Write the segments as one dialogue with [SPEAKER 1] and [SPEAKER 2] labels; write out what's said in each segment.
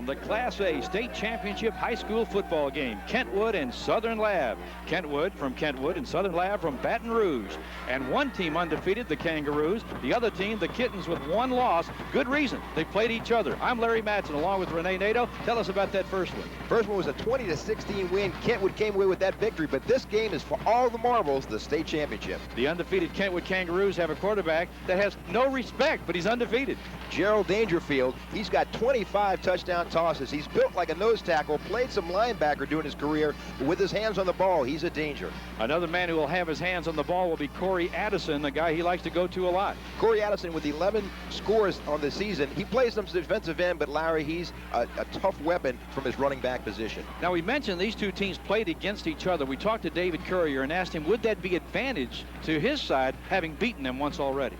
[SPEAKER 1] down the Class A State Championship high school football game. Kentwood and Southern Lab. Kentwood from Kentwood and Southern Lab from Baton Rouge. And one team undefeated, the Kangaroos. The other team, the Kittens, with one loss. Good reason. They played each other. I'm Larry Madsen along with Renee Nato. Tell us about that first one.
[SPEAKER 2] First one was a 20-16 win. Kentwood came away with that victory, but this game is for all the marbles, the state championship.
[SPEAKER 1] The undefeated Kentwood Kangaroos have a quarterback that has no respect, but he's undefeated.
[SPEAKER 2] Gerald Dangerfield, he's got 25 touchdown tosses. He's built like a nose tackle, played some linebacker during his career, but with his hands on the ball, he's a danger.
[SPEAKER 1] Another man who will have his hands on the ball will be Corey Addison, the guy he likes to go to a lot.
[SPEAKER 2] Corey Addison with 11 scores on the season. He plays some defensive end, but Larry, he's a tough weapon from his running back position.
[SPEAKER 1] Now, we mentioned these two teams played against each other. We talked to David Courier and asked him, would that be advantage to his side, having beaten them once already?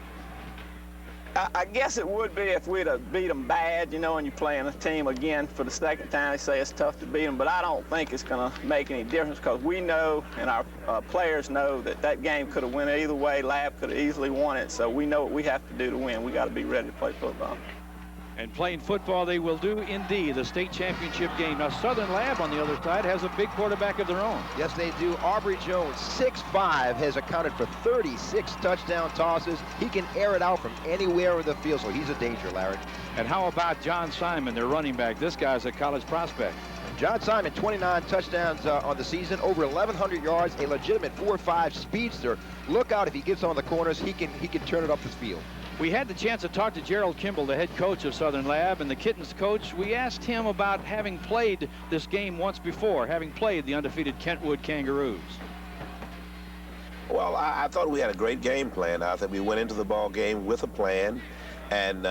[SPEAKER 3] I guess it would be if we'd have beat them bad, you know, and you're playing a team again for the second time. They say it's tough to beat them, but I don't think it's going to make any difference because we know and our players know that that game could have went either way. Lab could have easily won it, so we know what we have to do to win. We got to be ready to play football.
[SPEAKER 1] And playing football they will do indeed, the state championship game. Now, Southern Lab on the other side has a big quarterback of their own.
[SPEAKER 2] Yes, they do. Aubrey Jones, 6'5", has accounted for 36 touchdown tosses. He can air it out from anywhere in the field, so he's a danger, Larry.
[SPEAKER 1] And how about John Simon, their running back? This guy's a college prospect.
[SPEAKER 2] John Simon, 29 touchdowns on the season, over 1,100 yards, a legitimate 4.5 speedster. Look out if he gets on the corners, he can turn it up the field.
[SPEAKER 1] We had the chance to talk to Gerald Kimball, the head coach of Southern Lab, and the Kittens coach. We asked him about having played this game once before, having played the undefeated Kentwood Kangaroos.
[SPEAKER 4] Well, I thought we had a great game plan. I think we went into the ball game with a plan, and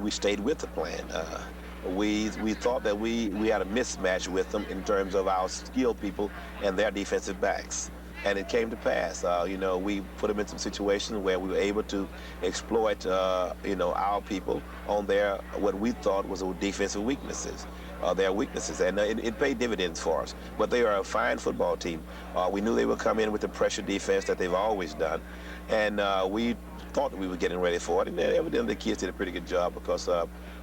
[SPEAKER 4] we stayed with the plan. We thought that we had a mismatch with them in terms of our skilled people and their defensive backs. And it came to pass. You know, we put them in some situations where we were able to exploit, you know, our people on their, what we thought was defensive weaknesses, their weaknesses. And it paid dividends for us. But they are a fine football team. We knew they would come in with the pressure defense that they've always done. And we thought that we were getting ready for it. And evidently the kids did a pretty good job because,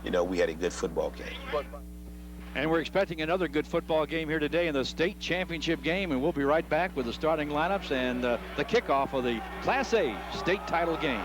[SPEAKER 4] you know, we had a good football game.
[SPEAKER 1] And we're expecting another good football game here today in the state championship game, and we'll be right back with the starting lineups and the kickoff of the Class A state title game.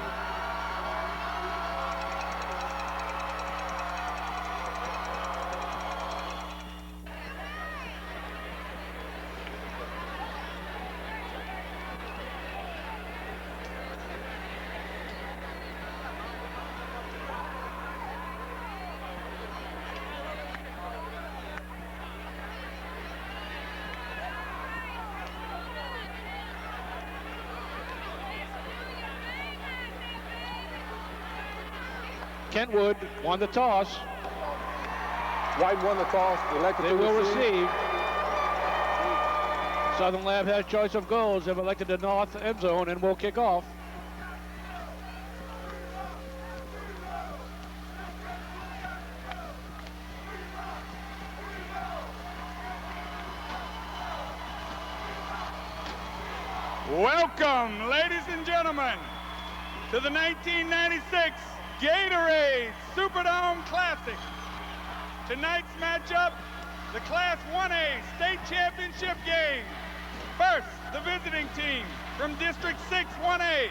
[SPEAKER 1] Kentwood won the toss.
[SPEAKER 5] White won the toss.
[SPEAKER 1] They will receive. Southern Lab has choice of goals. They've elected the north end zone and will kick off.
[SPEAKER 6] Welcome, ladies and gentlemen, to the 1996 Gatorade Superdome Classic. Tonight's matchup, the Class 1A State Championship game. First, the visiting team from District 6 1A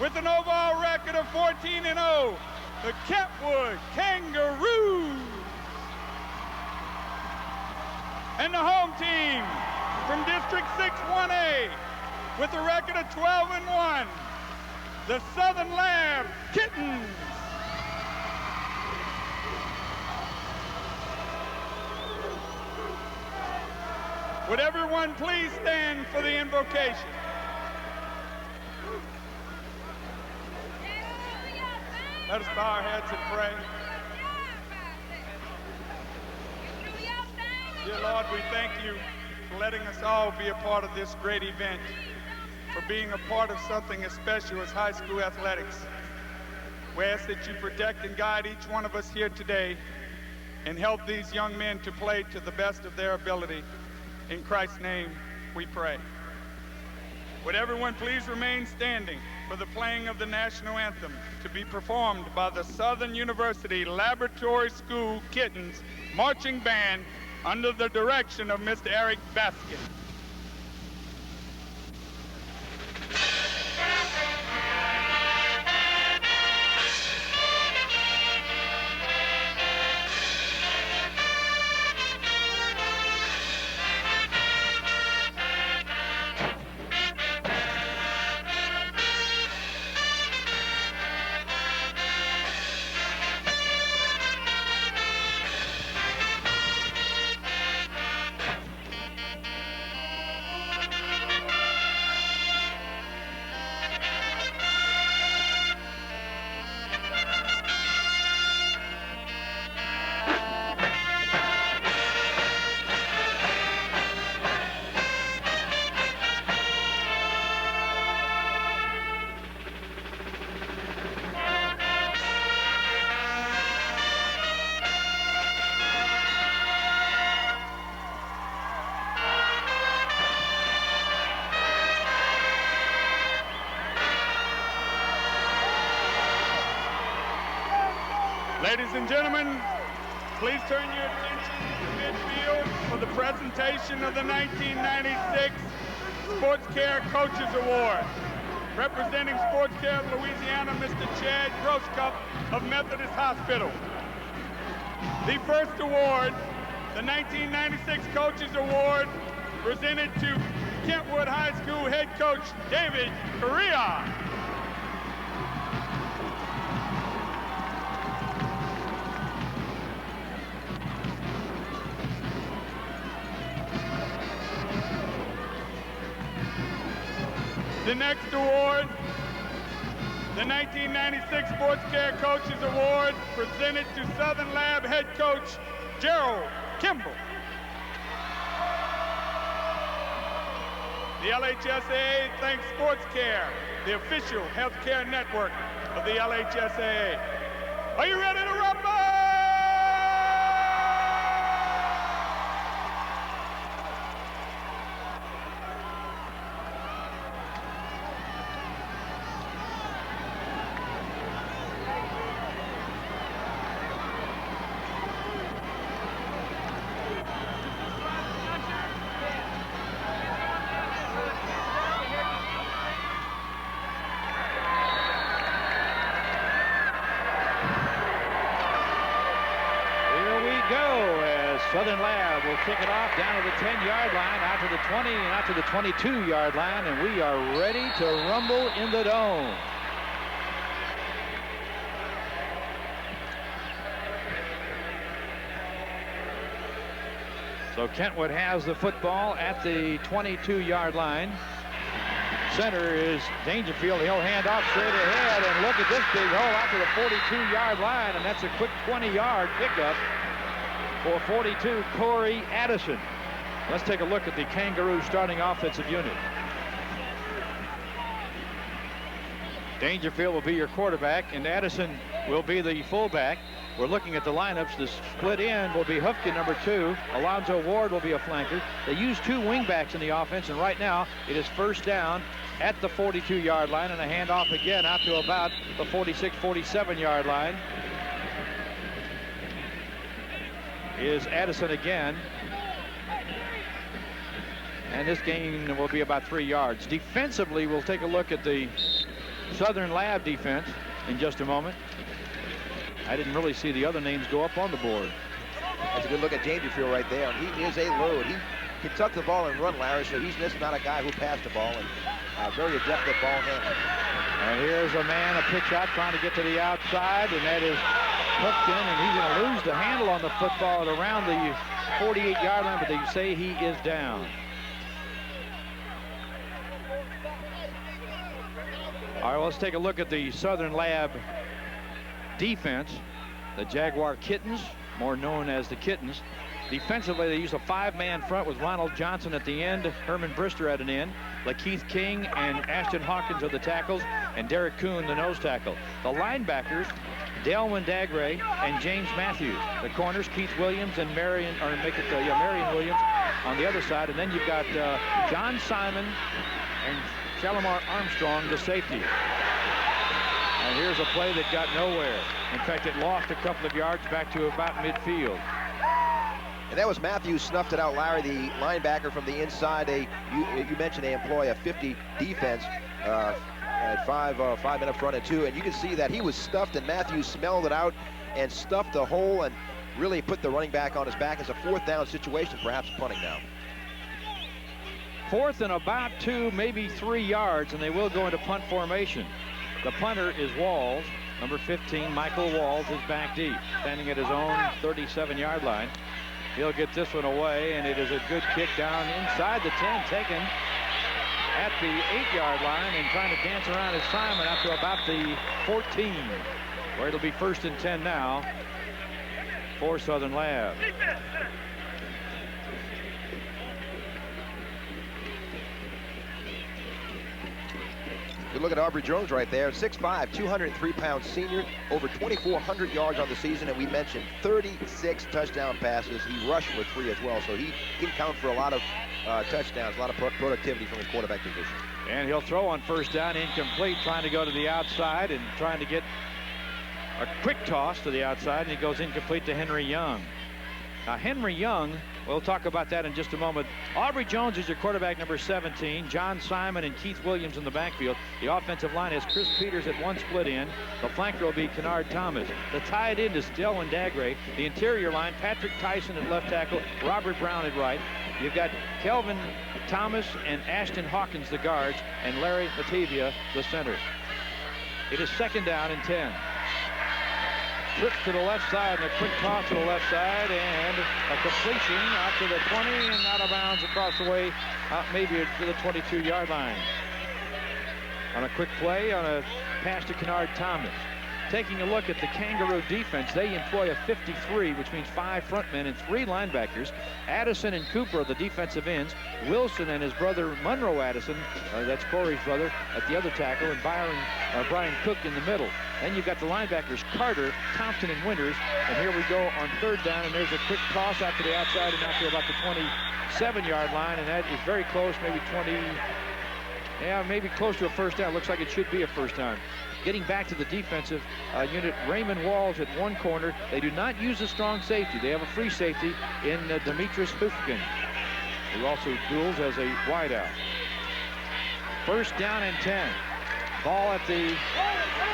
[SPEAKER 6] with an overall record of 14-0, the Kentwood Kangaroos. And the home team from District 6 1A with a record of 12-1, the Southern Lab Kittens. Would everyone please stand for the invocation? Let us bow our heads and pray. Dear Lord, we thank you for letting us all be a part of this great event, for being a part of something as special as high school athletics. We ask that you protect and guide each one of us here today and help these young men to play to the best of their ability. In Christ's name, we pray. Would everyone please remain standing? for the playing of the national anthem to be performed by the Southern University Laboratory School Kittens Marching Band under the direction of Mr. Eric Baskin. Ladies and gentlemen, please turn your attention to midfield for the presentation of the 1996 Sports Care Coaches Award. Representing Sports Care of Louisiana, Mr. Chad Grosscup of Methodist Hospital. The first award, the 1996 Coaches Award, presented to Kentwood High School head coach David Correa. The next award, the 1996 Sports Care Coaches Award, presented to Southern Lab head coach Gerald Kimball. The LHSAA thanks Sports Care, the official healthcare network of the LHSAA. Are you ready to rumble?
[SPEAKER 1] Southern Lab will kick it off down to the 10-yard line, out to the 20, and out to the 22-yard line, and we are ready to rumble in the dome. So Kentwood has the football at the 22-yard line. Center is Dangerfield. He'll hand off straight ahead, and look at this big hole out to the 42-yard line, and that's a quick 20-yard pickup for 42, Corey Addison. Let's take a look at the Kangaroos starting offensive unit. Dangerfield will be your quarterback, and Addison will be the fullback. We're looking at the lineups. The split end will be Hufkin, number 2. Alonzo Ward will be a flanker. They use 2 wingbacks in the offense, and right now it is first down at the 42-yard line, and a handoff again out to about the 46, 47-yard line. Is Addison again. And this gain will be about 3 yards. Defensively, we'll take a look at the Southern Lab defense in just a moment. I didn't really see the other names go up on the board.
[SPEAKER 2] That's a good look at Dangerfield right there. He is a load. He can tuck the ball and run, Larry, so he's just not a guy who passed the ball, and very adept at ball handling.
[SPEAKER 1] And here's a man, a pitch out, trying to get to the outside, and that is hooked in, and he's going to lose the handle on the football at around the 48-yard line, but they say he is down. All right, well, let's take a look at the Southern Lab defense. The Jaguar Kittens, more known as the Kittens. Defensively, they use a 5-man front with Ronald Johnson at the end, Herman Brister at an end, Lakeith King and Ashton Hawkins are the tackles, and Derek Kuhn, the nose tackle. The linebackers, Dale Windagre and James Matthews. The corners, Keith Williams and Marion Williams on the other side. And then you've got John Simon and Shalimar Armstrong, the safety. And here's a play that got nowhere. In fact, it lost a couple of yards back to about midfield.
[SPEAKER 2] And that was Matthews snuffed it out, Larry, the linebacker from the inside. You mentioned they employ a 50 defense at five men up front and 2. And you can see that he was stuffed, and Matthews smelled it out and stuffed the hole and really put the running back on his back. As a 4th down situation, perhaps punting now.
[SPEAKER 1] 4th and about 2, maybe 3 yards, and they will go into punt formation. The punter is Walls. Number 15, Michael Walls, is back deep, standing at his own 37-yard line. He'll get this one away, and it is a good kick down inside the 10, taken at the 8-yard line and trying to dance around his Simon up to about the 14, where it'll be 1st and 10 now for Southern Lab.
[SPEAKER 2] You look at Aubrey Jones right there, 6'5", 203-pound senior, over 2,400 yards on the season, and we mentioned 36 touchdown passes. He rushed for 3 as well, so he can count for a lot of touchdowns, a lot of productivity from his quarterback position.
[SPEAKER 1] And he'll throw on 1st down, incomplete, trying to go to the outside and trying to get a quick toss to the outside, and he goes incomplete to Henry Young. Now, Henry Young, we'll talk about that in just a moment. Aubrey Jones is your quarterback, number 17. John Simon and Keith Williams in the backfield. The offensive line has Chris Peters at one split end. The flanker will be Kennard Thomas. The tight end is Delwyn Dagray. The interior line, Patrick Tyson at left tackle, Robert Brown at right. You've got Kelvin Thomas and Ashton Hawkins, the guards, and Larry Matavia, the center. It is 2nd down and 10. Trips to the left side and a quick toss to the left side and a completion out to the 20 and out of bounds across the way, maybe to the 22-yard line. On a quick play on a pass to Kennard Thomas. Taking a look at the Kangaroo defense, they employ a 53, which means 5 frontmen and 3 linebackers. Addison and Cooper are the defensive ends. Wilson and his brother Monroe Addison, that's Corey's brother, at the other tackle, and Brian Cook in the middle. Then you've got the linebackers Carter, Thompson, and Winters. And here we go on 3rd down, and there's a quick toss out to the outside and out to about the 27-yard line, and that is very close, maybe 20. Yeah, maybe close to a 1st down. Looks like it should be a 1st down. Getting back to the defensive unit, Raymond Walls at one corner. They do not use a strong safety. They have a free safety in Demetrius Hufkin, who also duels as a wideout. 1st down and 10. Ball at the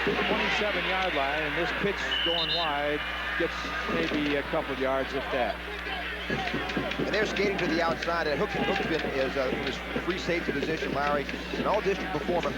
[SPEAKER 1] 27-yard line, and this pitch going wide gets maybe a couple yards, if that.
[SPEAKER 2] And they're skating to the outside, and Hufkin is from his free safety position, Larry, an all-district performer.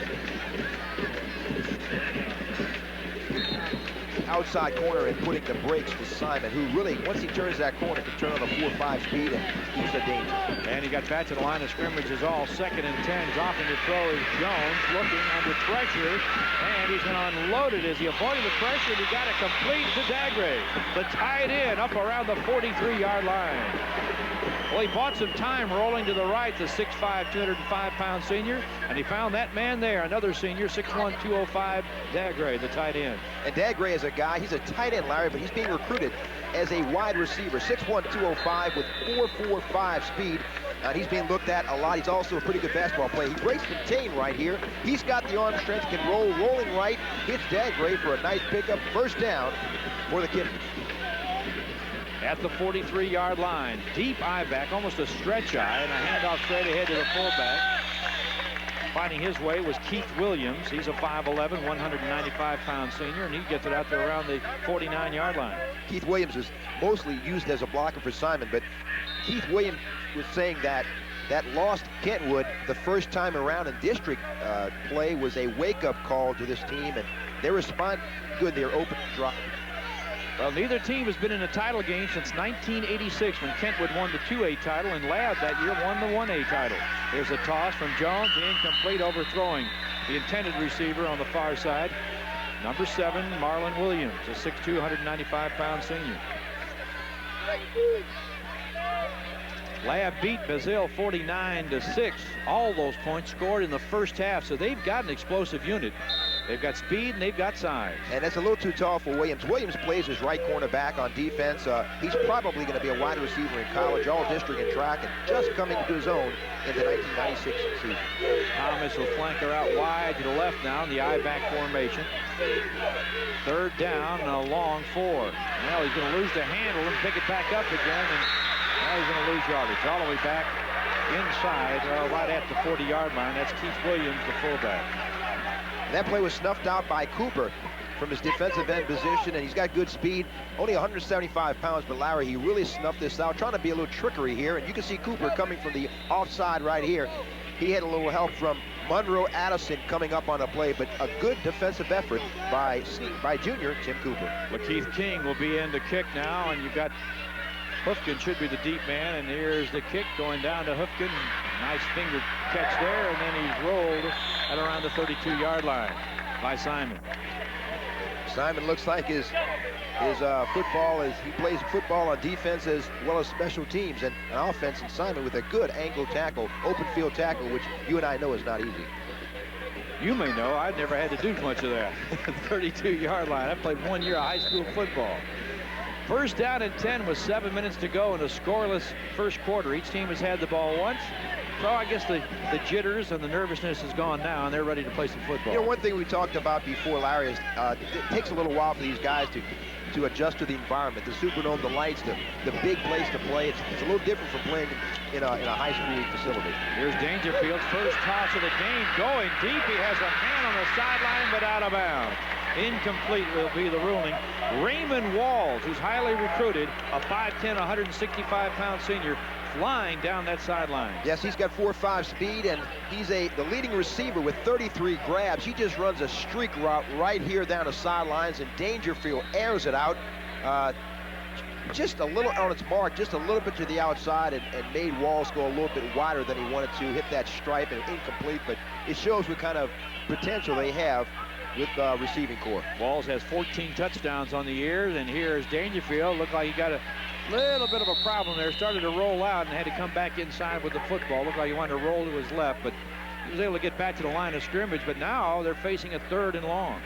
[SPEAKER 2] Outside corner and putting the brakes to Simon, who really, once he turns that corner, can turn on a 4-5 speed, and he's a danger.
[SPEAKER 1] And he got back to the line of scrimmage is all. 2nd and 10. Dropping the throw is Jones, looking under pressure, and he's going to unload it as he avoided the pressure, and he got it complete to Dagray. The tight end up around the 43-yard line. Well, he bought some time rolling to the right, the 6'5", 205-pound senior, and he found that man there, another senior, 6'1", 205, Dagray, the tight end.
[SPEAKER 2] And Dagray is a guy, he's a tight end, Larry, but he's being recruited as a wide receiver, 6'1", 205 with 4.45 speed. He's being looked at a lot. He's also a pretty good basketball player. He breaks contain right here. He's got the arm strength, can roll, rolling right, hits Dagray for a nice pickup, 1st down for the Kittens.
[SPEAKER 1] At the 43-yard line, deep eye back, almost a stretch eye, and a handoff straight ahead to the fullback. Finding his way was Keith Williams. He's a 5'11", 195-pound senior, and he gets it out there around the 49-yard line.
[SPEAKER 2] Keith Williams is mostly used as a blocker for Simon, but Keith Williams was saying that lost Kentwood the first time around in district play was a wake-up call to this team, and they respond good. They're open to drop.
[SPEAKER 1] Well, neither team has been in a title game since 1986 when Kentwood won the 2A title, and Lab that year won the 1A title. Here's a toss from Jones, incomplete, overthrowing the intended receiver on the far side. Number 7, Marlon Williams, a 6'2", 195-pound senior. Lab beat Bazille 49-6. All those points scored in the first half, so they've got an explosive unit. They've got speed and they've got size.
[SPEAKER 2] And that's a little too tall for Williams. Williams plays his right cornerback on defense. He's probably going to be a wide receiver in college, all district in track, and just coming into his own in the 1996 season.
[SPEAKER 1] Thomas will flanker out wide to the left now in the I-back formation. Third down and a long 4. Now he's going to lose the handle and pick it back up again, and now he's going to lose yardage all the way back inside, right at the 40-yard line. That's Keith Williams, the fullback.
[SPEAKER 2] And that play was snuffed out by Cooper from his defensive end position, and he's got good speed, only 175 pounds, but Larry, he really snuffed this out, trying to be a little trickery here, and you can see Cooper coming from the offside right here. He had a little help from Monroe Addison coming up on the play, but a good defensive effort by junior Tim Cooper.
[SPEAKER 1] Lakeith King will be in to kick now, and you've got Hoofkin should be the deep man, and here's the kick going down to Hoofkin. Nice finger catch there, and then he's rolled at around the 32-yard line by Simon.
[SPEAKER 2] Simon looks like his football is, he plays football on defense as well as special teams and an offense, and Simon with a good angle tackle, open field tackle, which you and I know is not easy.
[SPEAKER 1] You may know, I've never had to do much of that. 32-yard line. I played 1 year of high school football. First down and 10 with 7 minutes to go in a scoreless first quarter. Each team has had the ball once. So I guess the jitters and the nervousness is gone now, and they're ready to play some football.
[SPEAKER 2] You know, one thing we talked about before, Larry, is it takes a little while for these guys to adjust to the environment. The Superdome, the lights, the big place to play. It's a little different from playing in a high school facility.
[SPEAKER 1] Here's Dangerfield's first toss of the game. Going deep. He has a man on the sideline, but out of bounds. Incomplete will be the ruling. Raymond Walls, who's highly recruited, a 5'10", 165-pound senior, flying down that sideline.
[SPEAKER 2] Yes, he's got 4.5 speed, and he's the leading receiver with 33 grabs. He just runs a streak route right here down the sidelines, and Dangerfield airs it out just a little on its mark, just a little bit to the outside, and made Walls go a little bit wider than he wanted to, hit that stripe, and incomplete, but it shows what kind of potential they have with receiving core.
[SPEAKER 1] Walls has 14 touchdowns on the year, and here's Dangerfield. Looked like he got a little bit of a problem there. Started to roll out and had to come back inside with the football. Looked like he wanted to roll to his left, but he was able to get back to the line of scrimmage. But now they're facing a 3rd and long.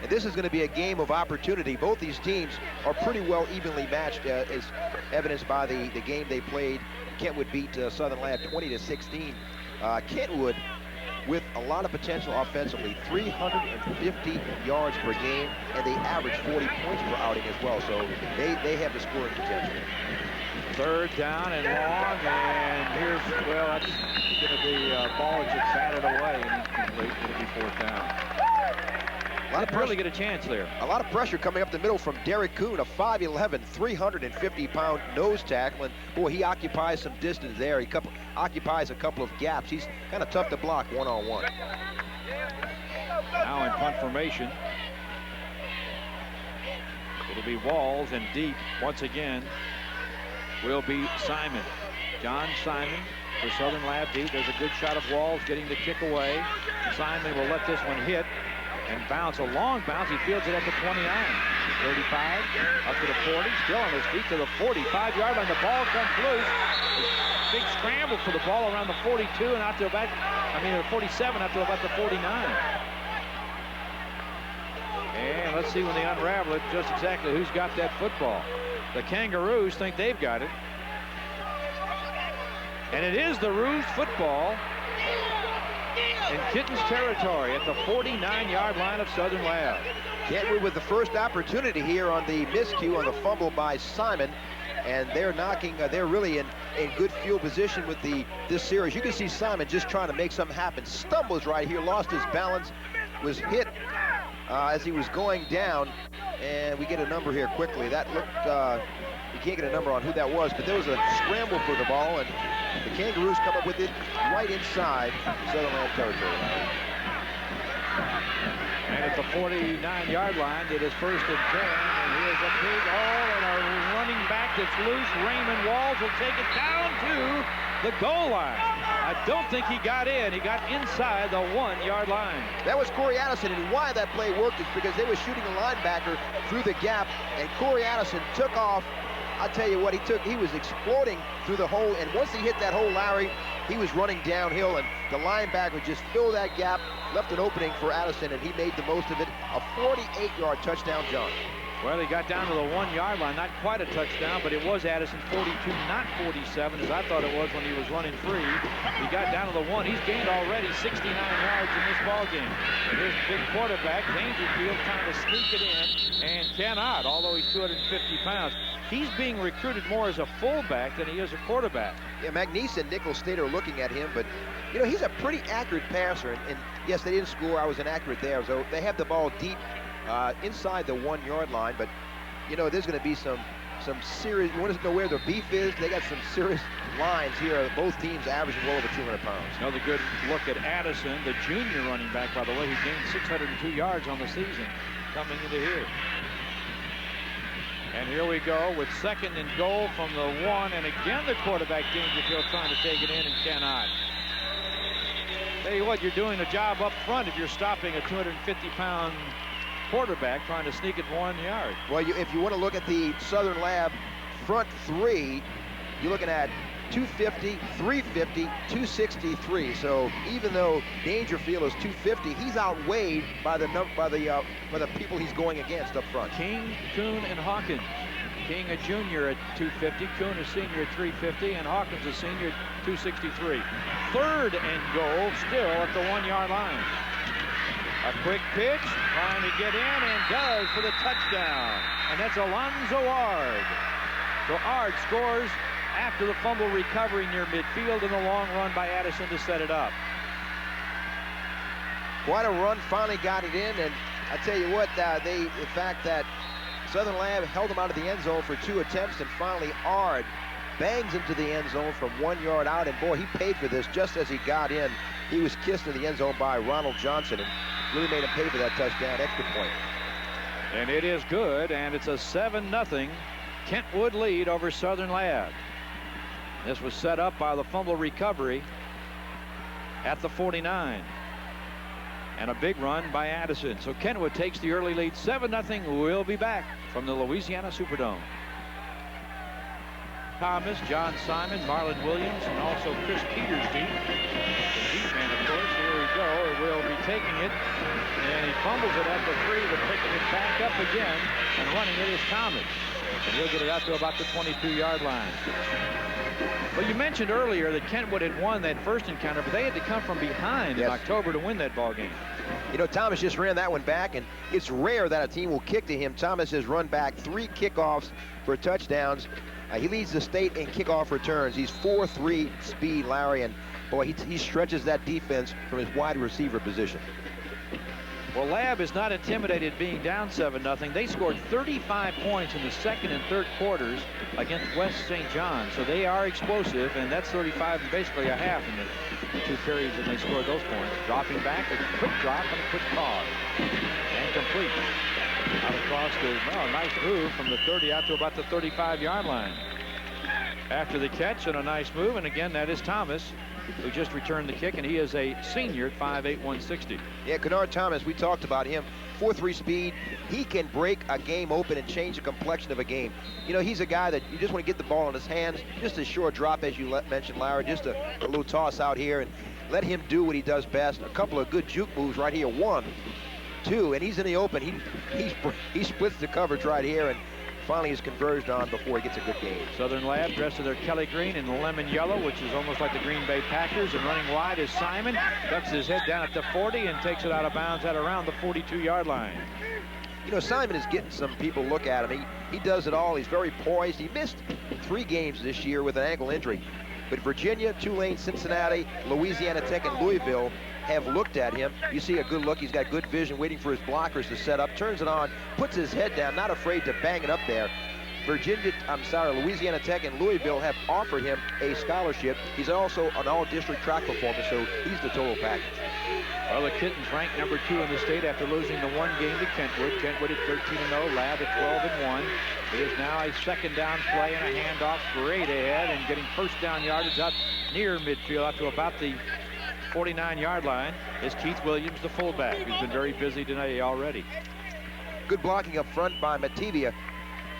[SPEAKER 2] And this is going to be a game of opportunity. Both these teams are pretty well evenly matched, as evidenced by the game they played. Kentwood beat Southern Lab 20-16. Kentwood with a lot of potential offensively, 350 yards per game, and they average 40 points per outing as well, so they have the scoring potential.
[SPEAKER 1] 3rd down and long, and here's, well, that's going to be ball just batted away, and incomplete. It'll be 4th down. A lot of really get a chance there.
[SPEAKER 2] A lot of pressure coming up the middle from Derek Kuhn, a 5'11", 350-pound nose tackle, and boy, he occupies some distance there. He occupies a couple of gaps. He's kind of tough to block one-on-one.
[SPEAKER 1] Now in punt formation. It'll be Walls, and deep once again will be Simon. John Simon for Southern Lab deep. There's a good shot of Walls getting the kick away. Simon will let this one hit and bounce, a long bounce. He fields it at the 29, 35, up to the 40, still on his feet to the 45-yard line. The ball comes loose. Big scramble for the ball around the 42 and out to about, the 47 up to about the 49. And let's see when they unravel it, just exactly who's got that football. The Kangaroos think they've got it. And it is the Roos football in Kittens territory at the 49-yard line of Southern Lab.
[SPEAKER 2] Kentwood with the first opportunity here on the miscue on the fumble by Simon, and they're really in good field position with this series. You can see Simon just trying to make something happen. Stumbles right here, lost his balance, was hit as he was going down, and we get a number here quickly. That looked, you can't get a number on who that was, but there was a scramble for the ball, and the Kangaroos come up with it right inside Southern Lab territory.
[SPEAKER 1] And at the 49-yard line, it is 1st and 10, and here's a big hole and a running back that's loose. Raymond Walls will take it down to the goal line. I don't think he got in. He got inside the 1-yard line.
[SPEAKER 2] That was Corey Addison, and why that play worked is because they were shooting a linebacker through the gap, and Corey Addison took off I tell you what, he was exploding through the hole, and once he hit that hole, Larry, he was running downhill, and the linebacker just filled that gap, left an opening for Addison, and he made the most of it. A 48-yard touchdown, John.
[SPEAKER 1] Well, he got down to the 1-yard line. Not quite a touchdown, but it was Addison 42, not 47, as I thought it was when he was running free. He got down to the 1. He's gained already 69 yards in this ball game. And here's the big quarterback, Dangerfield, trying to sneak it in, and cannot, although he's 250 pounds. He's being recruited more as a fullback than he is a quarterback.
[SPEAKER 2] Yeah, McNeese and Nichols State are looking at him, but, you know, he's a pretty accurate passer. And yes, they didn't score. I was inaccurate there. So they have the ball deep inside the 1-yard line, but you know there's going to be some serious. You want to know where the beef is? They got some serious lines here. Both teams averaging well over 200 pounds.
[SPEAKER 1] Another good look at Addison, the junior running back, by the way. He gained 602 yards on the season coming into here. And here we go with 2nd and goal from the 1, and again the quarterback Dangerfield trying to take it in and cannot. Tell you what, you're doing a job up front if you're stopping a 250-pound quarterback trying to sneak it 1 yard.
[SPEAKER 2] Well, if you want to look at the Southern Lab front 3, you're looking at 250, 350, 263. So even though Dangerfield is 250, he's outweighed by the people he's going against up front.
[SPEAKER 1] King, Kuhn, and Hawkins. King a junior at 250, Kuhn a senior at 350, and Hawkins a senior at 263. 3rd and goal, still at the 1-yard line. A quick pitch, trying to get in, and does for the touchdown. And that's Alonzo Ard. So Ard scores after the fumble recovery near midfield and the long run by Addison to set it up.
[SPEAKER 2] Quite a run, finally got it in, and I tell you what, the fact that Southern Lab held him out of the end zone for 2 attempts, and finally Ard bangs into the end zone from 1 yard out, and boy, he paid for this just as he got in. He was kissed in the end zone by Ronald Johnson, and really made him pay for that touchdown, extra point.
[SPEAKER 1] And it is good, and it's a 7-0 Kentwood lead over Southern Lab. This was set up by the fumble recovery at the 49. And a big run by Addison. So Kentwood takes the early lead, 7-0. We'll be back from the Louisiana Superdome. Thomas, John Simon, Marlon Williams, and also Chris Peters deep. The deep man, of course. Here we go. Will be taking it, and he fumbles it at the 3, but picking it back up again, and running it is Thomas. And he'll get it out to about the 22-yard line. Well, you mentioned earlier that Kentwood had won that first encounter, but they had to come from behind in October to win that ball game.
[SPEAKER 2] You know, Thomas just ran that one back, and it's rare that a team will kick to him. Thomas has run back 3 kickoffs for touchdowns. He leads the state in kickoff returns. He's 4.3 speed, Larry, and boy, he stretches that defense from his wide receiver position.
[SPEAKER 1] Well, Lab is not intimidated being down 7-0. They scored 35 points in the 2nd and 3rd quarters against West St. John. So they are explosive, and that's 35 and basically a half in the 2 periods that they scored those points. Dropping back, a quick drop and a quick pause. And complete. Out across the, well, nice move from the 30 out to about the 35-yard line. After the catch and a nice move, and again, that is Thomas, who just returned the kick, and he is a senior at 5'8", 160.
[SPEAKER 2] Yeah, Kennard Thomas, we talked about him. 4.3 speed. He can break a game open and change the complexion of a game. You know, he's a guy that you just want to get the ball in his hands. Just a short drop, as you mentioned, Larry. Just a little toss out here, and let him do what he does best. A couple of good juke moves right here. 1, 2, and he's in the open. He splits the coverage right here, and finally is converged on before he gets a good game.
[SPEAKER 1] Southern Lab dressed in their Kelly green and lemon yellow, which is almost like the Green Bay Packers, and running wide is Simon. Ducks his head down at the 40 and takes it out of bounds at around the 42-yard line.
[SPEAKER 2] You know, Simon is getting some people look at him. He does it all. He's very poised. He missed 3 games this year with an ankle injury. But Virginia, Tulane, Cincinnati, Louisiana Tech, and Louisville have looked at him. You see a good look. He's got good vision, waiting for his blockers to set up, turns it on, puts his head down, not afraid to bang it up there. Louisiana Tech and Louisville have offered him a scholarship. He's also an all-district track performer, so he's the total package.
[SPEAKER 1] Well, the Kittens ranked number 2 in the state after losing the 1 game to Kentwood. Kentwood at 13-0, Lab at 12-1. It is now a 2nd down play and a handoff straight ahead and getting first down yardage up near midfield out to about the 49-yard line is Keith Williams, the fullback, who's been very busy today already.
[SPEAKER 2] Good blocking up front by Matevia.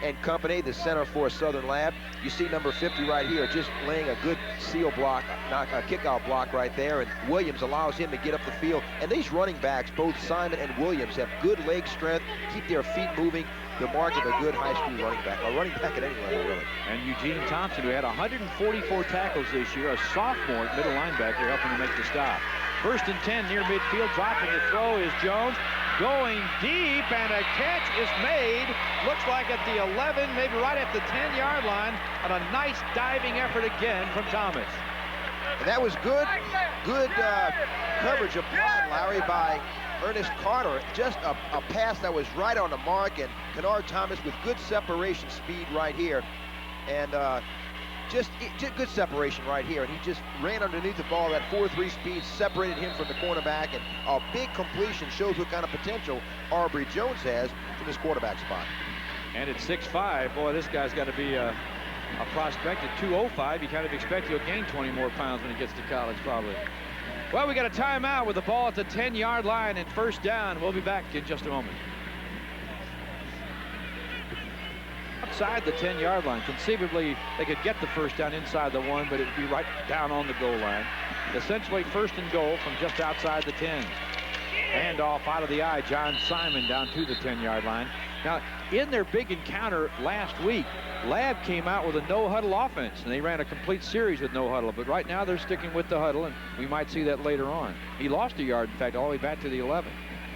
[SPEAKER 2] and company, the center for Southern Lab. You see number 50 right here, just laying a good seal block, a kick-out block right there, and Williams allows him to get up the field. And these running backs, both Simon and Williams, have good leg strength, keep their feet moving, the mark of a good high school running back, or running back at any level, really.
[SPEAKER 1] And Eugene Thompson, who had 144 tackles this year, a sophomore middle linebacker, helping to make the stop. 1st and 10 near midfield, dropping a throw is Jones. Going deep, and a catch is made. Looks like at the 11, maybe right at the 10-yard line, and a nice diving effort again from Thomas.
[SPEAKER 2] And that was good coverage applied, Larry, by Ernest Carter. Just a pass that was right on the mark, and Kennard Thomas with good separation speed right here. And just good separation right here, and he just ran underneath the ball. That 4.3 speed separated him from the cornerback, and a big completion shows what kind of potential Aubrey Jones has from his quarterback spot.
[SPEAKER 1] And at 6'5", boy, this guy's got to be a prospect. At 205, you kind of expect he'll gain 20 more pounds when he gets to college, probably. Well, we got a timeout with the ball at the 10-yard line and 1st down. We'll be back in just a moment. Outside the 10-yard line, conceivably they could get the 1st down inside the 1, but it would be right down on the goal line. Essentially 1st and goal from just outside the 10. Handoff out of the eye, John Simon down to the 10-yard line. Now, in their big encounter last week, Lab came out with a no-huddle offense, and they ran a complete series with no huddle. But right now they're sticking with the huddle, and we might see that later on. He lost a yard, in fact, all the way back to the 11.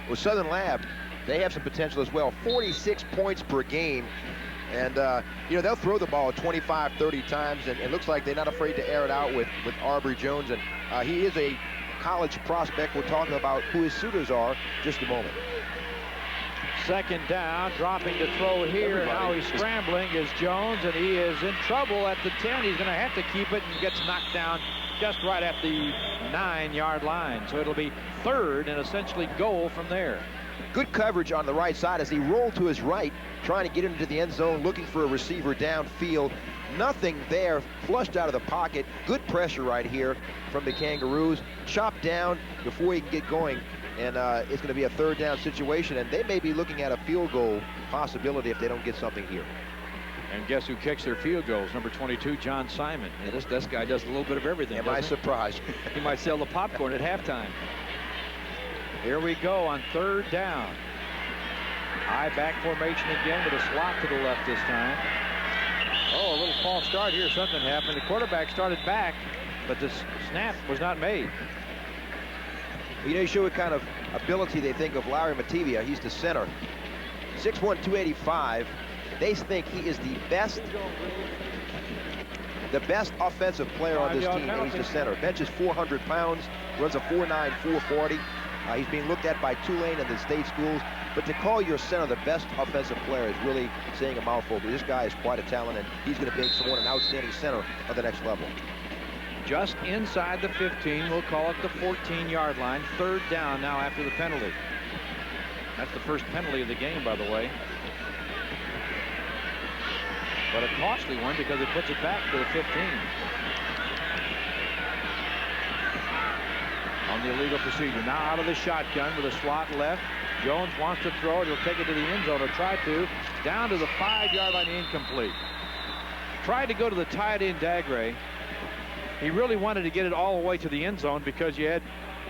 [SPEAKER 2] Well, Southern Lab, they have some potential as well. 46 points per game. And, you know, they'll throw the ball 25, 30 times, and it looks like they're not afraid to air it out with Aubrey Jones. And he is a college prospect. We're talking about who his suitors are just a moment.
[SPEAKER 1] 2nd down, dropping to throw here. Now he's scrambling is Jones, and he is in trouble at the 10. He's going to have to keep it, and gets knocked down just right at the 9-yard line. So it'll be 3rd and essentially goal from there.
[SPEAKER 2] Good coverage on the right side as he rolled to his right, trying to get into the end zone, looking for a receiver downfield. Nothing there, flushed out of the pocket. Good pressure right here from the Kangaroos. Chopped down before he can get going, and it's going to be a 3rd down situation, and they may be looking at a field goal possibility if they don't get something here.
[SPEAKER 1] And guess who kicks their field goals? Number 22, John Simon. Yeah, this guy does a little bit of everything.
[SPEAKER 2] Am I surprised?
[SPEAKER 1] He might sell the popcorn at halftime. Here we go on 3rd down. High back formation again with a slot to the left this time. Oh, a little false start here. Something happened. The quarterback started back, but the snap was not made.
[SPEAKER 2] You know, you show what kind of ability they think of Larry Matevia. He's the center. 6'1", 285. They think he is the best offensive player on this team, and he's the center. Benches 400 pounds, runs a 4.9, 440. He's being looked at by Tulane and the state schools. But to call your center the best offensive player is really saying a mouthful. But this guy is quite a talent, and he's going to make someone an outstanding center at the next level.
[SPEAKER 1] Just inside the 15, we'll call it the 14-yard line. 3rd down now after the penalty. That's the first penalty of the game, by the way. But a costly one because it puts it back to the 15. On the illegal procedure. Now out of the shotgun with a slot left. Jones wants to throw it. He'll take it to the end zone, or try to. Down to the 5-yard line, incomplete. Tried to go to the tight end, Dagray. He really wanted to get it all the way to the end zone because you had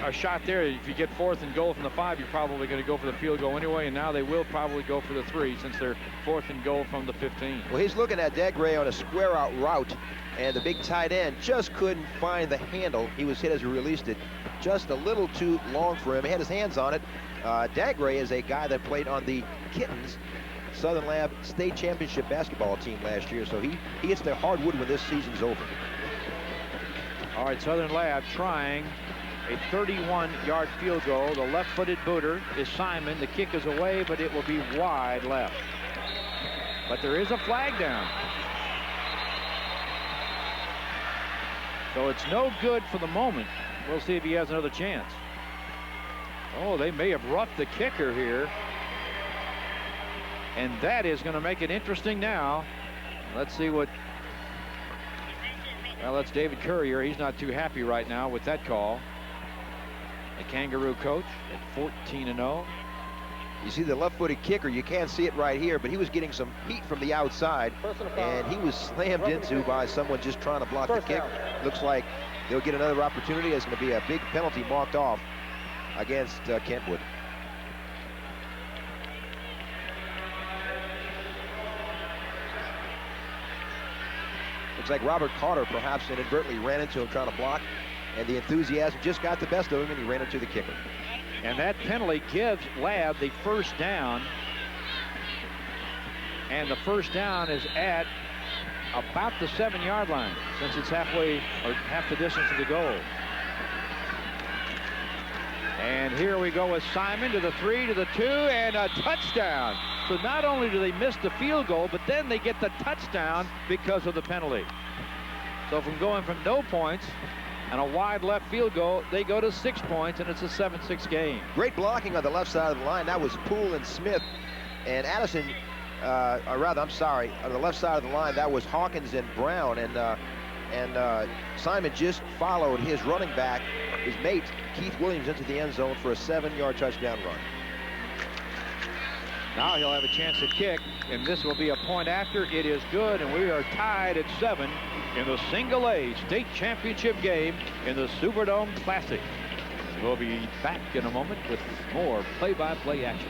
[SPEAKER 1] a shot there. If you get 4th and goal from the 5, you're probably going to go for the field goal anyway, and now they will probably go for the 3 since they're 4th and goal from the 15.
[SPEAKER 2] Well, he's looking at Dagray on a square out route, and the big tight end just couldn't find the handle. He was hit as he released it. Just a little too long for him. He had his hands on it. Dagray is a guy that played on the Kittens Southern Lab state championship basketball team last year, so he gets the hardwood when this season's over.
[SPEAKER 1] All right, Southern Lab trying a 31-yard field goal. The left-footed booter is Simon. The kick is away, but it will be wide left. But there is a flag down. So it's no good for the moment. We'll see if he has another chance. Oh, they may have roughed the kicker here. And that is going to make it interesting now. Let's see what... Well, that's David Currier. He's not too happy right now with that call. The Kangaroo coach at 14-0.
[SPEAKER 2] You see the left-footed kicker, you can't see it right here, but he was getting some heat from the outside, and he was slammed into by someone just trying to block the kick. Looks like they'll get another opportunity. There's going to be a big penalty marked off against Kentwood. Looks like Robert Carter perhaps inadvertently ran into him trying to block, and the enthusiasm just got the best of him, and he ran into the kicker.
[SPEAKER 1] And that penalty gives Lab the first down. And the first down is at about the 7-yard line, since it's halfway or half the distance of the goal. And here we go with Simon to the 3, to the 2, and a touchdown. So not only do they miss the field goal, but then they get the touchdown because of the penalty. So from going from no points and a wide left field goal, they go to 6 points, and it's a 7-6 game.
[SPEAKER 2] Great blocking on the left side of the line. That was Poole and Smith. And Addison, or rather, I'm sorry, on the left side of the line, that was Hawkins and Brown. And Simon just followed his running back, his mate, Keith Williams, into the end zone for a 7-yard touchdown run.
[SPEAKER 1] Now he'll have a chance to kick, and this will be a point after. It is good, and we are tied at 7 in the single A state championship game in the Superdome Classic. We'll be back in a moment with more play-by-play action.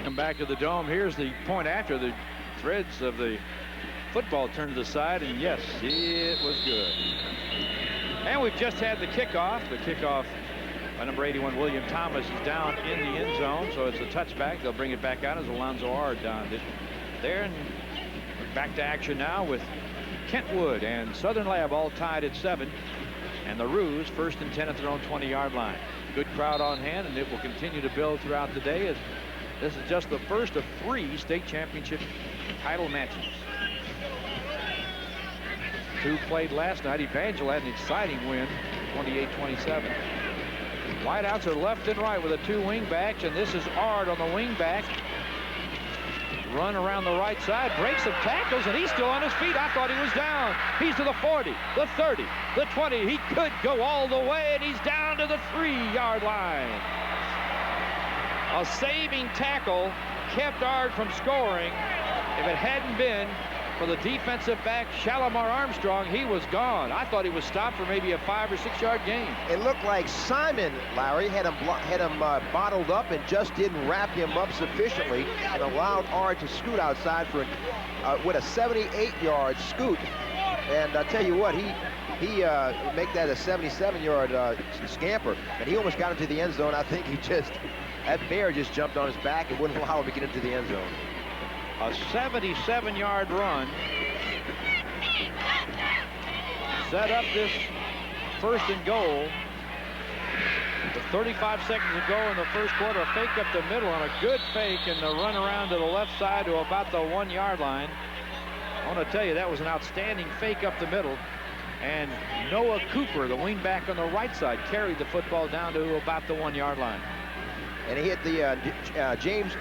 [SPEAKER 1] Come back to the dome. Here's the point after. The threads of the football turned to the side, and yes, it was good. And we've just had the kickoff. The kickoff by number 81, William Thomas, is down in the end zone, so it's a touchback. They'll bring it back out as Alonzo Ard down there. And we're back to action now with Kentwood and Southern Lab all tied at 7. And the Roos 1st and 10 at their own 20-yard line. Good crowd on hand, and it will continue to build throughout the day, as this is just the first of 3 state championship title matches. 2 played last night. Evangel had an exciting win, 28-27. Wideouts are left and right with the 2 wing backs, and this is Ard on the wing back. Run around the right side, breaks some tackles, and he's still on his feet. I thought he was down. He's to the 40, the 30, the 20. He could go all the way, and he's down to the 3-yard line. A saving tackle kept Ard from scoring. If it hadn't been for the defensive back, Shalimar Armstrong, he was gone. I thought he was stopped for maybe a 5- or 6-yard gain.
[SPEAKER 2] It looked like Simon, Larry, had him bottled up and just didn't wrap him up sufficiently and allowed Ard to scoot outside for with a 78-yard scoot. And I tell you what, he make that a 77-yard scamper, and he almost got into the end zone. I think that bear just jumped on his back and wouldn't allow him to get into the end zone.
[SPEAKER 1] A 77-yard run set up this 1st and goal. With 35 seconds to go in the first quarter, a fake up the middle on a good fake, and the run around to the left side to about the 1-yard line. I want to tell you, that was an outstanding fake up the middle. And Noah Cooper, the wingback on the right side, carried the football down to about the 1-yard line.
[SPEAKER 2] And he hit the James.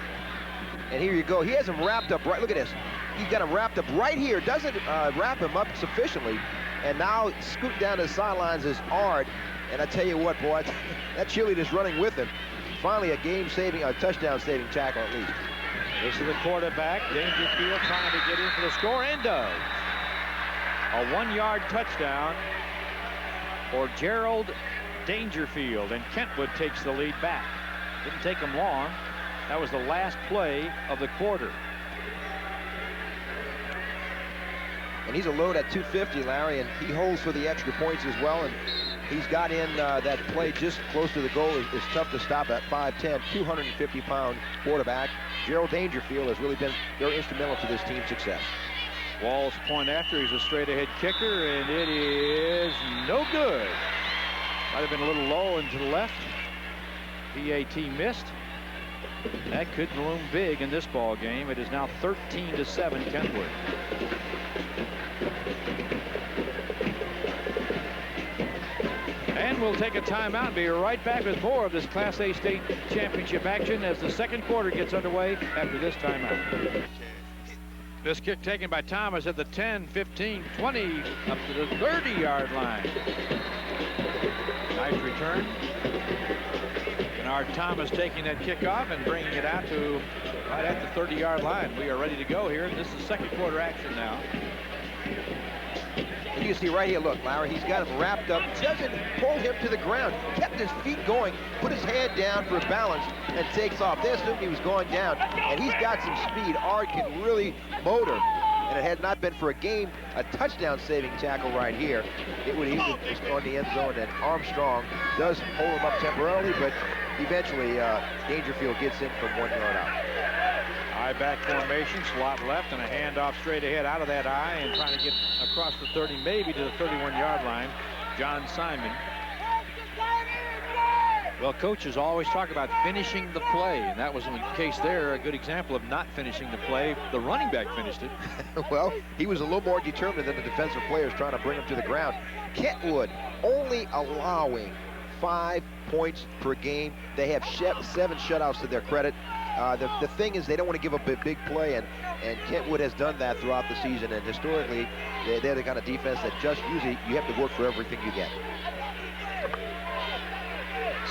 [SPEAKER 2] And here you go. He has him wrapped up right. Look at this. He's got him wrapped up right here. Doesn't wrap him up sufficiently. And now scoot down to the sidelines is Ard. And I tell you what, boy, that cheerleader's running with him. Finally, a touchdown-saving tackle at least.
[SPEAKER 1] This is the quarterback, Dangerfield, trying to get in for the score, and does. A 1-yard touchdown for Gerald Dangerfield, and Kentwood takes the lead back. Didn't take him long. That was the last play of the quarter.
[SPEAKER 2] And he's a load at 250, Larry, and he holds for the extra points as well. And he's got in that play just close to the goal. It's tough to stop at 5'10", 250-pound quarterback. Gerald Dangerfield has really been very instrumental to this team's success.
[SPEAKER 1] Walls point after. He's a straight-ahead kicker, and it is no good. Might have been a little low and to the left. PAT missed. That could loom big in this ball game. It is now 13-7 Kentwood. And we'll take a timeout and be right back with more of this Class A state championship action as the second quarter gets underway after this timeout. This kick taken by Thomas at the 10, 15, 20, up to the 30-yard line. Nice return. And Art Thomas taking that kickoff and bringing it out to right at the 30-yard line. We are ready to go here. This is second quarter action now.
[SPEAKER 2] And you can see right here, look, Larry, he's got him wrapped up, doesn't pull him to the ground, kept his feet going, put his head down for balance, and takes off. They assumed he was going down, and he's got some speed. Art can really motor, and it had not been for a touchdown-saving tackle right here, it would easily just go in the end zone, and Armstrong does hold him up temporarily, but eventually Dangerfield gets in from 1 yard out.
[SPEAKER 1] High back formation, slot left, and a handoff straight ahead out of that eye, and trying to get across the 30, maybe to the 31-yard line. John Simon. Well, coaches always talk about finishing the play, and that was in the case there, a good example of not finishing the play. The running back finished it.
[SPEAKER 2] Well, he was a little more determined than the defensive players trying to bring him to the ground. Kentwood only allowing 5 points per game. They have 7 shutouts to their credit. The thing is, they don't want to give up a big play, and Kentwood has done that throughout the season, and historically, they're the kind of defense that just usually you have to work for everything you get.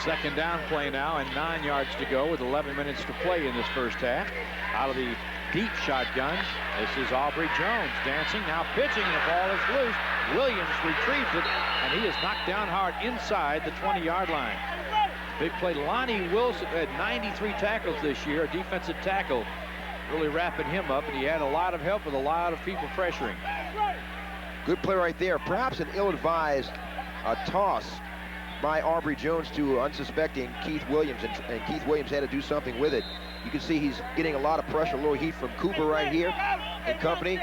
[SPEAKER 1] Second down play now, and 9 yards to go with 11 minutes to play in this first half. Out of the deep shotgun, this is Aubrey Jones dancing, now pitching, and the ball is loose. Williams retrieves it, and he is knocked down hard inside the 20-yard line. Big play. Lonnie Wilson had 93 tackles this year, a defensive tackle, really wrapping him up, and he had a lot of help with a lot of people pressuring.
[SPEAKER 2] Good play right there. Perhaps an ill-advised toss by Aubrey Jones to unsuspecting Keith Williams, and Keith Williams had to do something with it. You can see he's getting a lot of pressure, a little heat from Cooper right here and company.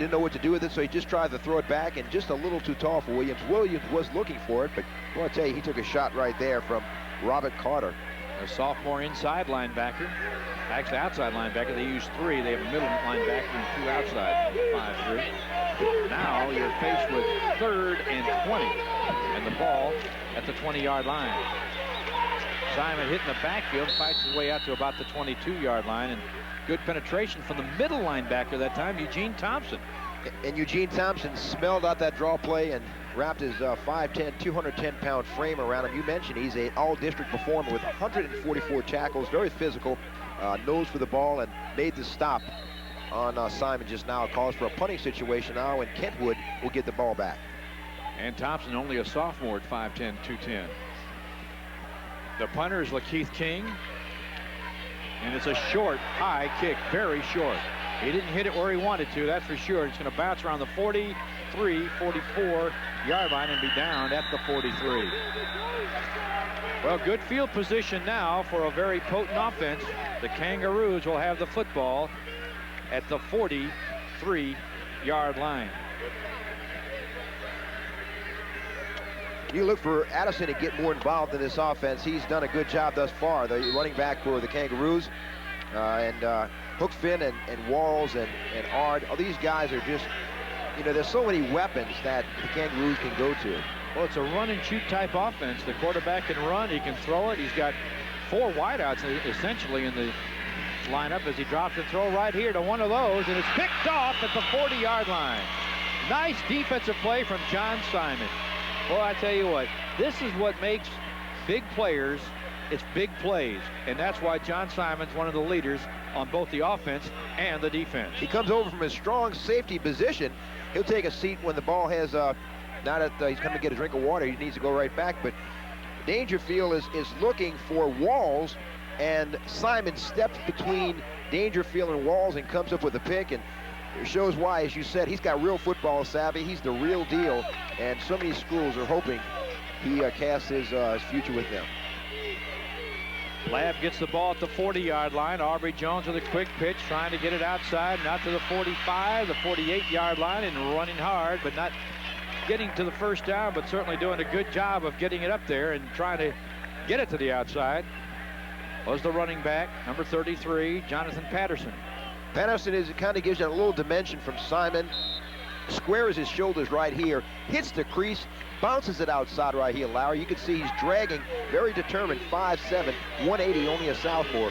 [SPEAKER 2] Didn't know what to do with it, so he just tried to throw it back, and just a little too tall for Williams. Williams was looking for it, but I want to tell you, he took a shot right there from Robert Carter.
[SPEAKER 1] A sophomore inside linebacker, actually outside linebacker. They use 3. They have a middle linebacker and 2 outside, 5-3. Now you're faced with 3rd and 20, and the ball at the 20-yard line. Simon hitting the backfield, fights his way out to about the 22-yard line, and good penetration from the middle linebacker that time, Eugene Thompson.
[SPEAKER 2] And Eugene Thompson smelled out that draw play and wrapped his 5'10", 210-pound frame around him. You mentioned he's an all-district performer with 144 tackles, very physical, nose for the ball, and made the stop on Simon just now. Calls for a punting situation now, and Kentwood will get the ball back.
[SPEAKER 1] And Thompson only a sophomore at 5'10", 210. The punter is Lakeith King, and it's a short, high kick, very short. He didn't hit it where he wanted to, that's for sure. It's going to bounce around the 43, 44-yard line and be down at the 43. Well, good field position now for a very potent offense. The Kangaroos will have the football at the 43-yard line.
[SPEAKER 2] You look for Addison to get more involved in this offense. He's done a good job thus far. The running back for the Kangaroos, and Hookfin and Walls and Ard. All these guys are just, you know, there's so many weapons that the Kangaroos can go to.
[SPEAKER 1] Well, it's a run and shoot type offense. The quarterback can run, he can throw it. He's got 4 wideouts essentially in the lineup as he drops the throw right here to one of those, and it's picked off at the 40-yard line. Nice defensive play from John Simon. Well, I tell you what, this is what makes big players, it's big plays, and that's why John Simon's one of the leaders on both the offense and the defense.
[SPEAKER 2] He comes over from his strong safety position. He'll take a seat when the ball has, now that he's coming to get a drink of water, he needs to go right back, but Dangerfield is looking for Walls, and Simon steps between Dangerfield and Walls and comes up with a pick, and it shows why, as you said, he's got real football savvy. He's the real deal, and so many schools are hoping he casts his future with them.
[SPEAKER 1] Lab gets the ball at the 40-yard line. Aubrey Jones with a quick pitch, trying to get it outside, not to the 45, the 48-yard line, and running hard, but not getting to the first down, but certainly doing a good job of getting it up there and trying to get it to the outside. Was the running back, number 33, Jonathan Patterson.
[SPEAKER 2] Patterson kind of gives you a little dimension from Simon. Squares his shoulders right here, hits the crease, bounces it outside right here, Larry. You can see he's dragging, very determined, 5'7", 180, only a sophomore.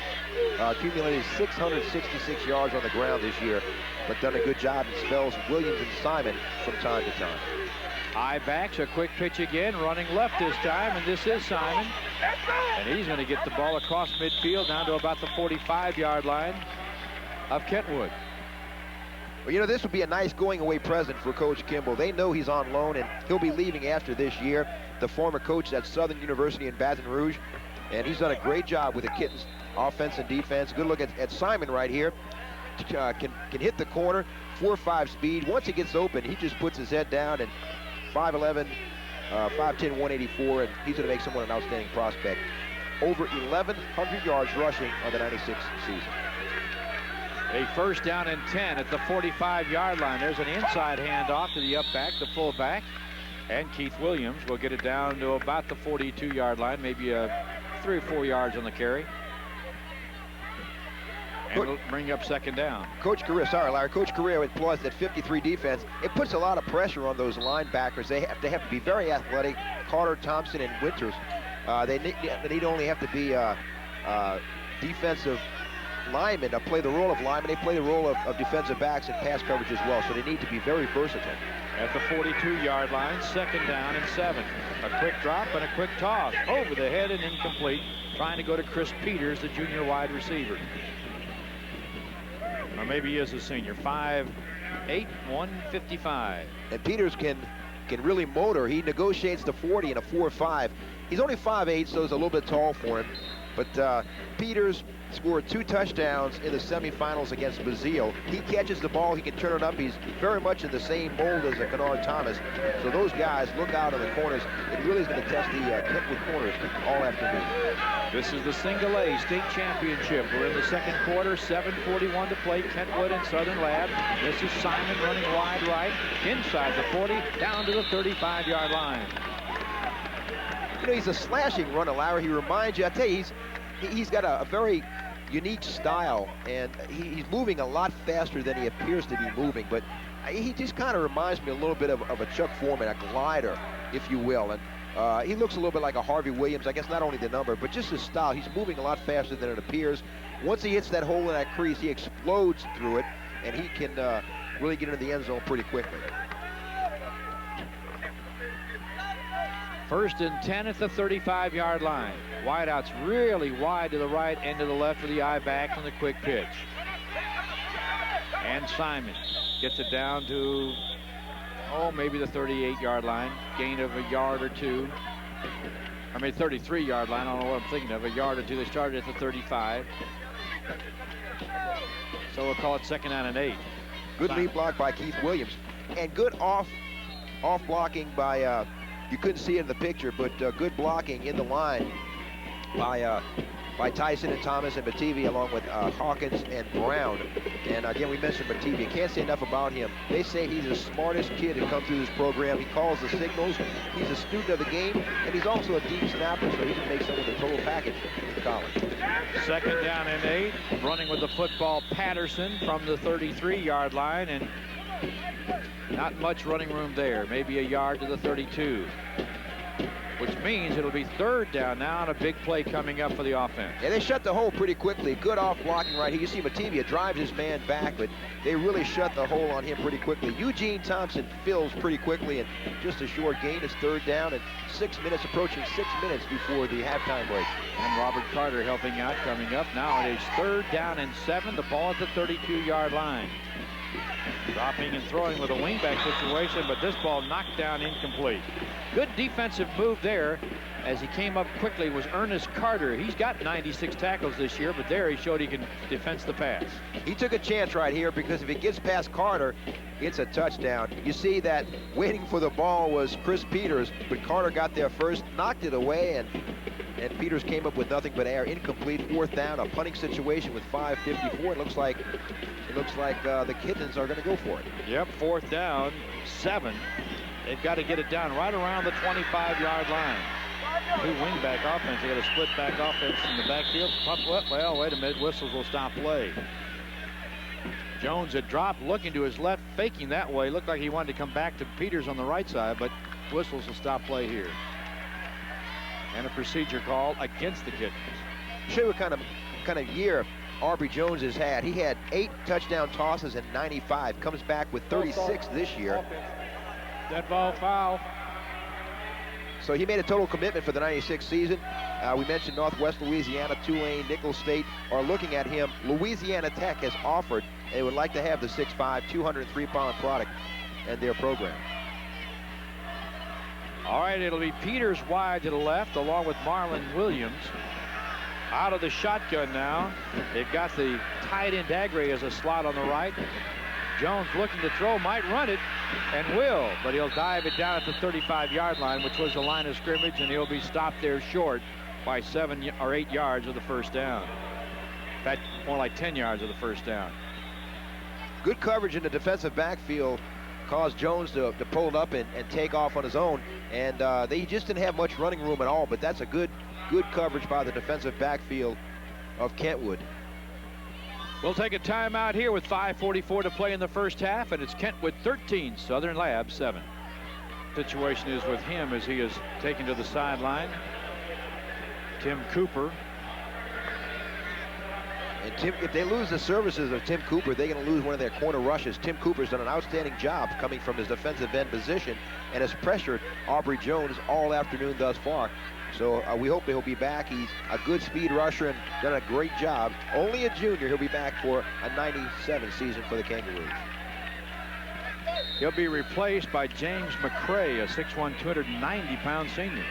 [SPEAKER 2] Accumulated 666 yards on the ground this year, but done a good job in spells with Williams and Simon from time to time.
[SPEAKER 1] High backs, a quick pitch again, running left this time, and this is Simon. And he's going to get the ball across midfield down to about the 45-yard line of Kentwood.
[SPEAKER 2] Well, you know, this would be a nice going-away present for Coach Kimball. They know he's on loan, and he'll be leaving after this year. The former coach at Southern University in Baton Rouge, and he's done a great job with the Kittens offense and defense. Good look at Simon right here. Can hit the corner, 4.5 speed. Once he gets open, he just puts his head down, and 5'11", 5'10", 184, and he's going to make someone an outstanding prospect. Over 1,100 yards rushing on the 96 season.
[SPEAKER 1] A first down and 10 at the 45-yard line. There's an inside handoff to the up back, the fullback, and Keith Williams will get it down to about the 42-yard line, maybe 3 or 4 yards on the carry. And we'll bring up second down.
[SPEAKER 2] Coach Correa, sorry, Larry. Coach Correa employs that 53 defense. It puts a lot of pressure on those linebackers. They have to be very athletic. Carter, Thompson, and Winters. They need only have to be defensive linemen to play the role of linemen. They play the role of defensive backs and pass coverage as well, so they need to be very versatile.
[SPEAKER 1] At the 42-yard line, second down and 7. A quick drop and a quick toss over the head and incomplete, trying to go to Chris Peters, the junior wide receiver. Or maybe he is a senior. 5'8", 155.
[SPEAKER 2] And Peters can really motor. He negotiates the 40 in a 4.5. He's only 5'8", so it's a little bit tall for him. But Peters scored 2 touchdowns in the semifinals against Bazille. He catches the ball, he can turn it up. He's very much in the same mold as a Kennard Thomas. So those guys look out on the corners. It really is going to test the Kentwood corners all afternoon.
[SPEAKER 1] This is the single A state championship. We're in the second quarter, 7:41 to play. Kentwood and Southern Lab. This is Simon running wide right, inside the 40, down to the 35-yard line.
[SPEAKER 2] You know, he's a slashing runner, Larry. He reminds you, I tell you, he's got a very unique style, and he's moving a lot faster than he appears to be moving, but he just kind of reminds me a little bit of a Chuck Foreman, a glider, if you will. And he looks a little bit like a Harvey Williams, I guess not only the number, but just his style. He's moving a lot faster than it appears. Once he hits that hole in that crease, he explodes through it, and he can really get into the end zone pretty quickly.
[SPEAKER 1] First and 10 at the 35-yard line. Wideouts really wide to the right and to the left for the I-backs on the quick pitch. And Simon gets it down to, maybe the 38-yard line. Gain of a yard or two. I mean, 33-yard line. I don't know what I'm thinking of. A yard or two. They started at the 35. So we'll call it second down and 8.
[SPEAKER 2] Good lead block by Keith Williams. And good off blocking by... you couldn't see it in the picture, but good blocking in the line by Tyson and Thomas and Mativi, along with Hawkins and Brown. And again, we mentioned Mativi. Can't say enough about him. They say he's the smartest kid to come through this program. He calls the signals. He's a student of the game, and he's also a deep snapper, so he can make some of the total package in college.
[SPEAKER 1] Second down and 8. Running with the football, Patterson from the 33-yard line, and not much running room there. Maybe a yard to the 32. Which means it'll be third down now, and a big play coming up for the offense.
[SPEAKER 2] Yeah, they shut the hole pretty quickly. Good off blocking right here. You see Matevia drives his man back, but they really shut the hole on him pretty quickly. Eugene Thompson fills pretty quickly, and just a short gain is third down, and 6 minutes, approaching 6 minutes before the halftime break.
[SPEAKER 1] And Robert Carter helping out, coming up now. It is third down and 7. The ball at the 32-yard line. Dropping and throwing with a wingback situation, but this ball knocked down, incomplete. Good defensive move there as he came up quickly was Ernest Carter. He's got 96 tackles this year, but there he showed he can defense the pass.
[SPEAKER 2] He took a chance right here, because if he gets past Carter, it's a touchdown. You see that waiting for the ball was Chris Peters, but Carter got there first, knocked it away, and Peters came up with nothing but air. Incomplete, fourth down, a punting situation with 5:54. It looks like the Kittens are going to go for it.
[SPEAKER 1] Yep, fourth down, 7. They've got to get it down right around the 25-yard line. Two wingback offense. They got a split back offense in the backfield. Well, wait a minute. Whistles will stop play. Jones had dropped, looking to his left, faking that way. Looked like he wanted to come back to Peters on the right side, but whistles will stop play here. And a procedure call against the Kittens.
[SPEAKER 2] Show you what kind of year Aubrey Jones has had. He had 8 touchdown tosses in '95. Comes back with 36 this year.
[SPEAKER 1] Dead ball foul.
[SPEAKER 2] So he made a total commitment for the '96 season. We mentioned Northwest Louisiana, Tulane, Nicholls State are looking at him. Louisiana Tech has offered they would like to have the 6'5", 203-pound product in their program.
[SPEAKER 1] All right, it'll be Peters wide to the left along with Marlon Williams. Out of the shotgun now. They've got the tight end Dagray as a slot on the right. Jones looking to throw, might run it, and will, but he'll dive it down at the 35-yard line, which was the line of scrimmage, and he'll be stopped there short by 7 or 8 yards of the first down. In fact, more like 10 yards of the first down.
[SPEAKER 2] Good coverage in the defensive backfield caused Jones to pull it up and take off on his own, and they just didn't have much running room at all, but that's a good coverage by the defensive backfield of Kentwood.
[SPEAKER 1] We'll take a timeout here with 5:44 to play in the first half, and it's Kentwood 13, Southern Lab 7. Situation is with him as he is taken to the sideline. Tim Cooper.
[SPEAKER 2] And Tim, if they lose the services of Tim Cooper, they're going to lose one of their corner rushes. Tim Cooper's done an outstanding job coming from his defensive end position and has pressured Aubrey Jones all afternoon thus far. So we hope he'll be back. He's a good speed rusher and done a great job. Only a junior. He'll be back for a '97 season for the Kangaroos.
[SPEAKER 1] He'll be replaced by James McCray, a 6'1", 290-pound senior.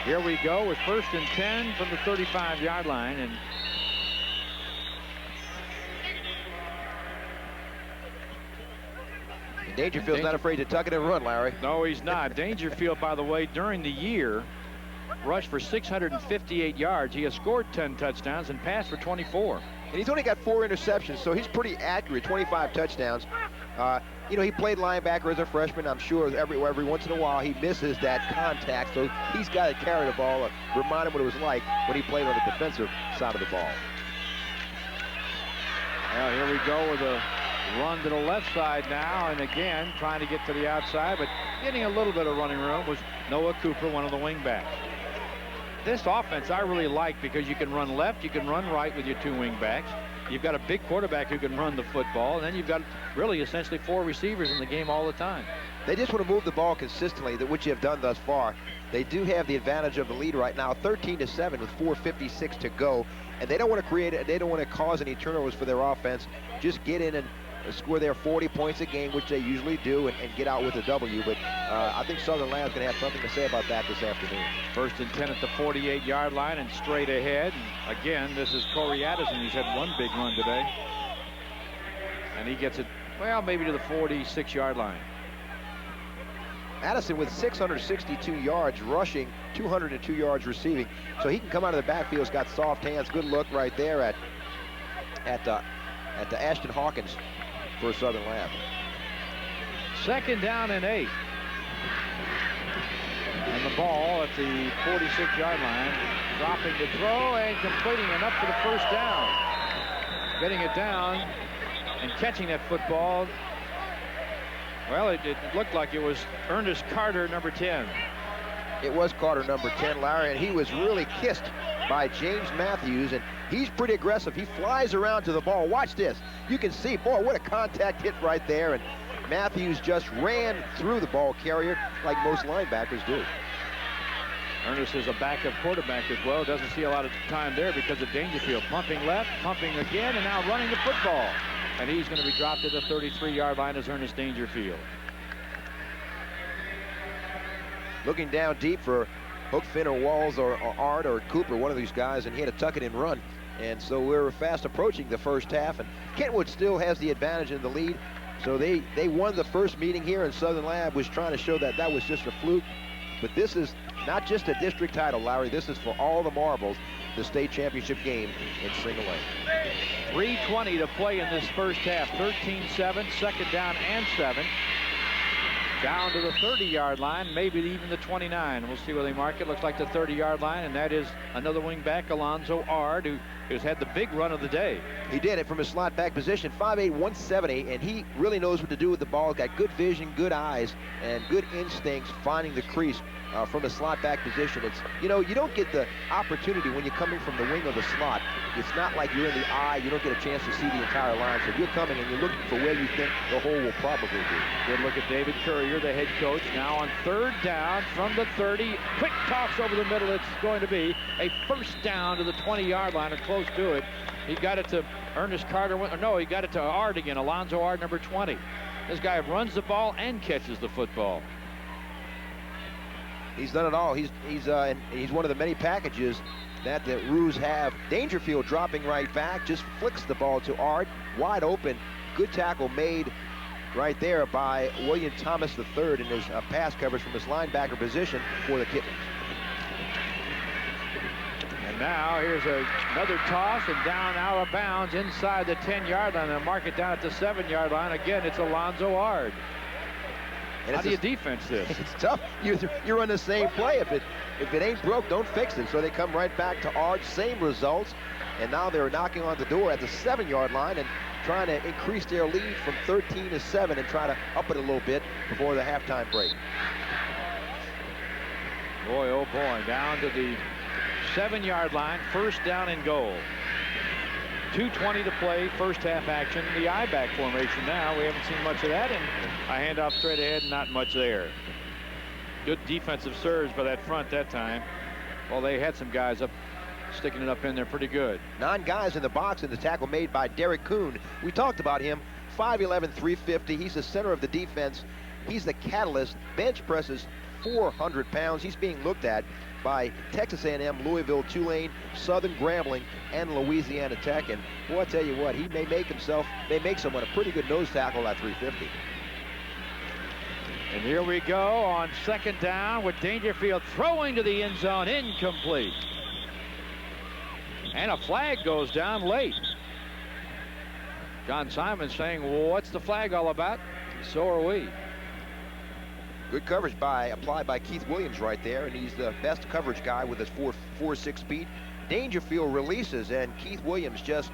[SPEAKER 1] Here we go with 1st and 10 from the 35-yard line, and
[SPEAKER 2] Dangerfield's not afraid to tuck it and run, Larry.
[SPEAKER 1] No, he's not. Dangerfield, by the way, during the year, rushed for 658 yards. He has scored 10 touchdowns and passed for 24.
[SPEAKER 2] And he's only got 4 interceptions, so he's pretty accurate, 25 touchdowns. You know, he played linebacker as a freshman. I'm sure every once in a while he misses that contact, so he's got to carry the ball, remind him what it was like when he played on the defensive side of the ball.
[SPEAKER 1] Well, here we go with a run to the left side now, and again trying to get to the outside, but getting a little bit of running room was Noah Cooper, one of the wingbacks. This offense I really like because you can run left, you can run right with your 2 wingbacks. You've got a big quarterback who can run the football, and then you've got really essentially 4 receivers in the game all the time.
[SPEAKER 2] They just want to move the ball consistently, which you have done thus far. They do have the advantage of the lead right now, 13-7 with 4:56 to go, and they don't want to cause any turnovers for their offense. Just get in and score their 40 points a game, which they usually do, and get out with a W. But I think Southern Lab's going to have something to say about that this afternoon.
[SPEAKER 1] 1st and 10 at the 48-yard line and straight ahead. And again, this is Corey Addison. He's had one big run today. And he gets it, well, maybe to the 46-yard line.
[SPEAKER 2] Addison with 662 yards rushing, 202 yards receiving. So he can come out of the backfield. He's got soft hands. Good look right there at Ashton Hawkins for Southern Lab.
[SPEAKER 1] 2nd down and 8. And the ball at the 46-yard line, dropping to throw and completing enough for the first down. Getting it down and catching that football. Well, it looked like it was Ernest Carter, number 10.
[SPEAKER 2] It was Carter, number 10, Larry, and he was really kissed by James Matthews, and he's pretty aggressive. He flies around to the ball. Watch this. You can see, boy, what a contact hit right there, and Matthews just ran through the ball carrier like most linebackers do.
[SPEAKER 1] Ernest is a backup quarterback as well. Doesn't see a lot of time there because of Dangerfield. Pumping left, pumping again, and now running the football. And he's going to be dropped at the 33-yard line as Ernest Dangerfield.
[SPEAKER 2] Looking down deep for Hook, Finn, or Walls, or Art, or Cooper, one of these guys, and he had to tuck it and run. And so we're fast approaching the first half, and Kentwood still has the advantage in the lead. So they won the first meeting here, and Southern Lab was trying to show that that was just a fluke. But this is not just a district title, Larry. This is for all the marbles, the state championship game in single A.
[SPEAKER 1] 3:20 to play in this first half. 13-7, 2nd down and 7. Down to the 30-yard line, maybe even the 29. We'll see where they mark it. Looks like the 30-yard line, and that is another wingback, Alonzo Ard, who who's had the big run of the day.
[SPEAKER 2] He did it from his slot back position, 5'8", 170, and he really knows what to do with the ball. Got good vision, good eyes, and good instincts finding the crease from the slot back position. It's, you know, you don't get the opportunity when you're coming from the wing of the slot. It's not like you're in the eye. You don't get a chance to see the entire line. So you're coming and you're looking for where you think the hole will probably be.
[SPEAKER 1] Good look at David Courier, the head coach. Now on 3rd down from the 30. Quick toss over the middle. It's going to be a first down to the 20-yard line or close to it. He got it to Ernest Carter. No, he got it to Ard again. Alonzo Ard, number 20. This guy runs the ball and catches the football.
[SPEAKER 2] He's done it all. He's one of the many packages that the Roos have. Dangerfield dropping right back, just flicks the ball to Ard, wide open. Good tackle made right there by William Thomas III in his pass coverage from his linebacker position for the Kittens.
[SPEAKER 1] And now here's another toss and down out of bounds inside the 10-yard line. They'll mark it down at the 7-yard line. Again, it's Alonzo Ard.
[SPEAKER 2] And
[SPEAKER 1] how do you defense this?
[SPEAKER 2] It's tough. You run the same play. If it ain't broke, don't fix it. So they come right back to Ard, same results. And now they're knocking on the door at the 7-yard line and trying to increase their lead from 13 to 7 and try to up it a little bit before the halftime break.
[SPEAKER 1] Boy, oh boy, down to the 7-yard line, first down and goal. 2:20 to play, first half action. The I-back formation now. We haven't seen much of that, and a handoff straight ahead, not much there. Good defensive surge by that front that time. Well, they had some guys up, sticking it up in there pretty good. 9
[SPEAKER 2] guys in the box, and the tackle made by Derek Kuhn. We talked about him, 5'11", 350. He's the center of the defense. He's the catalyst. Bench presses 400 pounds. He's being looked at by Texas A&M, Louisville, Tulane, Southern Grambling, and Louisiana Tech. And boy, I tell you what, he may make someone a pretty good nose tackle at 350.
[SPEAKER 1] And here we go on 2nd down with Dangerfield throwing to the end zone, incomplete. And a flag goes down late. John Simon saying, well, what's the flag all about? So are we.
[SPEAKER 2] Good coverage applied by Keith Williams right there, and he's the best coverage guy with his 4.46 speed. Dangerfield releases, and Keith Williams just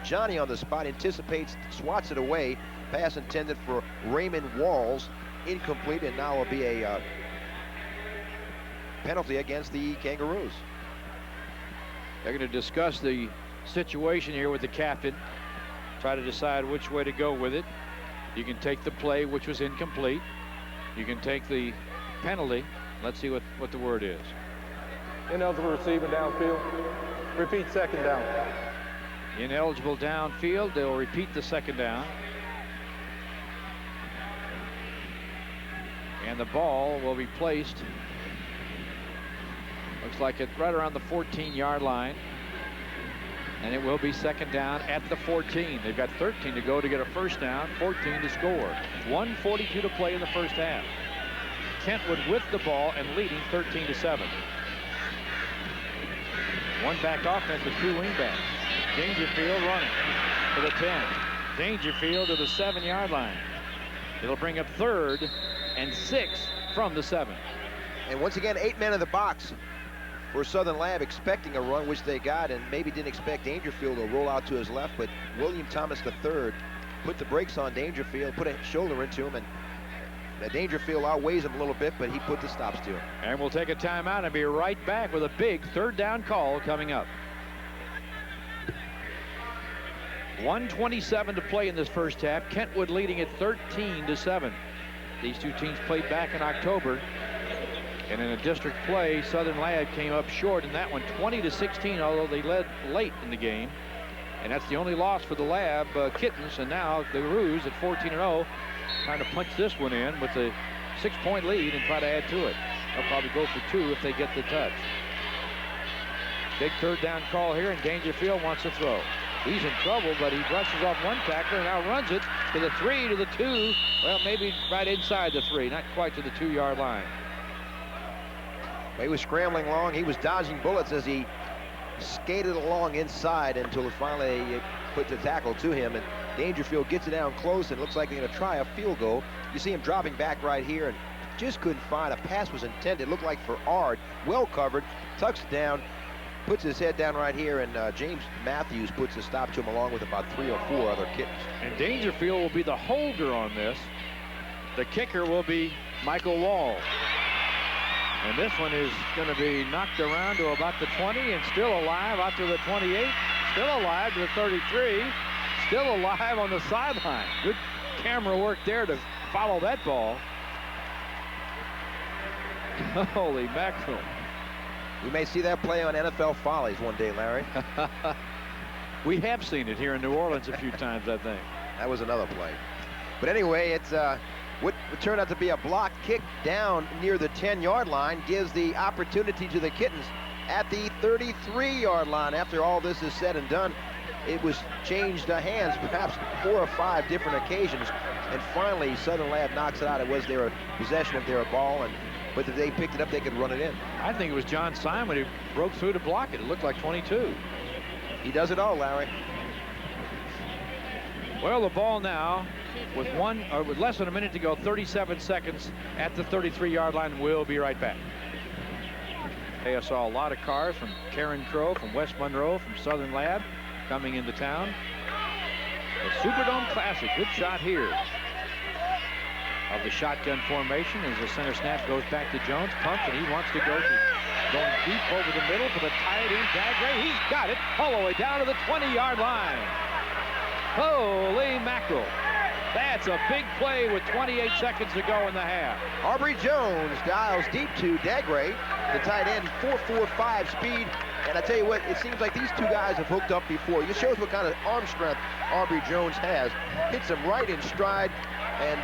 [SPEAKER 2] Johnny on the spot, anticipates, swats it away. Pass intended for Raymond Walls, incomplete, and now will be a penalty against the Kangaroos.
[SPEAKER 1] They're going to discuss the situation here with the captain, try to decide which way to go with it. You can take the play, which was incomplete. You can take the penalty. Let's see what the word is.
[SPEAKER 5] Ineligible receiving downfield. Repeat 2nd down.
[SPEAKER 1] Ineligible downfield. They'll repeat the 2nd down. And the ball will be placed, looks like it's right around the 14-yard line. And it will be 2nd down at the 14. They've got 13 to go to get a first down, 14 to score. 1:42 to play in the first half. Kentwood with the ball and leading 13 to 7. One back offense with 2 wingbacks. Dangerfield running to the 10. Dangerfield to the 7-yard line. It'll bring up 3rd and 6 from the 7.
[SPEAKER 2] And once again, 8 men in the box for Southern Lab, expecting a run, which they got, and maybe didn't expect Dangerfield to roll out to his left, but William Thomas III put the brakes on Dangerfield, put a shoulder into him, and Dangerfield outweighs him a little bit, but he put the stops to him.
[SPEAKER 1] And we'll take a timeout and be right back with a big 3rd down call coming up. 1:27 to play in this first half. Kentwood leading at 13 to 7. These two teams played back in October. And in a district play, Southern Lad came up short in that one, 20 to 16, although they led late in the game. And that's the only loss for the Lab Kittens. And now the Roos at 14-0, trying to punch this one in with a 6-point lead and try to add to it. They'll probably go for 2 if they get the touch. Big 3rd down call here, and Dangerfield wants to throw. He's in trouble, but he brushes off one tackler and now runs it to the 3, to the 2. Well, maybe right inside the 3, not quite to the 2-yard line.
[SPEAKER 2] He was scrambling along. He was dodging bullets as he skated along inside until finally it put the tackle to him. And Dangerfield gets it down close and looks like they're going to try a field goal. You see him dropping back right here and just couldn't find. A pass was intended. Looked like for Ard. Well covered. Tucks down. puts his head down right here, and James Matthews puts a stop to him along with about 3 or 4 other Kittens.
[SPEAKER 1] And Dangerfield will be the holder on this. The kicker will be Michael Wall. And this one is going to be knocked around to about the 20 and still alive out to the 28. Still alive to the 33. Still alive on the sideline. Good camera work there to follow that ball. Holy mackerel.
[SPEAKER 2] We may see that play on NFL Follies one day, Larry.
[SPEAKER 1] We have seen it here in New Orleans a few times, I think.
[SPEAKER 2] That was another play. But anyway, it's what turned out to be a block kick down near the 10-yard line gives the opportunity to the Kittens at the 33-yard line. After all this is said and done, it was changed hands perhaps 4 or 5 different occasions, and finally Southern Lab knocks it out. It was their possession of their ball, but if they picked it up, they could run it in.
[SPEAKER 1] I think it was John Simon who broke through to block it. It looked like 22.
[SPEAKER 2] He does it all, Larry.
[SPEAKER 1] Well, the ball now with less than a minute to go, 37 seconds at the 33-yard line. We'll be right back. Hey, I saw a lot of cars from Karen Crow, from West Monroe, from Southern Lab coming into town. The Superdome Classic. Good shot here of the shotgun formation as the center snap goes back to Jones. Pumps, and he wants to go to going deep over the middle for the tight end, Dagray. He's got it all the way down to the 20-yard line. Holy mackerel. That's a big play with 28 seconds to go in the half.
[SPEAKER 2] Aubrey Jones dials deep to Dagray, the tight end, 4.45 speed. And I tell you what, it seems like these two guys have hooked up before. It shows what kind of arm strength Aubrey Jones has. Hits him right in stride, and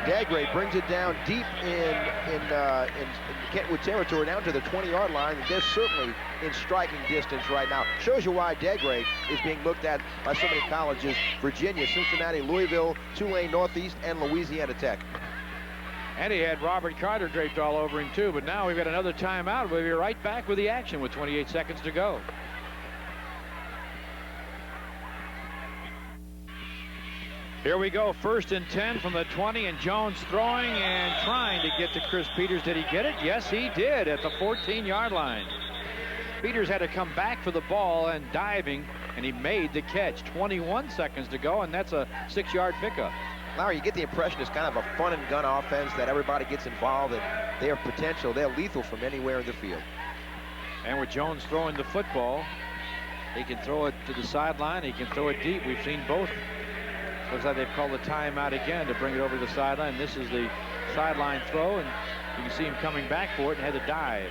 [SPEAKER 2] Dagray brings it down deep in Kentwood territory, down to the 20-yard line. They're certainly in striking distance right now. Shows you why Dagray is being looked at by so many colleges: Virginia, Cincinnati, Louisville, Tulane Northeast, and Louisiana Tech.
[SPEAKER 1] And he had Robert Carter draped all over him too, but now we've got another timeout. We'll be right back with the action with 28 seconds to go. Here we go, 1st and 10 from the 20, and Jones throwing and trying to get to Chris Peters. Did he get it? Yes, he did at the 14-yard line. Peters had to come back for the ball and diving, and he made the catch. 21 seconds to go, and that's a 6-yard pickup.
[SPEAKER 2] Larry, you get the impression it's kind of a fun and gun offense, that everybody gets involved, and they have potential. They're lethal from anywhere in the field.
[SPEAKER 1] And with Jones throwing the football, he can throw it to the sideline. He can throw it deep. We've seen both. Looks like they've called the timeout again to bring it over to the sideline. This is the sideline throw, and you can see him coming back for it and had to dive.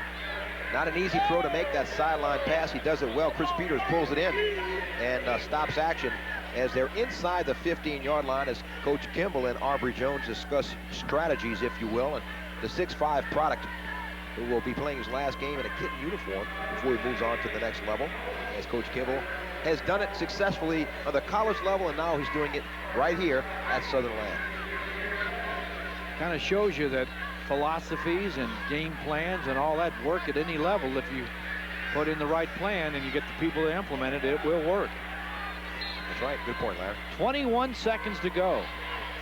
[SPEAKER 2] Not an easy throw to make that sideline pass. He does it well. Chris Peters pulls it in and stops action as they're inside the 15-yard line as Coach Kimball and Aubrey Jones discuss strategies, if you will. And the 6'5" product who will be playing his last game in a Kitten uniform before he moves on to the next level, as Coach Kimball has done it successfully on the college level, and now he's doing it right here at Southern Lab.
[SPEAKER 1] Kind of shows you that philosophies and game plans and all that work at any level. If you put in the right plan and you get the people to implement it, it will work.
[SPEAKER 2] That's right. Good point, Larry.
[SPEAKER 1] 21 seconds to go.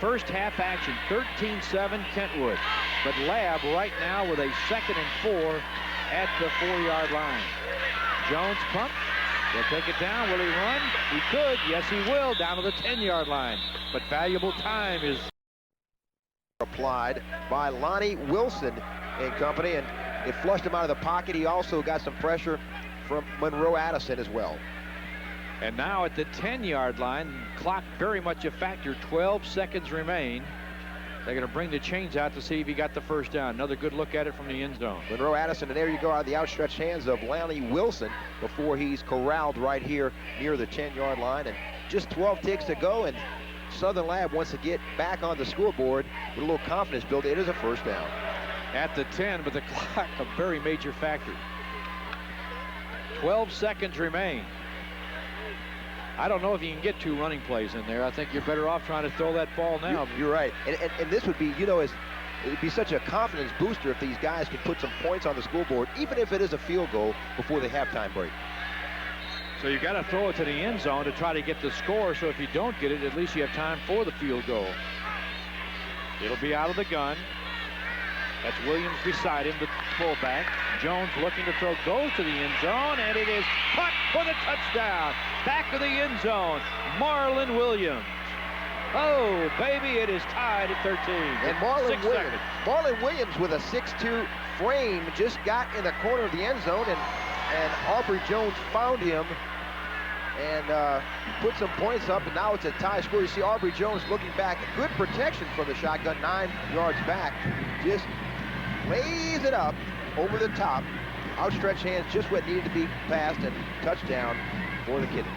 [SPEAKER 1] First half action, 13-7 Kentwood. But Lab right now with a 2nd and 4 at the 4-yard line. Jones pumps. He'll take it down. Will he run? He could. Yes, he will. Down to the 10-yard line. But valuable time is
[SPEAKER 2] applied by Lonnie Wilson and company, and it flushed him out of the pocket. He also got some pressure from Monroe Addison as well.
[SPEAKER 1] And now at the 10-yard line, clock very much a factor. 12 seconds remain. They're going to bring the chains out to see if he got the first down. Another good look at it from the end zone.
[SPEAKER 2] Monroe Addison, and there you go, out of the outstretched hands of Lonnie Wilson before he's corralled right here near the 10-yard line. And just 12 ticks to go, and Southern Lab wants to get back on the scoreboard with a little confidence build. It is a first down.
[SPEAKER 1] At the 10, but the clock a very major factor. 12 seconds remain. I don't know if you can get 2 running plays in there. I think you're better off trying to throw that ball now.
[SPEAKER 2] You're right. And this would be, you know, it'd be such a confidence booster if these guys could put some points on the scoreboard, even if it is a field goal before the halftime break.
[SPEAKER 1] So you got to throw it to the end zone to try to get the score. So if you don't get it, at least you have time for the field goal. It'll be out of the gun. That's Williams beside him, the fullback. Jones looking to throw, goes to the end zone, and it is caught for the touchdown. Back of the end zone, Marlon Williams. Oh, baby, it is tied at 13.
[SPEAKER 2] And Marlon Williams with a 6'2" frame just got in the corner of the end zone, and Aubrey Jones found him and put some points up, and now it's a tie score. You see Aubrey Jones looking back. Good protection from the shotgun, 9 yards back. Just lays it up over the top. Outstretched hands, just what needed to be passed, and touchdown for the Kittens.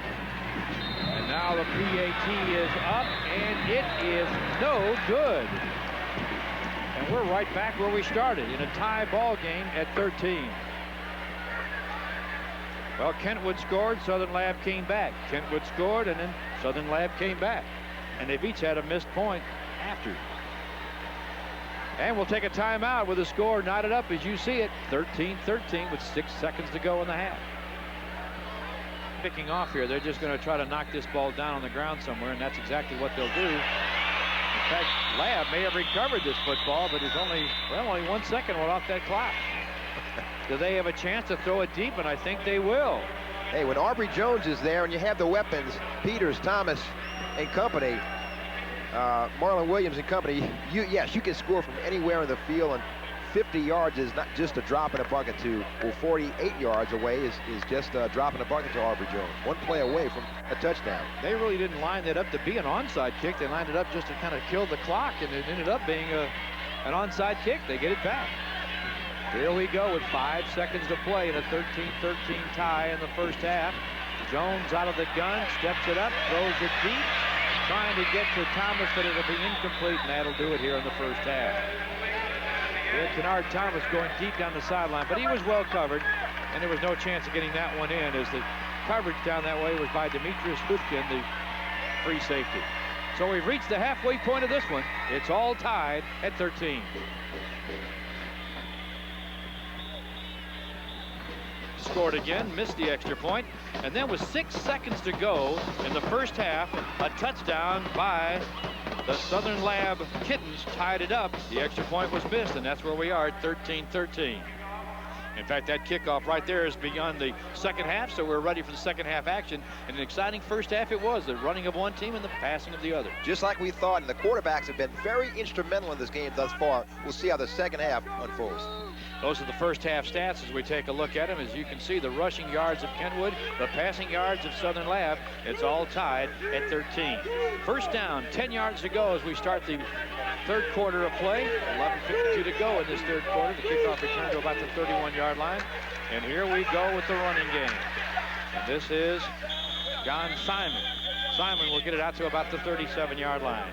[SPEAKER 1] And now the PAT is up, and it is no good. And we're right back where we started, in a tie ball game at 13. Well, Kentwood scored, Southern Lab came back. Kentwood scored, and then Southern Lab came back. And they've each had a missed point after. And we'll take a timeout with the score knotted up as you see it, 13-13 with 6 seconds to go in the half. Picking off here, they're just going to try to knock this ball down on the ground somewhere, and that's exactly what they'll do. In fact, Lab may have recovered this football, but it's only 1 second went off that clock. Do they have a chance to throw it deep? And I think they will.
[SPEAKER 2] Hey, when Aubrey Jones is there and you have the weapons, Peters, Thomas, and company, Marlon Williams and company, yes, you can score from anywhere in the field, and 50 yards is not just a drop in a bucket to, well, 48 yards away is just a drop in a bucket to Aubrey Jones. 1 play away from a touchdown.
[SPEAKER 1] They really didn't line that up to be an onside kick. They lined it up just to kind of kill the clock, and it ended up being an onside kick. They get it back. Here we go with 5 seconds to play in a 13-13 tie in the first half. Jones out of the gun, steps it up, throws it deep, trying to get to Thomas, but it'll be incomplete, and that'll do it here in the first half. We had Kennard Thomas going deep down the sideline, but he was well covered, and there was no chance of getting that one in, as the coverage down that way was by Demetrius Hufkin, the free safety. So we've reached the halfway point of this one. It's all tied at 13. Scored again, missed the extra point, and then with 6 seconds to go in the first half, a touchdown by the Southern Lab Kittens tied it up. The extra point was missed, and that's where we are at 13-13. In fact, that kickoff right there is beyond the second half, so we're ready for the second half action. And an exciting first half it was, the running of one team and the passing of the other.
[SPEAKER 2] Just like we thought, and the quarterbacks have been very instrumental in this game thus far. We'll see how the second half unfolds.
[SPEAKER 1] Those are the first half stats as we take a look at them. As you can see, the rushing yards of Kentwood, the passing yards of Southern Lab, it's all tied at 13. First down, 10 yards to go as we start the third quarter of play. 11:52 to go in this third quarter. The kickoff return to about the 31-yard line. And here we go with the running game. And this is John Simon. Simon will get it out to about the 37-yard line.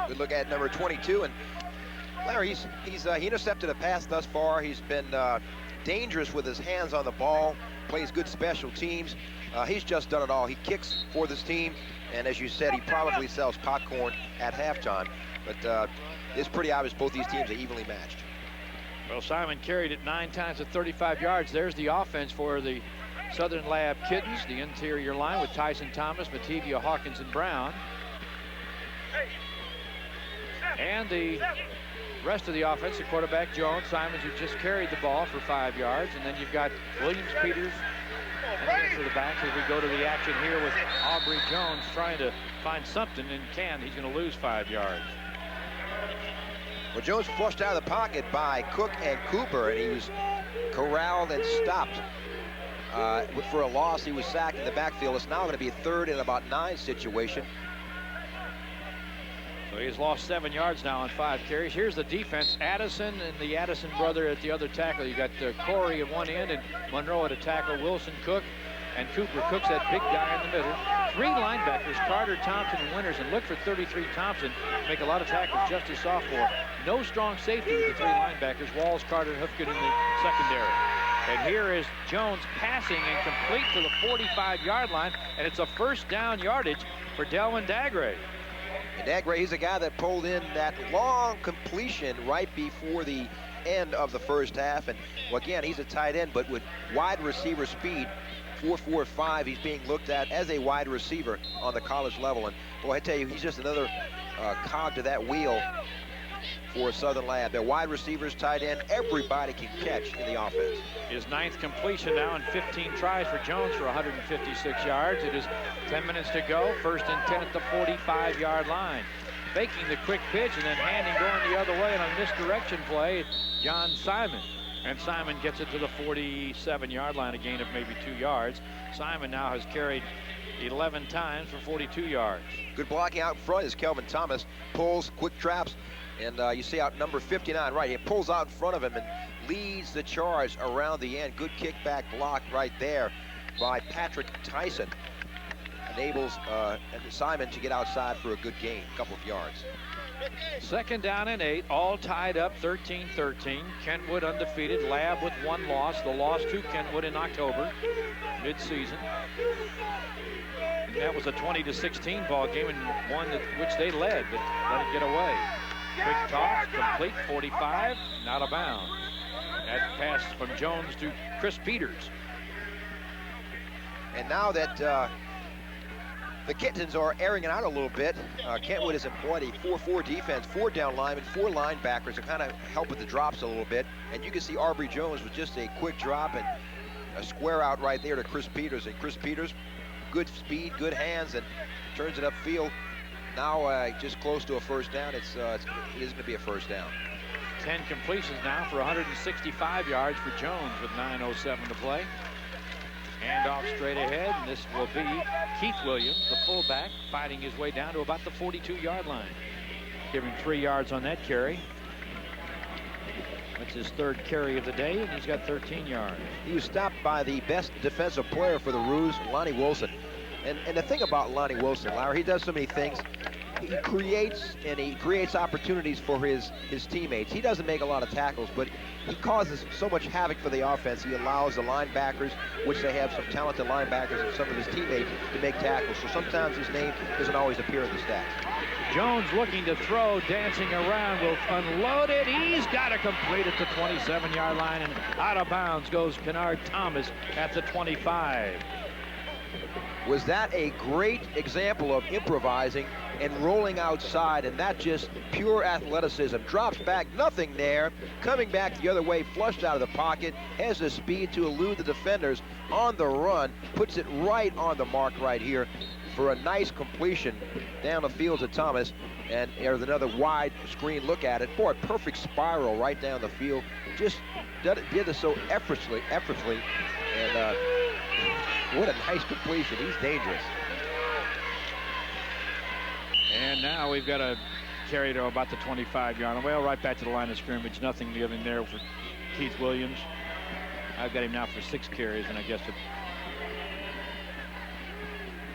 [SPEAKER 2] Good look at number 22, and Larry, he intercepted a pass thus far. He's been dangerous with his hands on the ball, plays good special teams. He's just done it all. He kicks for this team, and as you said, he probably sells popcorn at halftime. But it's pretty obvious both these teams are evenly matched.
[SPEAKER 1] Well, Simon carried it 9 times at 35 yards. There's the offense for the Southern Lab Kittens, the interior line with Tyson Thomas, Matevia, Hawkins, and Brown. And the rest of the offense, the quarterback, Jones, Simons, who just carried the ball for 5 yards. And then you've got Williams, Peters, and the rest of the backs as we go to the action here with Aubrey Jones trying to find something, and he's going to lose 5 yards.
[SPEAKER 2] Well, Jones flushed out of the pocket by Cook and Cooper, and he was corralled and stopped for a loss. He was sacked in the backfield. It's now going to be a 3rd and about 9 situation.
[SPEAKER 1] So he's lost 7 yards now on 5 carries. Here's the defense. Addison and the Addison brother at the other tackle. You got Corey at one end and Monroe at a tackle. Wilson, Cook, and Cooper. Cook's that big guy in the middle. 3 linebackers, Carter, Thompson, and Winters. And look for 33 Thompson. Make a lot of tackles just as sophomore. No strong safety with the 3 linebackers. Walls, Carter, and Hufkin in the secondary. And here is Jones passing and complete to the 45-yard line. And it's a first down yardage for Delwyn Dagray.
[SPEAKER 2] And Dagray, he's a guy that pulled in that long completion right before the end of the first half. And well, again, he's a tight end, but with wide receiver speed, 4.45, he's being looked at as a wide receiver on the college level. And boy, I tell you, he's just another cog to that wheel for Southern Lab. Their wide receivers, tight end, everybody can catch in the offense.
[SPEAKER 1] His 9th completion now in 15 tries for Jones for 156 yards. It is 10 minutes to go. 1st and 10 at the 45-yard line. Faking the quick pitch and then handing going the other way on a misdirection play, John Simon. And Simon gets it to the 47-yard line, a gain of maybe 2 yards. Simon now has carried 11 times for 42 yards.
[SPEAKER 2] Good blocking out front as Kelvin Thomas pulls quick traps. And you see out number 59 right. He pulls out in front of him and leads the charge around the end. Good kickback block right there by Patrick Tyson. Enables Simon to get outside for a good gain, a couple of yards.
[SPEAKER 1] 2nd down and 8, all tied up 13-13. Kentwood undefeated, Lab with 1 loss. The loss to Kentwood in October, mid-season. And that was a 20-16 ball game and one which they led, but let it get away. Quick toss, complete, 45, and out of bounds. That pass from Jones to Chris Peters.
[SPEAKER 2] And now that the Kittens are airing it out a little bit, Kentwood has employed a 4-4 defense, 4 down linemen, 4 linebackers to kind of help with the drops a little bit. And you can see Aubrey Jones with just a quick drop and a square out right there to Chris Peters. And Chris Peters, good speed, good hands, and turns it upfield. Now just close to a first down. It is going to be a first down.
[SPEAKER 1] 10 completions now for 165 yards for Jones with 9:07 to play. Handoff straight ahead, and this will be Keith Williams, the fullback, fighting his way down to about the 42-yard line. Give him 3 yards on that carry. That's his 3rd carry of the day, and he's got 13 yards.
[SPEAKER 2] He was stopped by the best defensive player for the Roos, Lonnie Wilson. And the thing about Lonnie Wilson, Larry, he does so many things. He creates opportunities for his teammates. He doesn't make a lot of tackles, but he causes so much havoc for the offense. He allows the linebackers, which they have some talented linebackers and some of his teammates, to make tackles. So sometimes his name doesn't always appear in the stats.
[SPEAKER 1] Jones looking to throw, dancing around, will unload it. He's got to complete at the 27-yard line, and out of bounds goes Kennard Thomas at the 25.
[SPEAKER 2] Was that a great example of improvising and rolling outside, and that just pure athleticism? Drops back, nothing there, coming back the other way, flushed out of the pocket, has the speed to elude the defenders on the run, puts it right on the mark right here for a nice completion down the field to Thomas. And there's another wide screen look at it. Boy, perfect spiral right down the field. Just did it so effortlessly. And what a nice completion. He's dangerous.
[SPEAKER 1] And now we've got a carry to about the 25-yard line. Well, right back to the line of scrimmage. Nothing given there for Keith Williams. I've got him now for 6 carries, and I guess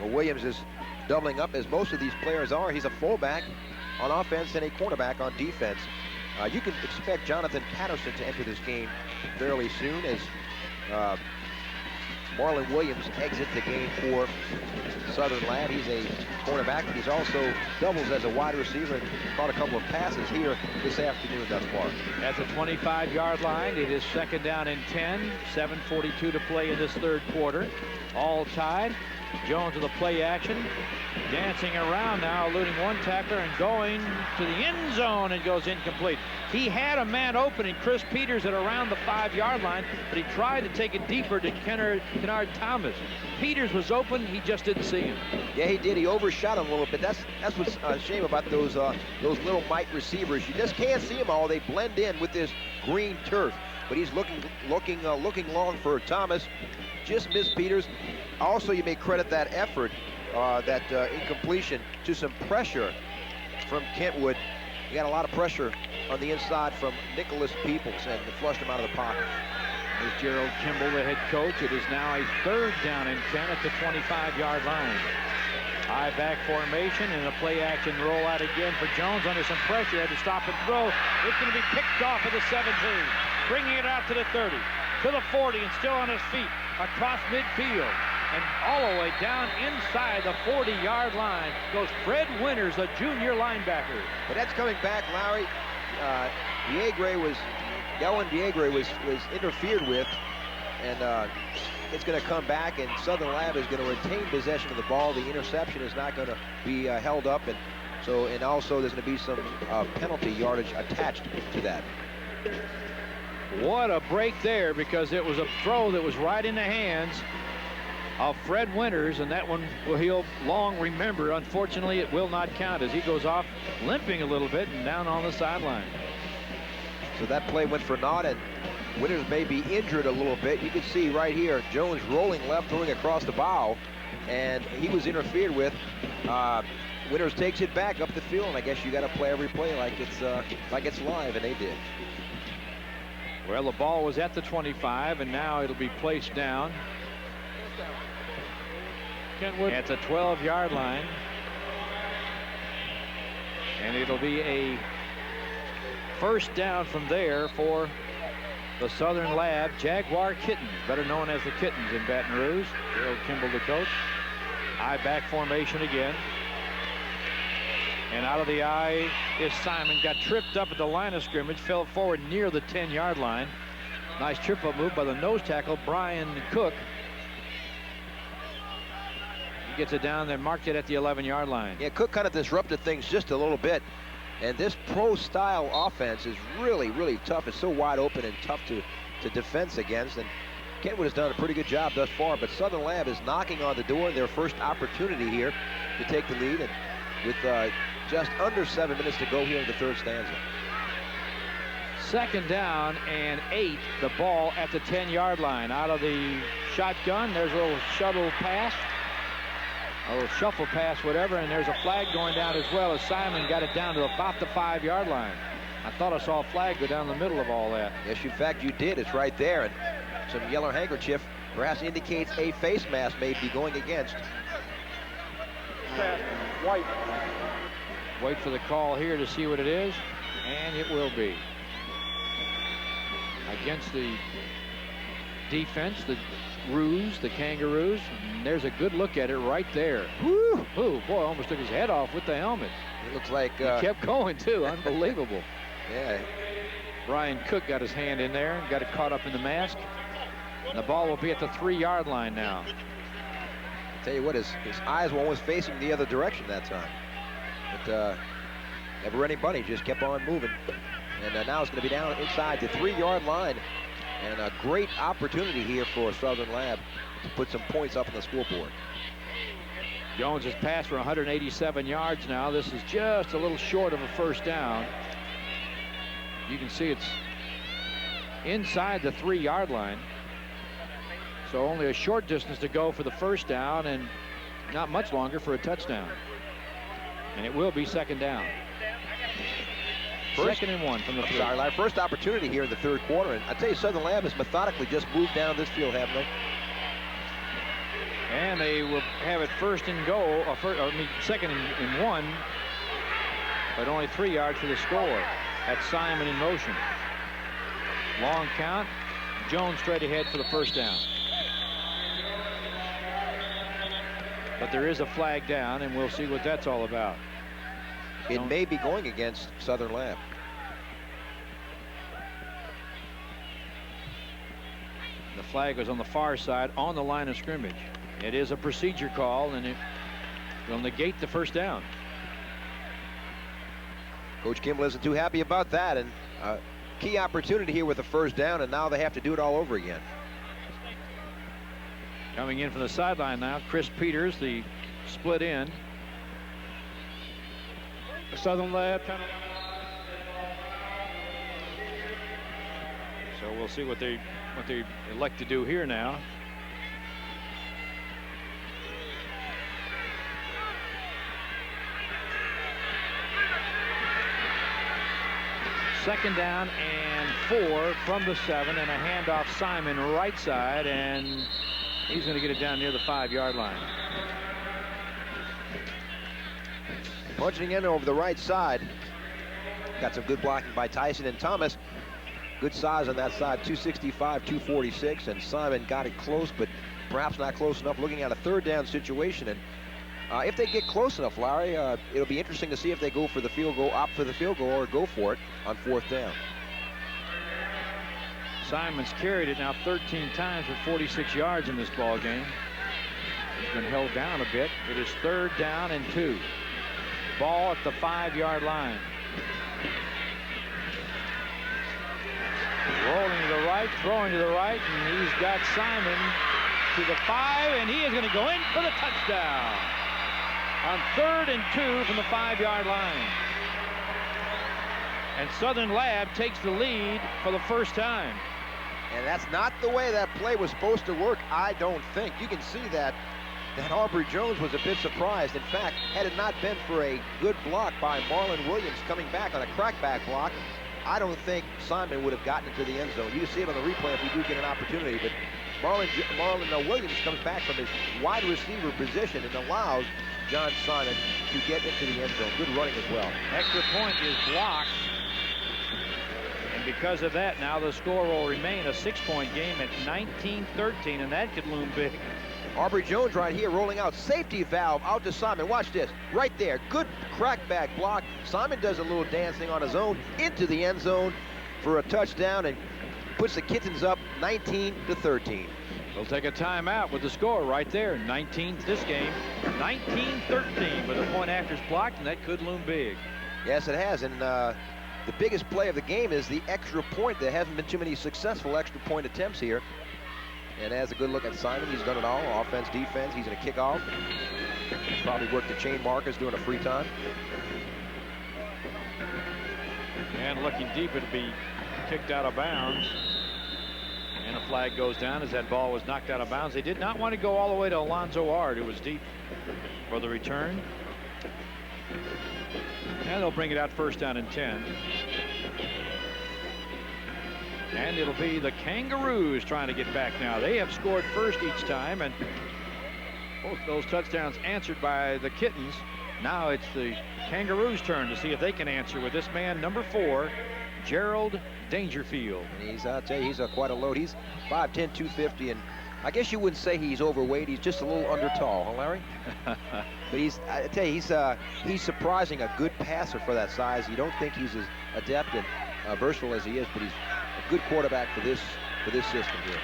[SPEAKER 2] Well, Williams is doubling up, as most of these players are. He's a fullback on offense and a cornerback on defense. You can expect Jonathan Patterson to enter this game fairly soon as Marlon Williams exits the game for Southern Lab. He's a cornerback, but he's also doubles as a wide receiver and caught a couple of passes here this afternoon thus far.
[SPEAKER 1] At the 25-yard line, it is 2nd down and 10. 7:42 to play in this 3rd quarter. All tied. Jones with a play action, dancing around now, eluding one tackler and going to the end zone, and goes incomplete. He had a man open in Chris Peters at around the 5-yard line, but he tried to take it deeper to Kennard Thomas. Peters was open, he just didn't see him.
[SPEAKER 2] Yeah, he did. He overshot him a little bit. That's what's a shame about those little mite receivers. You just can't see them all. They blend in with this green turf. But he's looking long for Thomas. Just missed Peters. Also, you may credit that effort, that incompletion, to some pressure from Kentwood. He got a lot of pressure on the inside from Nicholas Peoples and flushed him out of the pocket.
[SPEAKER 1] There's Gerald Kimball, the head coach. It is now a 3rd down and 10 at the 25-yard line. High back formation and a play action rollout again for Jones under some pressure. Had to stop and throw. It's going to be picked off at the 17, bringing it out to the 30, to the 40, and still on his feet across midfield. And all the way down inside the 40-yard line goes Fred Winters, a junior linebacker.
[SPEAKER 2] But that's coming back, Larry. Yellen Diegre was interfered with, and it's going to come back, and Southern Lab is going to retain possession of the ball. The interception is not going to be held up, and So, and also there's going to be some penalty yardage attached to that.
[SPEAKER 1] What a break there, because it was a throw that was right in the hands of Fred Winters, and that one he'll long remember. Unfortunately, it will not count as he goes off limping a little bit and down on the sideline.
[SPEAKER 2] So that play went for naught, and Winters may be injured a little bit. You can see right here, Jones rolling left, throwing across the bow, and he was interfered with. Winters takes it back up the field, and I guess you got to play every play like it's live, and they did.
[SPEAKER 1] Well, the ball was at the 25, and now it'll be placed down Kentwood at the 12-yard line, and it'll be a first down from there for the Southern Lab Jaguar Kittens, better known as the Kittens in Baton Rouge. Gerald Kimball, the coach. I back formation again. And out of the eye is Simon. Got tripped up at the line of scrimmage, fell forward near the 10-yard line. Nice trip-up move by the nose tackle, Brian Cook. He gets it down there, marked it at the 11-yard line.
[SPEAKER 2] Yeah, Cook kind of disrupted things just a little bit. And this pro-style offense is really, really tough. It's so wide open and tough to defense against. And Kentwood has done a pretty good job thus far. But Southern Lab is knocking on the door, their first opportunity here to take the lead. And with just under 7 minutes to go here in the third stanza.
[SPEAKER 1] Second down and 8. The ball at the 10-yard line. Out of the shotgun, there's a little shuttle pass. A little shuffle pass, whatever, and there's a flag going down as well as Simon got it down to about the 5-yard line. I thought I saw a flag go down the middle of all that.
[SPEAKER 2] Yes, in fact, you did. It's right there. And some yellow handkerchief perhaps indicates a face mask may be going against.
[SPEAKER 5] White.
[SPEAKER 1] Wait for the call here to see what it is, and it will be. Against the defense, the Roos, the Kangaroos, and there's a good look at it right there. Woo! Oh, boy, almost took his head off with the helmet.
[SPEAKER 2] It looks like...
[SPEAKER 1] he kept going, too. Unbelievable.
[SPEAKER 2] Yeah.
[SPEAKER 1] Brian Cook got his hand in there and got it caught up in the mask. And the ball will be at the 3-yard line now.
[SPEAKER 2] I'll tell you what, his eyes were almost facing the other direction that time. But never anybody, just kept on moving. And now it's going to be down inside the 3-yard line. And a great opportunity here for Southern Lab to put some points up on the scoreboard.
[SPEAKER 1] Jones has passed for 187 yards now. This is just a little short of a first down. You can see it's inside the 3-yard line. So only a short distance to go for the first down and not much longer for a touchdown. And it will be second down. Second and 1 from the 3.
[SPEAKER 2] Our first opportunity here in the third quarter. And I tell you, Southern Lab has methodically just moved down this field, haven't they?
[SPEAKER 1] And they will have it first and goal, second and 1, but only 3 yards for the score. That's Simon in motion. Long count. Jones straight ahead for the first down. But there is a flag down, and we'll see what that's all about.
[SPEAKER 2] It may be going against Southern Lab.
[SPEAKER 1] The flag was on the far side on the line of scrimmage. It is a procedure call, and it will negate the first down.
[SPEAKER 2] Coach Kimball isn't too happy about that, and key opportunity here with the first down, and now they have to do it all over again.
[SPEAKER 1] Coming in from the sideline now, Chris Peters, the split end.
[SPEAKER 5] Southern Lab.
[SPEAKER 1] So we'll see what they elect to do here now. Second down and 4 from the 7, and a handoff Simon right side, and he's going to get it down near the 5-yard line.
[SPEAKER 2] Punching in over the right side. Got some good blocking by Tyson and Thomas. Good size on that side, 265, 246, and Simon got it close, but perhaps not close enough. Looking at a third down situation, and if they get close enough, Larry, it'll be interesting to see if they go for the field goal, opt for the field goal, or go for it on 4th down.
[SPEAKER 1] Simon's carried it now 13 times for 46 yards in this ball game. He's been held down a bit. It is 3rd down and 2. Ball at the 5-yard line. Rolling to the right, throwing to the right, and he's got Simon to the 5, and he is going to go in for the touchdown on 3rd and 2 from the 5-yard line. And Southern Lab takes the lead for the first time.
[SPEAKER 2] And that's not the way that play was supposed to work, I don't think. You can see that Aubrey Jones was a bit surprised. In fact, had it not been for a good block by Marlon Williams coming back on a crackback block, I don't think Simon would have gotten into the end zone. You can see it on the replay if we do get an opportunity, but Marlon Williams comes back from his wide receiver position and allows John Simon to get into the end zone. Good running as well.
[SPEAKER 1] Extra point is blocked. And because of that, now the score will remain a 6-point game at 19-13, and that could loom big.
[SPEAKER 2] Aubrey Jones right here rolling out. Safety valve out to Simon. Watch this. Right there. Good crackback block. Simon does a little dancing on his own into the end zone for a touchdown and puts the Kittens up 19-13.
[SPEAKER 1] They'll take a timeout with the score right there. 19 this game. 19-13 with a point after's blocked, and that could loom big.
[SPEAKER 2] Yes, it has. And the biggest play of the game is the extra point. There hasn't been too many successful extra point attempts here. And has a good look at Simon. He's done it all. Offense, defense. He's going to kick off. Probably work the chain markers doing a free time.
[SPEAKER 1] And looking deep, it'll be kicked out of bounds. And a flag goes down as that ball was knocked out of bounds. They did not want to go all the way to Alonzo Ard, who was deep for the return. And they'll bring it out 1st down and 10. And it'll be the Kangaroos trying to get back now. They have scored first each time, and both those touchdowns answered by the Kittens. Now it's the Kangaroos' turn to see if they can answer with this man, number 4, Gerald Dangerfield.
[SPEAKER 2] And he's, I'll tell you, he's quite a load. He's 5'10", 250, and I guess you wouldn't say he's overweight. He's just a little under tall, huh, Larry? But I tell you, he's surprising a good passer for that size. You don't think he's as adept and versatile as he is, but he's a good quarterback for this system here.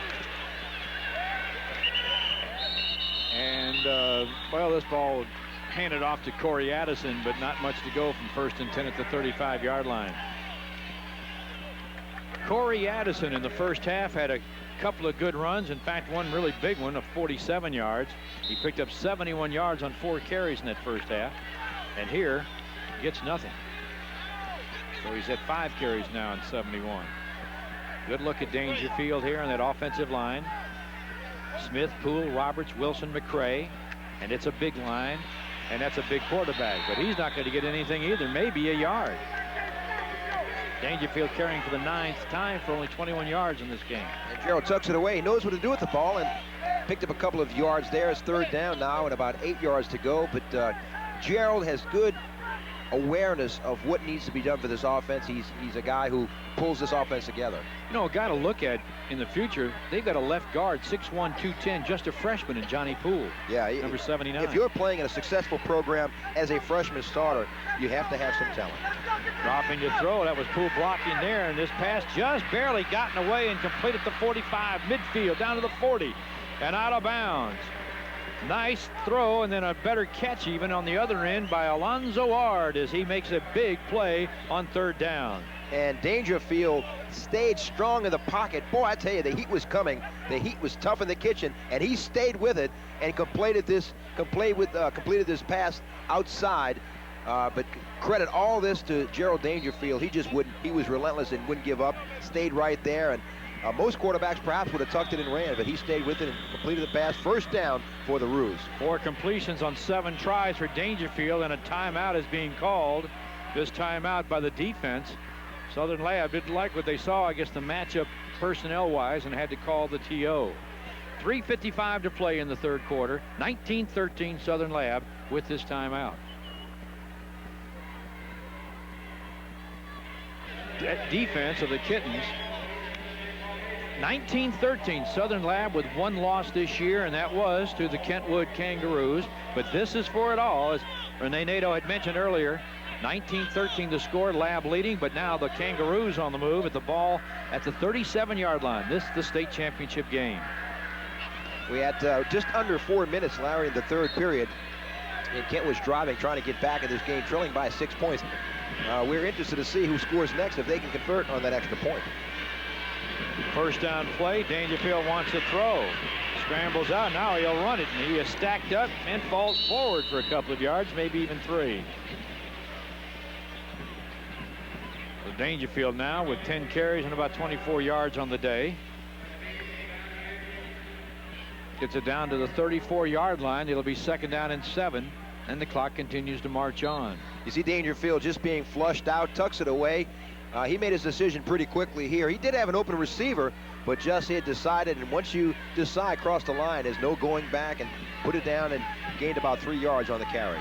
[SPEAKER 1] And well, this ball handed off to Corey Addison, but not much to go from 1st and 10 at the 35-yard line. Corey Addison in the first half had a couple of good runs. In fact, one really big one of 47 yards. He picked up 71 yards on 4 carries in that first half. And here, gets nothing. So he's at 5 carries now in 71. Good look at Dangerfield here on that offensive line. Smith, Poole, Roberts, Wilson, McCray. And it's a big line. And that's a big quarterback. But he's not going to get anything either. Maybe a yard. Dangerfield carrying for the 9th time for only 21 yards in this game.
[SPEAKER 2] And Gerald tucks it away. He knows what to do with the ball and picked up a couple of yards there. It's 3rd down now and about 8 yards to go. But Gerald has good awareness of what needs to be done for this offense. He's a guy who pulls this offense together.
[SPEAKER 1] You know, a guy to look at in the future, they've got a left guard, 6'1", 210, just a freshman in Johnny Poole. Yeah, number 79.
[SPEAKER 2] If you're playing in a successful program as a freshman starter, you have to have some talent.
[SPEAKER 1] Dropping to throw. That was Poole blocking there, and this pass just barely gotten away and completed the 45, midfield, down to the 40, and out of bounds. Nice throw, and then a better catch even on the other end by Alonzo Ard as he makes a big play on 3rd down.
[SPEAKER 2] And Dangerfield stayed strong in the pocket. Boy, I tell you, the heat was coming. The heat was tough in the kitchen, and he stayed with it and completed this pass outside. But credit all this to Gerald Dangerfield. He was relentless and wouldn't give up. Stayed right there, and most quarterbacks perhaps would have tucked it and ran, but he stayed with it and completed the pass. 1st down for the Roos.
[SPEAKER 1] 4 completions on 7 tries for Dangerfield, and a timeout is being called. This timeout by the defense. Southern Lab didn't like what they saw, I guess, the matchup personnel-wise, and had to call the TO. 3:55 to play in the 3rd quarter. 19-13 Southern Lab with this timeout. Defense of the Kittens. 19-13 Southern Lab with 1 loss this year, and that was to the Kentwood Kangaroos. But this is for it all, as Renee Nato had mentioned earlier. 19-13 the score, Lab leading, but now the Kangaroos on the move at the ball at the 37-yard line. This is the state championship game.
[SPEAKER 2] We had just under 4 minutes, Larry, in the 3rd period. And Kentwood's driving, trying to get back in this game, trailing by 6 points. We're interested to see who scores next if they can convert on that extra point.
[SPEAKER 1] First down play. Dangerfield wants to throw. Scrambles out. Now he'll run it. And he is stacked up and falls forward for a couple of yards, maybe even 3. So Dangerfield now with 10 carries and about 24 yards on the day. Gets it down to the 34-yard line. It'll be 2nd down and 7. And the clock continues to march on.
[SPEAKER 2] You see Dangerfield just being flushed out, tucks it away. He made his decision pretty quickly here. He did have an open receiver, but just had decided, and once you decide cross the line, there's no going back, and put it down and gained about 3 yards on the carry.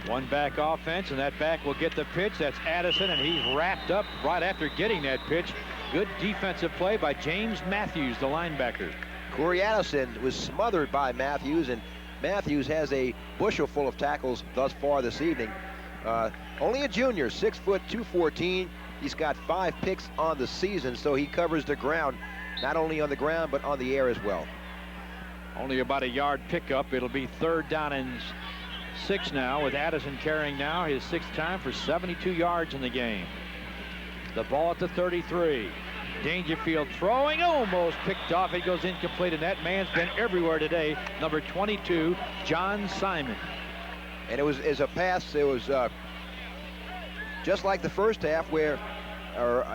[SPEAKER 1] One back offense, and that back will get the pitch. That's Addison, and he's wrapped up right after getting that pitch. Good defensive play by James Matthews, the linebacker.
[SPEAKER 2] Corey Addison was smothered by Matthews, and Matthews has a bushel full of tackles thus far this evening. Only a junior, 6 foot 214. He's got 5 picks on the season, so he covers the ground, not only on the ground, but on the air as well.
[SPEAKER 1] Only about a yard pickup. It'll be 3rd down and 6 now, with Addison carrying now his 6th time for 72 yards in the game. The ball at the 33. Dangerfield throwing, almost picked off. It goes incomplete, and that man's been everywhere today. Number 22, John Simon.
[SPEAKER 2] And it was as a pass. It was just like the first half, where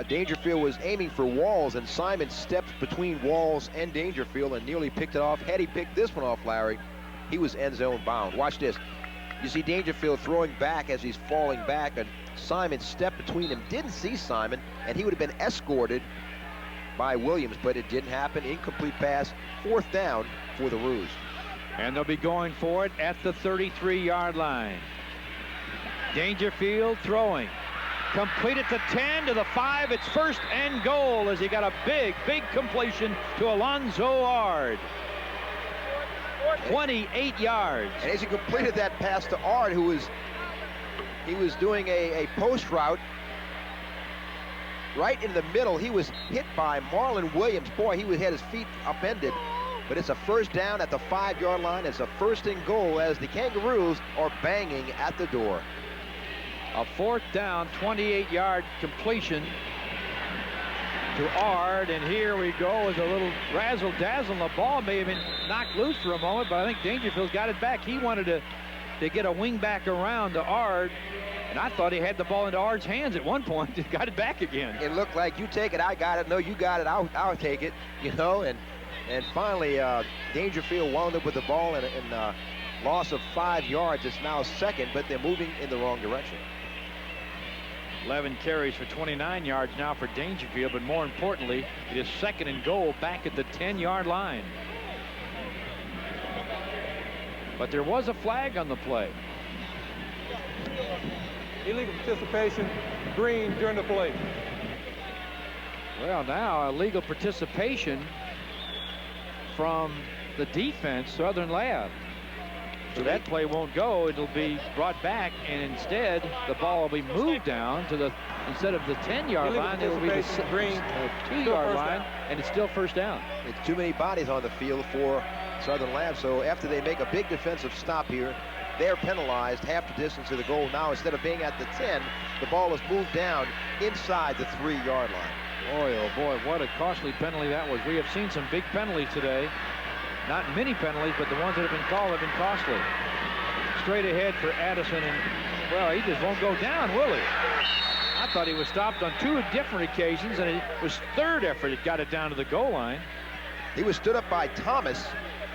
[SPEAKER 2] Dangerfield was aiming for Walls, and Simon stepped between Walls and Dangerfield and nearly picked it off. Had he picked this one off, Larry, he was end zone bound. Watch this. You see Dangerfield throwing back as he's falling back, and Simon stepped between him. Didn't see Simon, and he would have been escorted by Williams, but it didn't happen. Incomplete pass. 4th down for the Roos.
[SPEAKER 1] And they'll be going for it at the 33-yard line. Dangerfield throwing. Complete at the 10 to the 5. It's 1st and goal as he got a big completion to Alonzo Ard. 28 yards.
[SPEAKER 2] And as he completed that pass to Ard, who was doing a post route right in the middle, he was hit by Marlon Williams. Boy, he had his feet upended. But it's a 1st down at the 5-yard line. It's a 1st and goal as the Kangaroos are banging at the door.
[SPEAKER 1] A 4th down, 28-yard completion to Ard, and here we go with a little razzle-dazzle. The ball may have been knocked loose for a moment, but I think Dangerfield's got it back. He wanted to get a wing back around to Ard, and I thought he had the ball into Ard's hands at one point. He got it back again.
[SPEAKER 2] It looked like, you take it, I got it. No, you got it, I'll take it, you know. And finally, Dangerfield wound up with the ball, and loss of 5 yards. It's now 2nd, but they're moving in the wrong direction.
[SPEAKER 1] 11 carries for 29 yards now for Dangerfield, but more importantly, it is 2nd and goal back at the 10-yard line. But there was a flag on the play.
[SPEAKER 5] Illegal participation, green during the play.
[SPEAKER 1] Well, now illegal participation from the defense, Southern Lab. So that play won't go. It'll be brought back, and instead the ball will be moved down to the, instead of the 10-yard line, it will be the 2-yard line, and it's still 1st down.
[SPEAKER 2] It's too many bodies on the field for Southern Lab, so after they make a big defensive stop here, they're penalized half the distance to the goal. Now, instead of being at the 10, the ball is moved down inside the 3-yard line.
[SPEAKER 1] Boy, oh boy, what a costly penalty that was. We have seen some big penalties today. Not many penalties, but the ones that have been called have been costly. Straight ahead for Addison, and, well, he just won't go down, will he? I thought he was stopped on 2 different occasions, and it was 3rd effort that got it down to the goal line.
[SPEAKER 2] He was stood up by Thomas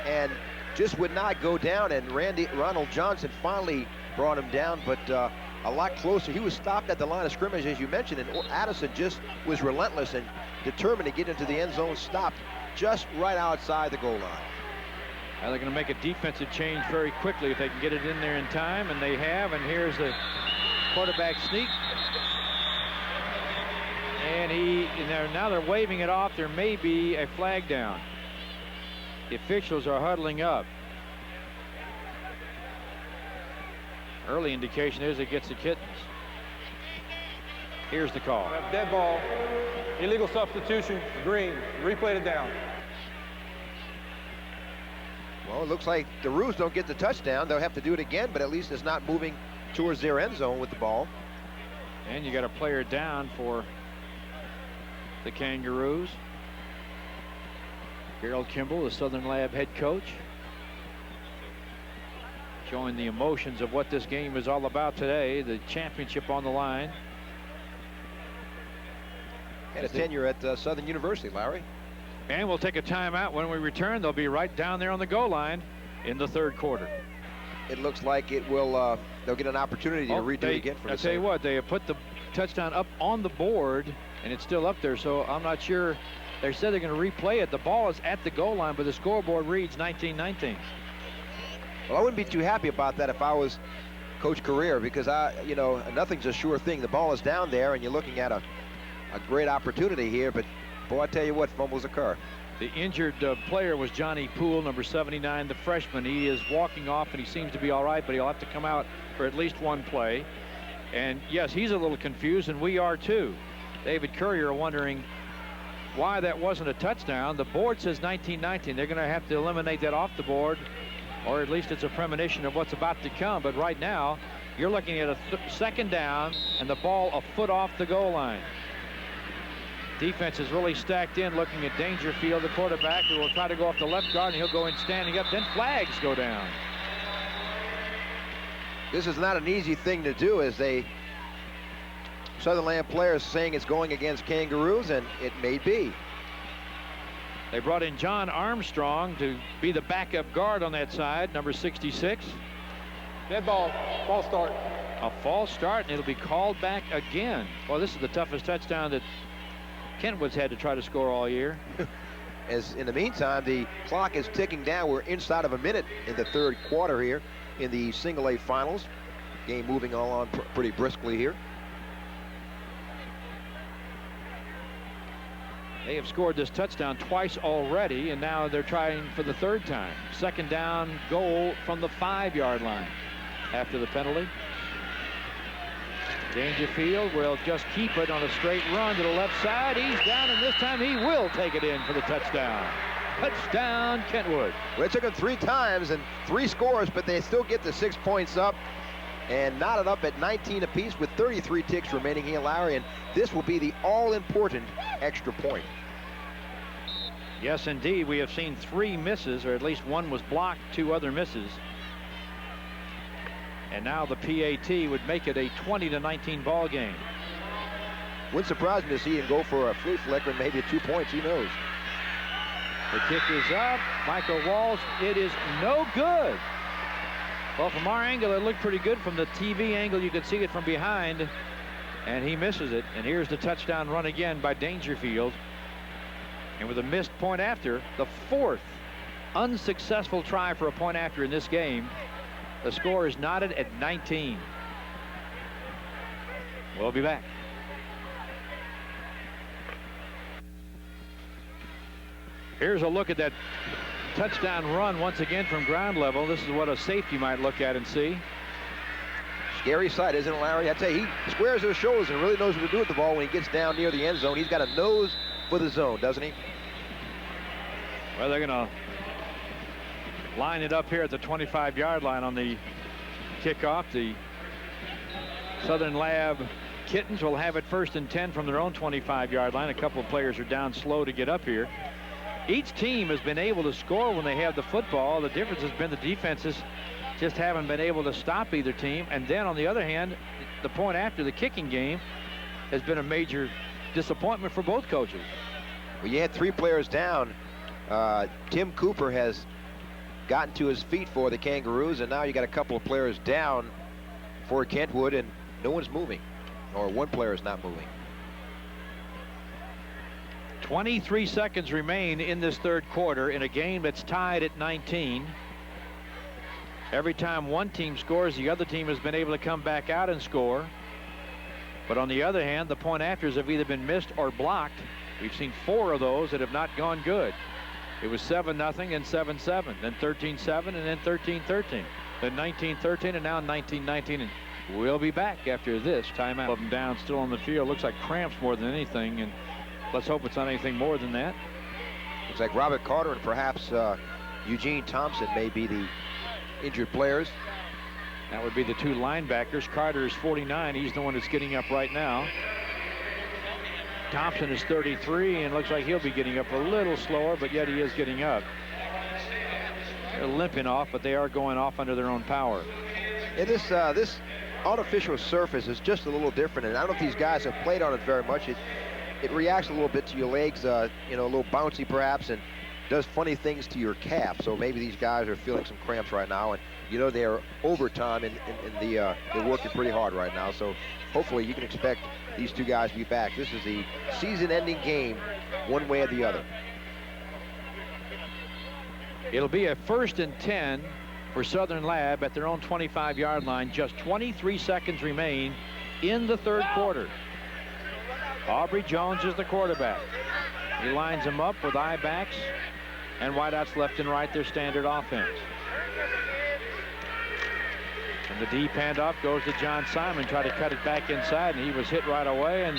[SPEAKER 2] and just would not go down, and Ronald Johnson finally brought him down, but a lot closer. He was stopped at the line of scrimmage, as you mentioned, and Addison just was relentless and determined to get into the end zone, stopped just right outside the goal line.
[SPEAKER 1] Now they're going to make a defensive change very quickly if they can get it in there in time, and they have. And here's the quarterback sneak. And now they're waving it off. There may be a flag down. The officials are huddling up. Early indication is it gets the Kittens. Here's the call.
[SPEAKER 5] Dead ball, illegal substitution, green, replayed it down.
[SPEAKER 2] Well, Well, it looks like the Roos don't get the touchdown. They'll have to do it again, but at least it's not moving towards their end zone with the ball.
[SPEAKER 1] And you got a player down for the Kangaroos. Harold Kimball, the Southern Lab head coach, showing the emotions of what this game is all about today, the championship on the line.
[SPEAKER 2] And a tenure at Southern University, Larry.
[SPEAKER 1] And we'll take a timeout. When we return, they'll be right down there on the goal line in the third quarter.
[SPEAKER 2] It looks like it will, they'll get an opportunity to redo it again.
[SPEAKER 1] I'll tell you what, they have put the touchdown up on the board, and it's still up there, so I'm not sure. They said they're going to replay it. The ball is at the goal line, but the scoreboard reads 19-19.
[SPEAKER 2] Well, I wouldn't be too happy about that if I was Coach Carrere, because you know, nothing's a sure thing. The ball is down there, and you're looking at a great opportunity here, but boy, I tell you what, fumbles occur.
[SPEAKER 1] The injured player was Johnny Poole, number 79, the freshman. He is walking off, and he seems to be all right, but he'll have to come out for at least one play. And yes, he's a little confused, and we are too. David Courier wondering why that wasn't a touchdown. The board says 19-19. They're going to have to eliminate that off the board, or at least it's a premonition of what's about to come. But right now, you're looking at a second down and the ball a foot off the goal line. Defense is really stacked in, looking at Dangerfield, the quarterback, who will try to go off the left guard, and he'll go in standing up. Then flags go down.
[SPEAKER 2] This is not an easy thing to do, as Southern Land players saying it's going against Kangaroos, and it may be.
[SPEAKER 1] They brought in John Armstrong to be the backup guard on that side, number 66.
[SPEAKER 5] Dead ball, false start.
[SPEAKER 1] A false start, and it'll be called back again. Well, this is the toughest touchdown that Kentwood's had to try to score all year.
[SPEAKER 2] As in the meantime, the clock is ticking down. We're inside of a minute in the third quarter here in the single A finals. Game moving on pretty briskly here.
[SPEAKER 1] They have scored this touchdown twice already, and now they're trying for the third time. Second down goal from the 5-yard line after the penalty. Dangerfield will just keep it on a straight run to the left side. He's down, and this time he will take it in for the touchdown. Touchdown, Kentwood.
[SPEAKER 2] Well, it took them 3 times and 3 scores, but they still get the 6 points up and knotted up at 19 apiece with 33 ticks remaining here, Larry, and this will be the all-important extra point.
[SPEAKER 1] Yes, indeed. We have seen 3 misses, or at least 1 was blocked, 2 other misses. And now the PAT would make it a 20-19 ball game.
[SPEAKER 2] Wouldn't surprise me to see him go for a flea flicker and maybe 2 points. Who knows?
[SPEAKER 1] The kick is up. Michael Walsh. It is no good. Well, from our angle, it looked pretty good. From the TV angle, you could see it from behind, and he misses it. And here's the touchdown run again by Dangerfield. And with a missed point after, the 4th unsuccessful try for a point after in this game, the score is knotted at 19. We'll be back. Here's a look at that touchdown run once again from ground level. This is what a safety might look at and see.
[SPEAKER 2] Scary sight, isn't it, Larry? I tell you, he squares his shoulders and really knows what to do with the ball when he gets down near the end zone. He's got a nose for the zone, doesn't he?
[SPEAKER 1] Well, they're going to line it up here at the 25-yard line on the kickoff. The Southern Lab Kittens will have it 1st and 10 from their own 25-yard line. A couple of players are down slow to get up here. Each team has been able to score when they have the football. The difference has been the defenses just haven't been able to stop either team. And then on the other hand, the point after the kicking game has been a major disappointment for both coaches.
[SPEAKER 2] Well, you had 3 players down. Tim Cooper has gotten to his feet for the Kangaroos, and now you got a couple of players down for Kentwood, and no one's moving, or 1 player is not moving.
[SPEAKER 1] 23 seconds remain in this third quarter in a game that's tied at 19. Every time one team scores, the other team has been able to come back out and score. But on the other hand, the point afters have either been missed or blocked. We've seen 4 of those that have not gone good. It was 7-0 and 7-7, then 13-7, and then 13-13, then 19-13, and now 19-19. And we'll be back after this timeout. Of them down, still on the field. Looks like cramps more than anything, and let's hope it's not anything more than that.
[SPEAKER 2] Looks like Robert Carter and perhaps Eugene Thompson may be the injured players.
[SPEAKER 1] That would be the two linebackers. Carter is 49. He's the one that's getting up right now. Thompson is 33 and looks like he'll be getting up a little slower, but yet he is getting up. They're limping off, but they are going off under their own power.
[SPEAKER 2] And this artificial surface is just a little different, and I don't know if these guys have played on it very much. It reacts a little bit to your legs, you know, a little bouncy perhaps, and does funny things to your calf. So maybe these guys are feeling some cramps right now, and you know they're overtime, and they're working pretty hard right now. So hopefully you can expect these two guys to be back. This is the season-ending game, one way or the other.
[SPEAKER 1] It'll be a 1st and 10 for Southern Lab at their own 25-yard line. Just 23 seconds remain in the third quarter. Aubrey Jones is the quarterback. He lines them up with I-backs and wideouts left and right, their standard offense. And the deep handoff goes to John Simon, tried to cut it back inside, and he was hit right away and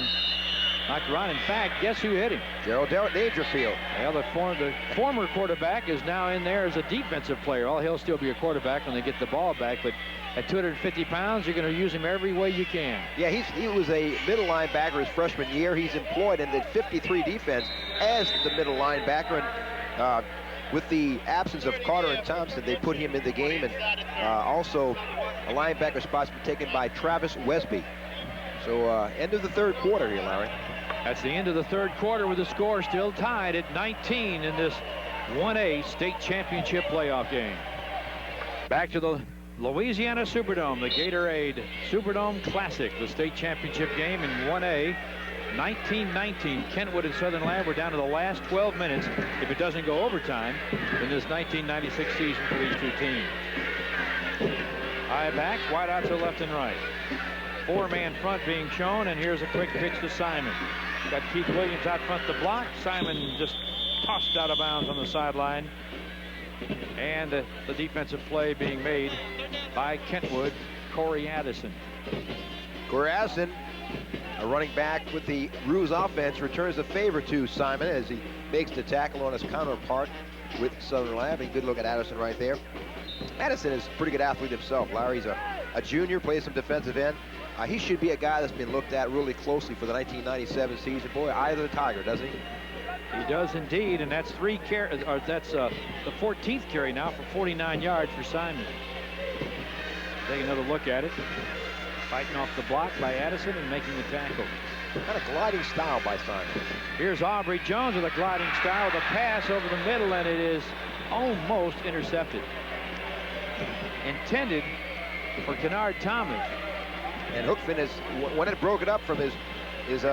[SPEAKER 1] knocked around. In fact, guess who hit him?
[SPEAKER 2] Gerald Dangerfield.
[SPEAKER 1] Well, the former quarterback is now in there as a defensive player. Well, he'll still be a quarterback when they get the ball back, but at 250 pounds, you're going to use him every way you can.
[SPEAKER 2] Yeah, he was a middle linebacker his freshman year. He's employed in the 53 defense as the middle linebacker, and with the absence of Carter and Thompson, they put him in the game, and also a linebacker spot's been taken by Travis Wesby. So end of the third quarter here, Larry.
[SPEAKER 1] That's the end of the third quarter with the score still tied at 19 in this 1A state championship playoff game. Back to the Louisiana Superdome, the Gatorade Superdome Classic, the state championship game in 1A. 19-19, Kentwood and Southern Lab were down to the last 12 minutes if it doesn't go overtime in this 1996 season for these two teams. High backs, wide out to left and right. Four-man front being shown, and here's a quick pitch to Simon. Got Keith Williams out front to block. Simon just tossed out of bounds on the sideline. And the defensive play being made by Kentwood, Corey Addison.
[SPEAKER 2] Corey Addison, a running back with the Roos offense, returns the favor to Simon as he makes the tackle on his counterpart with Southern Lab. A good look at Addison right there. Addison is a pretty good athlete himself. Larry's a junior, plays some defensive end. He should be a guy that's been looked at really closely for the 1997 season. Boy, eye of the tiger, doesn't he?
[SPEAKER 1] He does indeed, and that's the 14th carry now for 49 yards for Simon. Take another look at it. Fighting off the block by Addison and making the tackle.
[SPEAKER 2] Kind of gliding style by Simon.
[SPEAKER 1] Here's Aubrey Jones with a gliding style with a pass over the middle, and it is almost intercepted. Intended for Kennard Thomas.
[SPEAKER 2] And Hookfin is, when it broke it up from his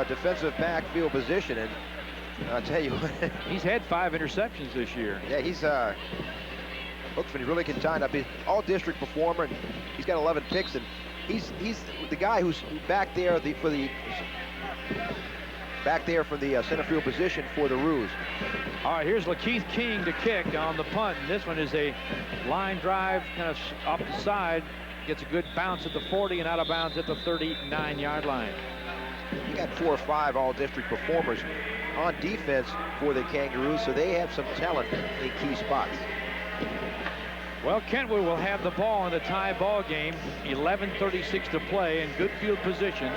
[SPEAKER 2] defensive backfield position, and I'll tell you what.
[SPEAKER 1] He's had 5 interceptions this year.
[SPEAKER 2] Yeah, he's Hookfin really can tie it up. He's all-district performer, and he's got 11 picks, and he's the guy who's back there from the center field position for the Roos.
[SPEAKER 1] All right, here's Lakeith King to kick on the punt, and this one is a line drive kind of off the side. Gets a good bounce at the 40 and out of bounds at the 39-yard line.
[SPEAKER 2] You got 4 or 5 all-district performers on defense for the Kangaroos, so they have some talent in key spots.
[SPEAKER 1] Well, Kentwood will have the ball in the tie ball game. 11:36 to play in good field position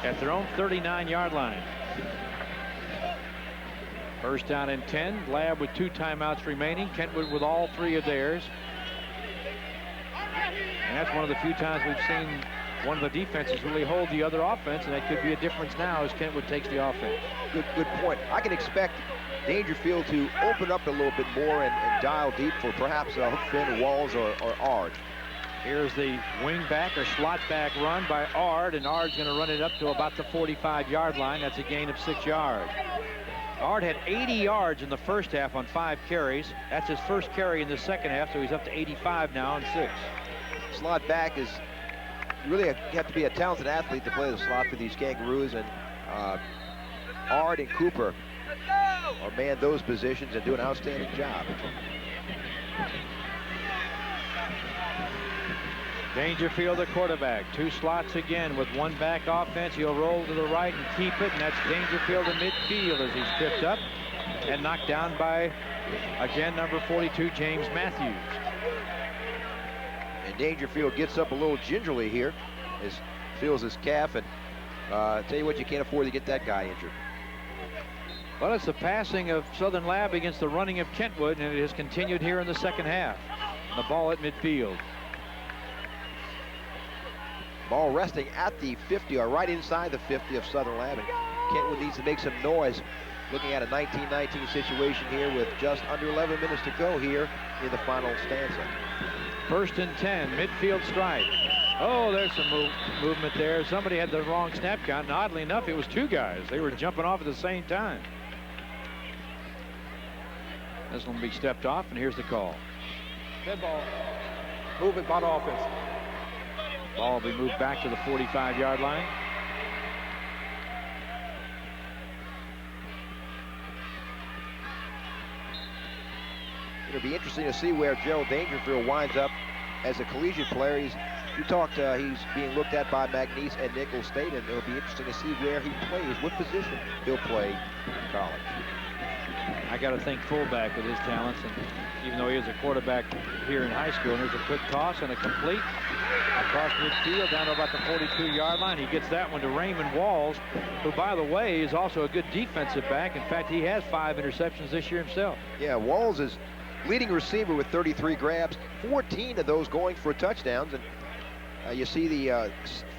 [SPEAKER 1] at their own 39-yard line. First down and 10. Lab with 2 timeouts remaining. Kentwood with all 3 of theirs. And that's one of the few times we've seen one of the defenses really hold the other offense, and that could be a difference now as Kentwood takes the offense.
[SPEAKER 2] Good point. I can expect Dangerfield to open up a little bit more and dial deep for perhaps Hookfin, Walls, or Ard.
[SPEAKER 1] Here's the wing back or slot back run by Ard, and Ard's going to run it up to about the 45-yard line. That's a gain of 6 yards. Ard had 80 yards in the first half on 5 carries. That's his first carry in the second half, so he's up to 85 now on 6.
[SPEAKER 2] Slot back is really you have to be a talented athlete to play the slot for these Kangaroos, and Ard and Cooper are man those positions and do an outstanding job.
[SPEAKER 1] Dangerfield, the quarterback. 2 slots again with 1 back offense. He'll roll to the right and keep it, and that's Dangerfield in midfield as he's tripped up and knocked down by Again, number 42, James Matthews.
[SPEAKER 2] And Dangerfield gets up a little gingerly here, feels his calf, and tell you what, you can't afford to get that guy injured.
[SPEAKER 1] Well, it's the passing of Southern Lab against the running of Kentwood, and it has continued here in the second half. The ball at midfield.
[SPEAKER 2] Ball resting at the 50, or right inside the 50 of Southern Lab, and Kentwood needs to make some noise. Looking at a 19-19 situation here with just under 11 minutes to go here in the final stanza.
[SPEAKER 1] 1st and 10, midfield strike. Oh, there's some movement there. Somebody had the wrong snap count, and oddly enough, it was 2 guys. They were jumping off at the same time. This one will be stepped off, and here's the call.
[SPEAKER 5] Dead ball. Move it by the offense.
[SPEAKER 1] Ball will be moved back to the 45-yard line.
[SPEAKER 2] It'll be interesting to see where Gerald Dangerfield winds up as a collegiate player. He's being looked at by McNeese and Nicholls State, and it'll be interesting to see where he plays, what position he'll play in college.
[SPEAKER 1] I got to think fullback with his talents, and even though he is a quarterback here in high school. And there's a quick toss and a complete across midfield down to about the 42-yard line. He gets that one to Raymond Walls, who, by the way, is also a good defensive back. In fact, he has 5 interceptions this year himself.
[SPEAKER 2] Yeah, Walls is leading receiver with 33 grabs, 14 of those going for touchdowns. And you see the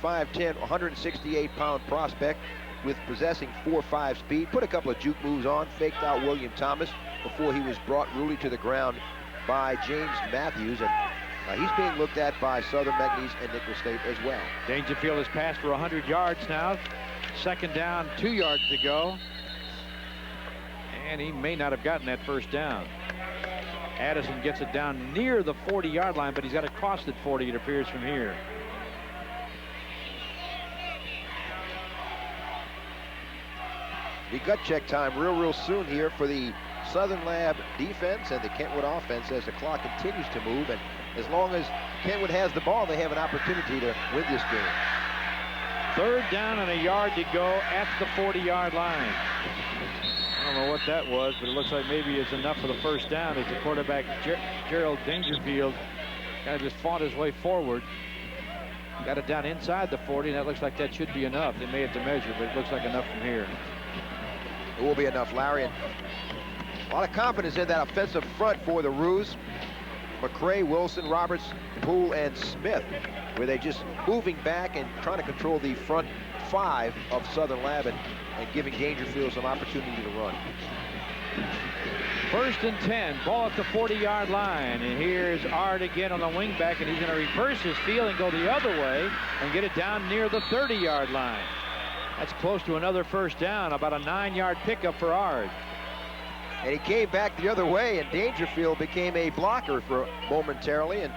[SPEAKER 2] 5'10", 168-pound prospect with possessing 4.5 speed. Put a couple of juke moves on, faked out William Thomas before he was brought rudely to the ground by James Matthews. And he's being looked at by Southern, McNeese, and Nicholls State as well.
[SPEAKER 1] Dangerfield has passed for 100 yards now. 2nd down, 2 yards to go. And he may not have gotten that 1st down. Addison gets it down near the 40-yard line, but he's got it crossed at 40, it appears, from here.
[SPEAKER 2] The gut check time real soon here for the Southern Lab defense and the Kentwood offense as the clock continues to move. And as long as Kentwood has the ball, they have an opportunity to win this game.
[SPEAKER 1] 3rd down and a yard to go at the 40-yard line. I don't know what that was, but it looks like maybe it's enough for the 1st down as the quarterback, Gerald Dangerfield, kind of just fought his way forward. Got it down inside the 40, and that looks like that should be enough. They may have to measure, but it looks like enough from here.
[SPEAKER 2] It will be enough, Larry. And a lot of confidence in that offensive front for the Roos. McCray, Wilson, Roberts, Poole, and Smith, where they're just moving back and trying to control the front 5 of Southern Lab and giving Dangerfield some opportunity to run.
[SPEAKER 1] 1st and 10, ball at the 40-yard line. And here's Ard again on the wingback, and he's going to reverse his field and go the other way and get it down near the 30-yard line. That's close to another 1st down, about a 9-yard pickup for Ard.
[SPEAKER 2] And he came back the other way, and Dangerfield became a blocker for momentarily. And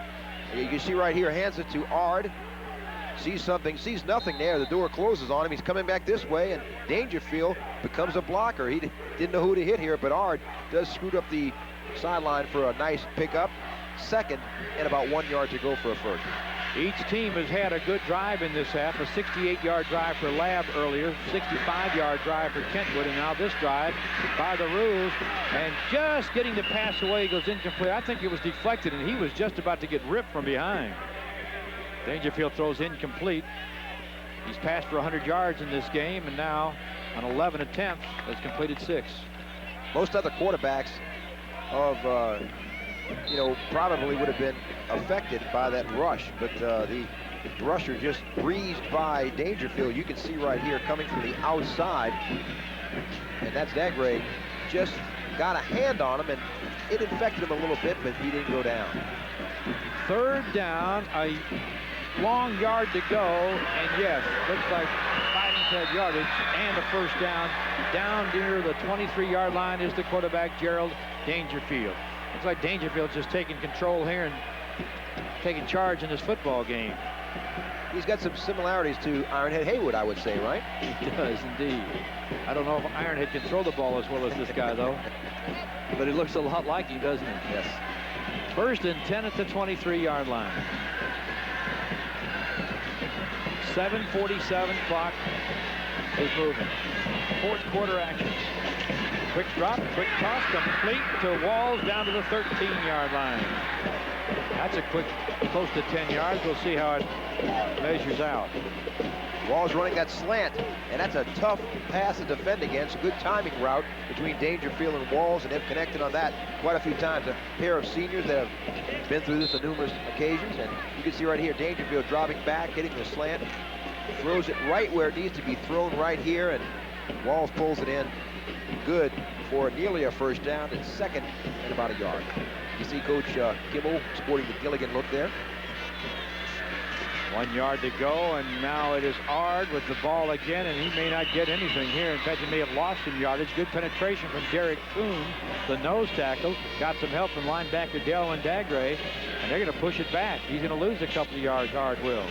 [SPEAKER 2] you can see right here, hands it to Ard. Sees something, sees nothing there. The door closes on him. He's coming back this way, and Dangerfield becomes a blocker. He didn't know who to hit here, but Ard does scoot up the sideline for a nice pickup. 2nd and about 1 yard to go for a 1st.
[SPEAKER 1] Each team has had a good drive in this half. A 68-yard drive for Lab earlier, 65-yard drive for Kentwood, and now this drive by the Roos, and just getting the pass away, goes incomplete. I think it was deflected, and he was just about to get ripped from behind. Dangerfield throws incomplete. He's passed for 100 yards in this game, and now on 11 attempts has completed 6.
[SPEAKER 2] Most other quarterbacks of probably would have been affected by that rush, but the rusher just breezed by Dangerfield. You can see right here coming from the outside, and that's Dagray, just got a hand on him, and it infected him a little bit, but he didn't go down.
[SPEAKER 1] 3rd down, a long yard to go, and yes, looks like fighting for that yardage and a 1st down. Down near the 23-yard line is the quarterback, Gerald Dangerfield. Looks like Dangerfield's just taking control here and taking charge in this football game.
[SPEAKER 2] He's got some similarities to Ironhead Haywood, I would say, right?
[SPEAKER 1] He does, indeed. I don't know if Ironhead can throw the ball as well as this guy, though. But it looks a lot like he, doesn't it?
[SPEAKER 2] Yes.
[SPEAKER 1] 1st and 10 at the 23-yard line. 7:47 clock is moving. 4th quarter action. Quick drop, quick toss, complete to Walls down to the 13-yard line. That's a quick, close to 10 yards. We'll see how it measures out.
[SPEAKER 2] Walls running that slant, and that's a tough pass to defend against. Good timing route between Dangerfield and Walls, and they've connected on that quite a few times. A pair of seniors that have been through this on numerous occasions, and you can see right here, Dangerfield dropping back, hitting the slant, throws it right where it needs to be thrown right here, and Walls pulls it in good for nearly a first down. It's second and about a yard. You see Coach Kimmel sporting the Gilligan look there.
[SPEAKER 1] 1 yard to go, and now it is Ard with the ball again, and he may not get anything here. In fact, he may have lost some yardage. Good penetration from Derek Kuhn, the nose tackle. Got some help from linebacker Delwyn Dagray, and they're going to push it back. He's going to lose a couple of yards, Ard will.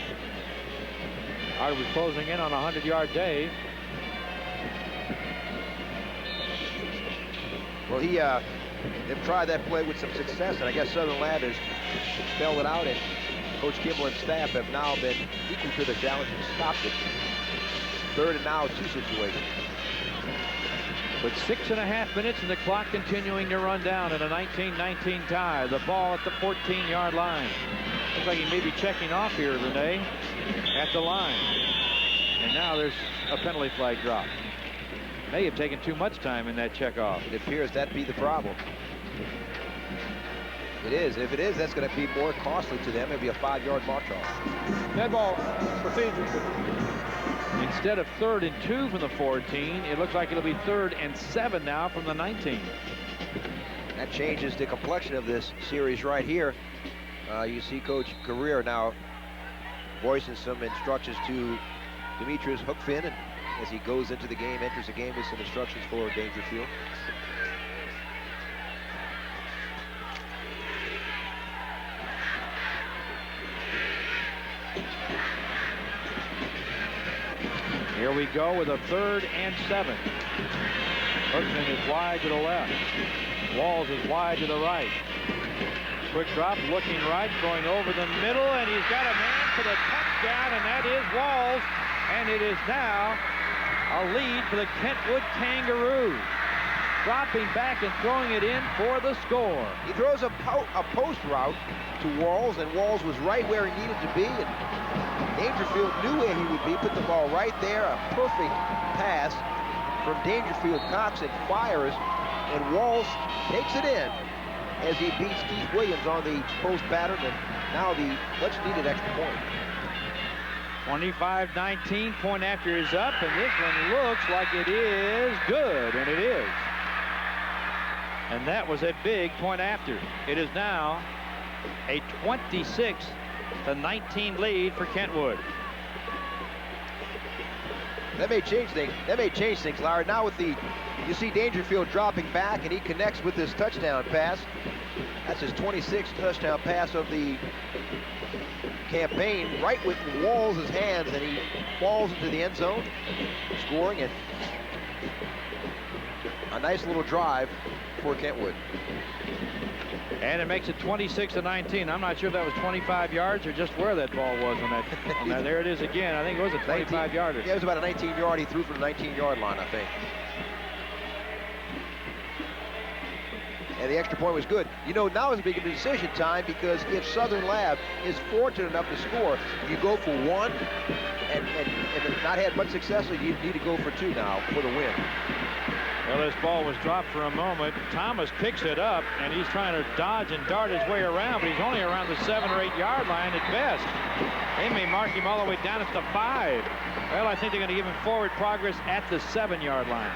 [SPEAKER 1] Ard was closing in on a 100-yard day.
[SPEAKER 2] Well, they've tried that play with some success, and I guess Southern Lab has spelled it out, and Coach Kimball and staff have now been equal to the challenge and stopped it. 3rd and now 2 situation.
[SPEAKER 1] But 6.5 minutes and the clock continuing to run down in a 19-19 tie. The ball at the 14-yard line. Looks like he may be checking off here, Renee, at the line. And now there's a penalty flag drop. May have taken too much time in that checkoff.
[SPEAKER 2] It appears that'd be the problem. It is. If it is, that's going to be more costly to them. It'll be a 5-yard march off.
[SPEAKER 5] Dead ball procedure.
[SPEAKER 1] Instead of 3rd and 2 from the 14, it looks like it'll be 3rd and 7 now from the 19.
[SPEAKER 2] That changes the complexion of this series right here. You see Coach Carrere now voicing some instructions to Demetrius Hookfin, and as he goes into the game, enters the game with some instructions for Dangerfield.
[SPEAKER 1] Here we go with a 3rd and 7. Hookfin is wide to the left. Walls is wide to the right. Quick drop, looking right, going over the middle, and he's got a man for the touchdown, and that is Walls. And it is now a lead for the Kentwood Kangaroos. Dropping back and throwing it in for the score.
[SPEAKER 2] He throws a post route to Walls, and Walls was right where he needed to be. And Dangerfield knew where he would be, put the ball right there. A perfect pass from Dangerfield. Cox and fires, and Walls takes it in as he beats Keith Williams on the post pattern, and now the much needed extra point.
[SPEAKER 1] 25-19, point after is up, and this one looks like it is good, and it is. And that was a big point after. It is now a 26-19 lead for Kentwood.
[SPEAKER 2] That may change things. That may change things, Larry. Now with you see Dangerfield dropping back, and he connects with this touchdown pass. That's his 26th touchdown pass of the campaign, right with Walls' hands, and he falls into the end zone, scoring it. A nice little drive for Kentwood.
[SPEAKER 1] And it makes it 26-19. I'm not sure if that was 25 yards or just where that ball was on that. There it is again. I think it was a 25-yarder.
[SPEAKER 2] Yeah, it was about a 19-yard. He threw from the 19-yard line, I think. And the extra point was good. You know, now is a big decision time, because if Southern Lab is fortunate enough to score, you go for 1, and not had much success, so you need to go for 2 now for the win.
[SPEAKER 1] Well, this ball was dropped for a moment. Thomas picks it up, and he's trying to dodge and dart his way around, but he's only around the 7 or 8 yard line at best. They may mark him all the way down at the 5. Well, I think they're going to give him forward progress at the 7-yard line.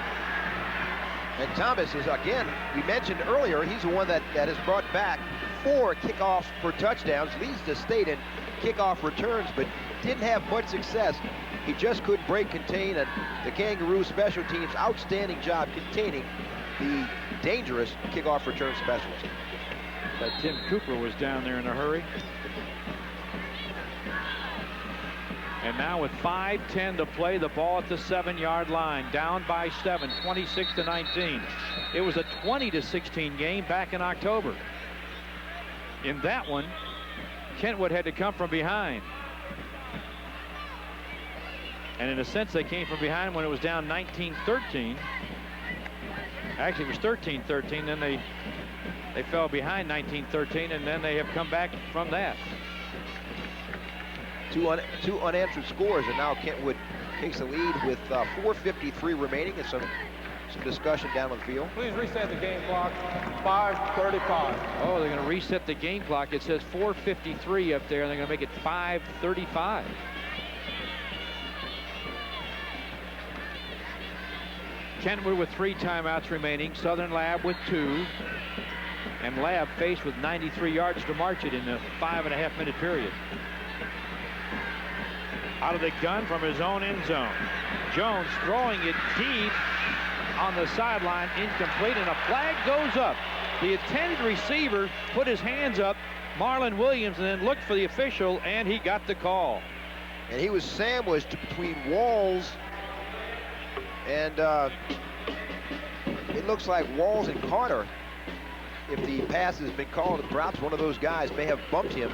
[SPEAKER 2] And Thomas is, again, we mentioned earlier, he's the one that has brought back 4 kickoffs for touchdowns, leads the state in kickoff returns, but didn't have much success. He just couldn't break contain, and the Kangaroo special teams, outstanding job containing the dangerous kickoff return specialist.
[SPEAKER 1] But Tim Cooper was down there in a hurry. And now with 5:10 to play, the ball at the 7-yard line, down by 7, 26-19. It was a 20-16 game back in October. In that one, Kentwood had to come from behind. And in a sense, they came from behind when it was down 19-13. Actually, it was 13-13. Then they fell behind 19-13, and then they have come back from that.
[SPEAKER 2] Two unanswered scores, and now Kentwood takes the lead with 4:53 remaining, and some discussion down on the field.
[SPEAKER 5] Please reset the game clock. 5:35.
[SPEAKER 1] Oh, they're going to reset the game clock. It says 4:53 up there, and they're going to make it 5:35. Kentwood with 3 timeouts remaining. Southern Lab with 2. And Lab faced with 93 yards to march it in a 5.5-minute period. Out of the gun from his own end zone. Jones throwing it deep on the sideline, incomplete, and a flag goes up. The intended receiver put his hands up, Marlon Williams, and then looked for the official, and he got the call.
[SPEAKER 2] And he was sandwiched between Walls and it looks like Walls and Carter. If the pass has been called, perhaps one of those guys may have bumped him.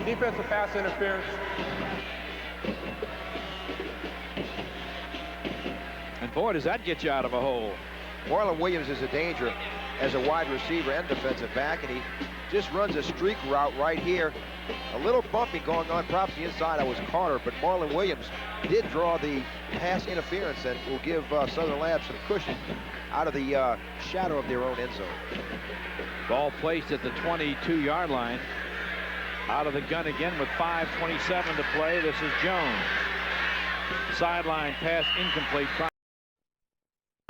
[SPEAKER 5] Defensive pass interference.
[SPEAKER 1] And boy, does that get you out of a hole.
[SPEAKER 2] Marlon Williams is a danger as a wide receiver and defensive back, and he just runs a streak route right here. A little bumping going on, perhaps the inside. I was Carter, but Marlon Williams did draw the pass interference and will give Southern Lab some cushion out of the shadow of their own end zone.
[SPEAKER 1] Ball placed at the 22-yard line. Out of the gun again with 5:27 to play. This is Jones. Sideline pass incomplete.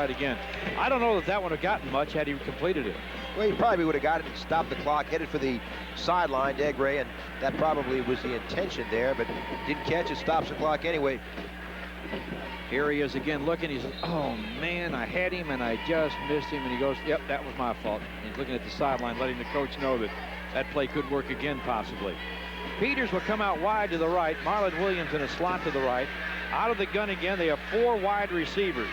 [SPEAKER 1] Right again. I don't know that one would have gotten much had he completed it.
[SPEAKER 2] Well, he probably would have got it and stopped the clock, headed for the sideline, Degray, and that probably was the intention there, but didn't catch it, stops the clock anyway.
[SPEAKER 1] Here he is again looking. He says, oh, man, I had him, and I just missed him. And he goes, yep, that was my fault. And he's looking at the sideline, letting the coach know that that play could work again, possibly. Peters will come out wide to the right. Marlon Williams in a slot to the right. Out of the gun again, they have 4 wide receivers.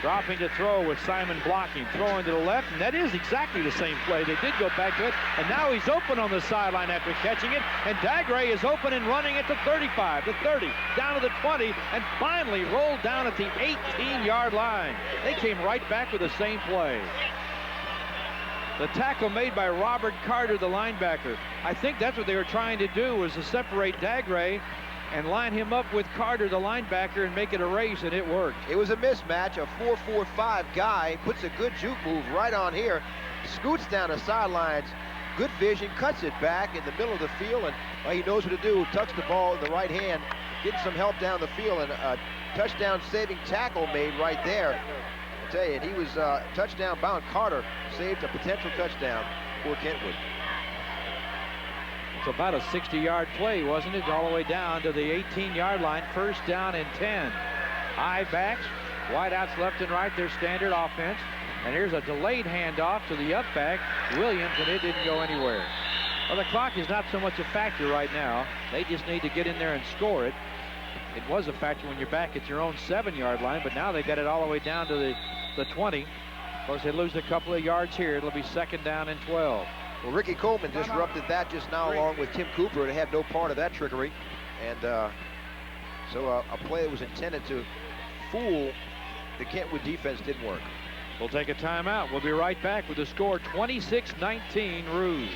[SPEAKER 1] Dropping to throw with Simon blocking. Throwing to the left, and that is exactly the same play. They did go back to it, and now he's open on the sideline after catching it, and Dagray is open and running at the 35, the 30, down to the 20, and finally rolled down at the 18-yard line. They came right back with the same play. The tackle made by Robert Carter, the linebacker. I think that's what they were trying to do, was to separate Dagray and line him up with Carter, the linebacker, and make it a race, and it worked. It was a mismatch. A 4-4-5 guy puts a good juke move right on here, scoots down the sidelines, good vision, cuts it back in the middle of the field, and he knows what to do. Tucks the ball in the right hand, getting some help down the field, and a touchdown-saving tackle made right there. I tell you, and he was touchdown-bound. Carter saved a potential touchdown for Kentwood. It's about a 60-yard play, wasn't it? All the way down to the 18-yard line. First down and 10. High backs, wideouts left and right, their standard offense. And here's a delayed handoff to the up back, Williams, and it didn't go anywhere. Well, the clock is not so much a factor right now. They just need to get in there and score it. It was a factor when you're back at your own 7-yard line, but now they got it all the way down to the 20. Of course, they lose a couple of yards here. It'll be second down and 12. Well, Ricky Coleman disrupted that just now along with Tim Cooper to have no part of that trickery. And so a play that was intended to fool the Kentwood defense didn't work. We'll take a timeout. We'll be right back with the score 26-19 Rouge.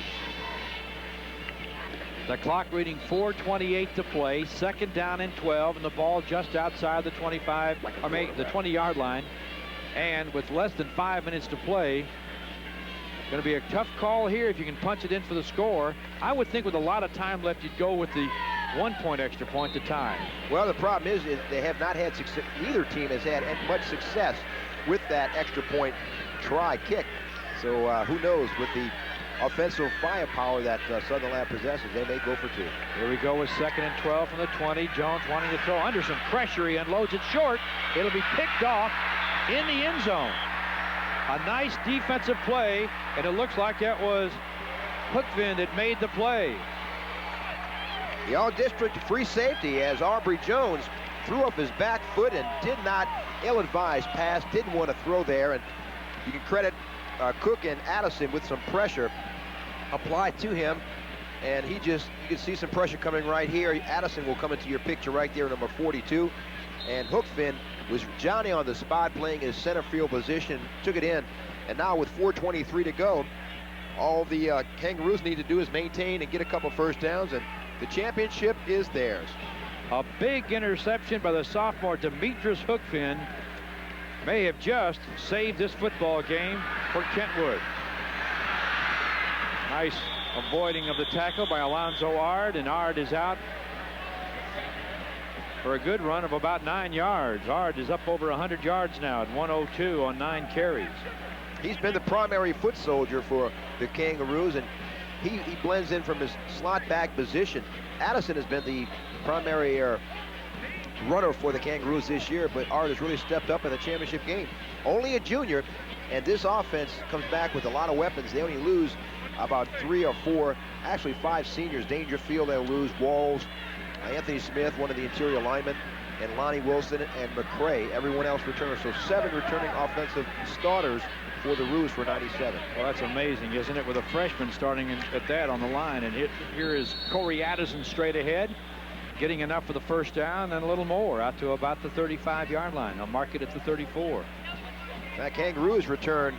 [SPEAKER 1] The clock reading 4:28 to play. Second down and 12, and the ball just outside the 20-yard line. And with less than 5 minutes to play, going to be a tough call here if you can punch it in for the score. I would think with a lot of time left, you'd go with the 1-point extra point to tie. Well, the problem is they have not had success. Neither team has had much success with that extra point try kick. So who knows, with the offensive firepower that Southern Lab possesses, they may go for 2. Here we go with second and 12 from the 20. Jones wanting to throw under some pressure. He unloads it short. It'll be picked off in the end zone. A nice defensive play, and it looks like that was Hookvin that made the play. The all-district free safety as Aubrey Jones threw up his back foot and did not ill-advised pass, didn't want to throw there, and you can credit Cook and Addison with some pressure applied to him, and you can see some pressure coming right here. Addison will come into your picture right there, number 42.
[SPEAKER 2] And Hookfin was Johnny on the spot playing his center field position, took it in. And now with 4:23 to go, all the Kangaroos need to do is maintain and get a couple first downs, and the championship is theirs.
[SPEAKER 1] A big interception by the sophomore Demetrius Hookfin may have just saved this football game for Kentwood. Nice avoiding of the tackle by Alonzo Ard, and Ard is out for a good run of about 9 yards. Ard is up over 100 yards now at 102 on 9 carries.
[SPEAKER 2] He's been the primary foot soldier for the Kangaroos, and he blends in from his slot back position. Addison has been the primary runner for the Kangaroos this year, but Art has really stepped up in the championship game. Only a junior, and this offense comes back with a lot of weapons. They only lose about 3 or 4, actually 5 seniors. Dangerfield, they'll lose. Walls, Anthony Smith, one of the interior linemen, and Lonnie Wilson and McCray. Everyone else returns. So 7 returning offensive starters for the Roos for 97.
[SPEAKER 1] Well, that's amazing, isn't it? With a freshman starting at that on the line. And here is Corey Addison straight ahead, getting enough for the first down and a little more out to about the 35-yard line. I'll mark it at the 34.
[SPEAKER 2] That Kangaroos return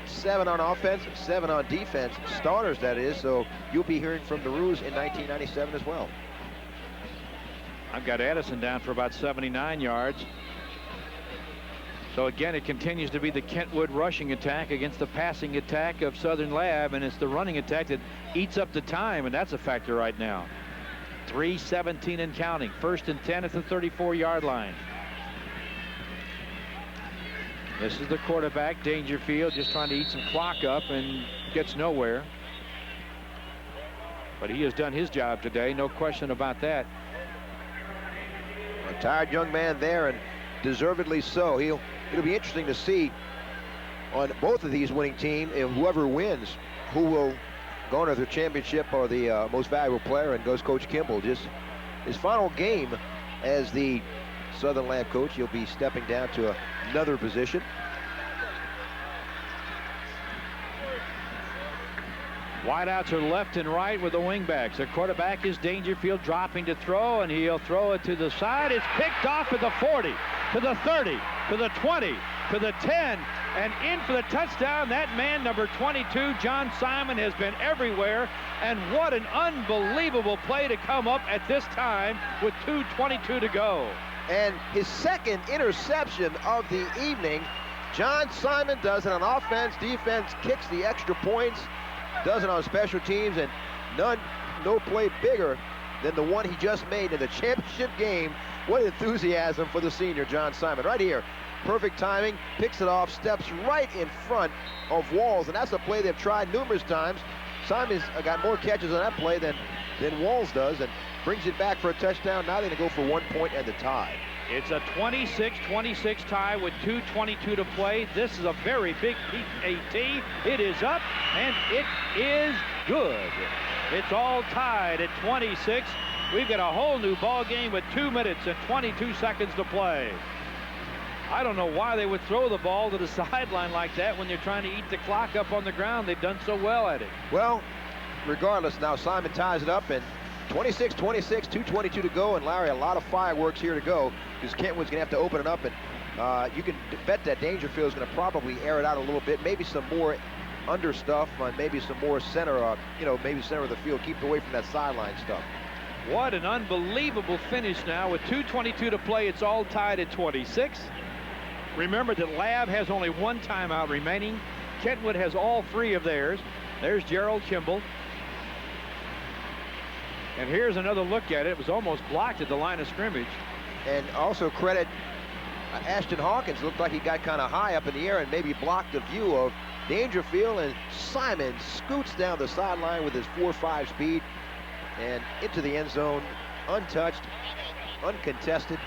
[SPEAKER 2] 7 on offense, 7 on defense, starters that is, so you'll be hearing from the Roos in 1997 as well.
[SPEAKER 1] I've got Addison down for about 79 yards. So again, it continues to be the Kentwood rushing attack against the passing attack of Southern Lab, and it's the running attack that eats up the time, and that's a factor right now. 3:17 and counting. 1st and 10 at the 34-yard line. This is the quarterback, Dangerfield, just trying to eat some clock up and gets nowhere. But he has done his job today, no question about that.
[SPEAKER 2] A tired young man there, and deservedly so. It'll be interesting to see on both of these winning teams, if whoever wins, who will garner the championship or the most valuable player, and goes Coach Kimball. Just his final game as the Southern Lab coach. He'll be stepping down to another position.
[SPEAKER 1] Wideouts are left and right with the wingbacks. The quarterback is Dangerfield, dropping to throw, and he'll throw it to the side. It's picked off at the 40, to the 30, to the 20, to the 10, and in for the touchdown. That man, number 22, John Simon, has been everywhere, and what an unbelievable play to come up at this time with 2:22 to go.
[SPEAKER 2] And his second interception of the evening. John Simon does it on offense. Defense kicks the extra points. Does it on special teams, and no play bigger than the one he just made in the championship game. What enthusiasm for the senior John Simon. Right here, perfect timing, picks it off, steps right in front of Walls, and that's a play they've tried numerous times. Simon's got more catches on that play than Walls does, and brings it back for a touchdown. Now they're going to go for 1 point and the tie.
[SPEAKER 1] It's a 26-26 tie with 2:22 to play. This is a very big PAT. It is up, and it is good. It's all tied at 26. We've got a whole new ball game with 2 minutes and 22 seconds to play. I don't know why they would throw the ball to the sideline like that when they're trying to eat the clock up on the ground. They've done so well at it.
[SPEAKER 2] Well, regardless, now Simon ties it up, and 26-26, 2:22 to go, and Larry, a lot of fireworks here to go, because Kentwood's going to have to open it up, and you can bet that Dangerfield's going to probably air it out a little bit, maybe some more under stuff, maybe some more center, maybe center of the field, keep away from that sideline stuff.
[SPEAKER 1] What an unbelievable finish now with 2:22 to play. It's all tied at 26. Remember that Lab has only 1 timeout remaining. Kentwood has all 3 of theirs. There's Gerald Kimball. And here's another look at it. It was almost blocked at the line of scrimmage.
[SPEAKER 2] And also credit Ashton Hawkins. Looked like he got kind of high up in the air and maybe blocked the view of Dangerfield, and Simon scoots down the sideline with his 4.5 speed and into the end zone, untouched, uncontested.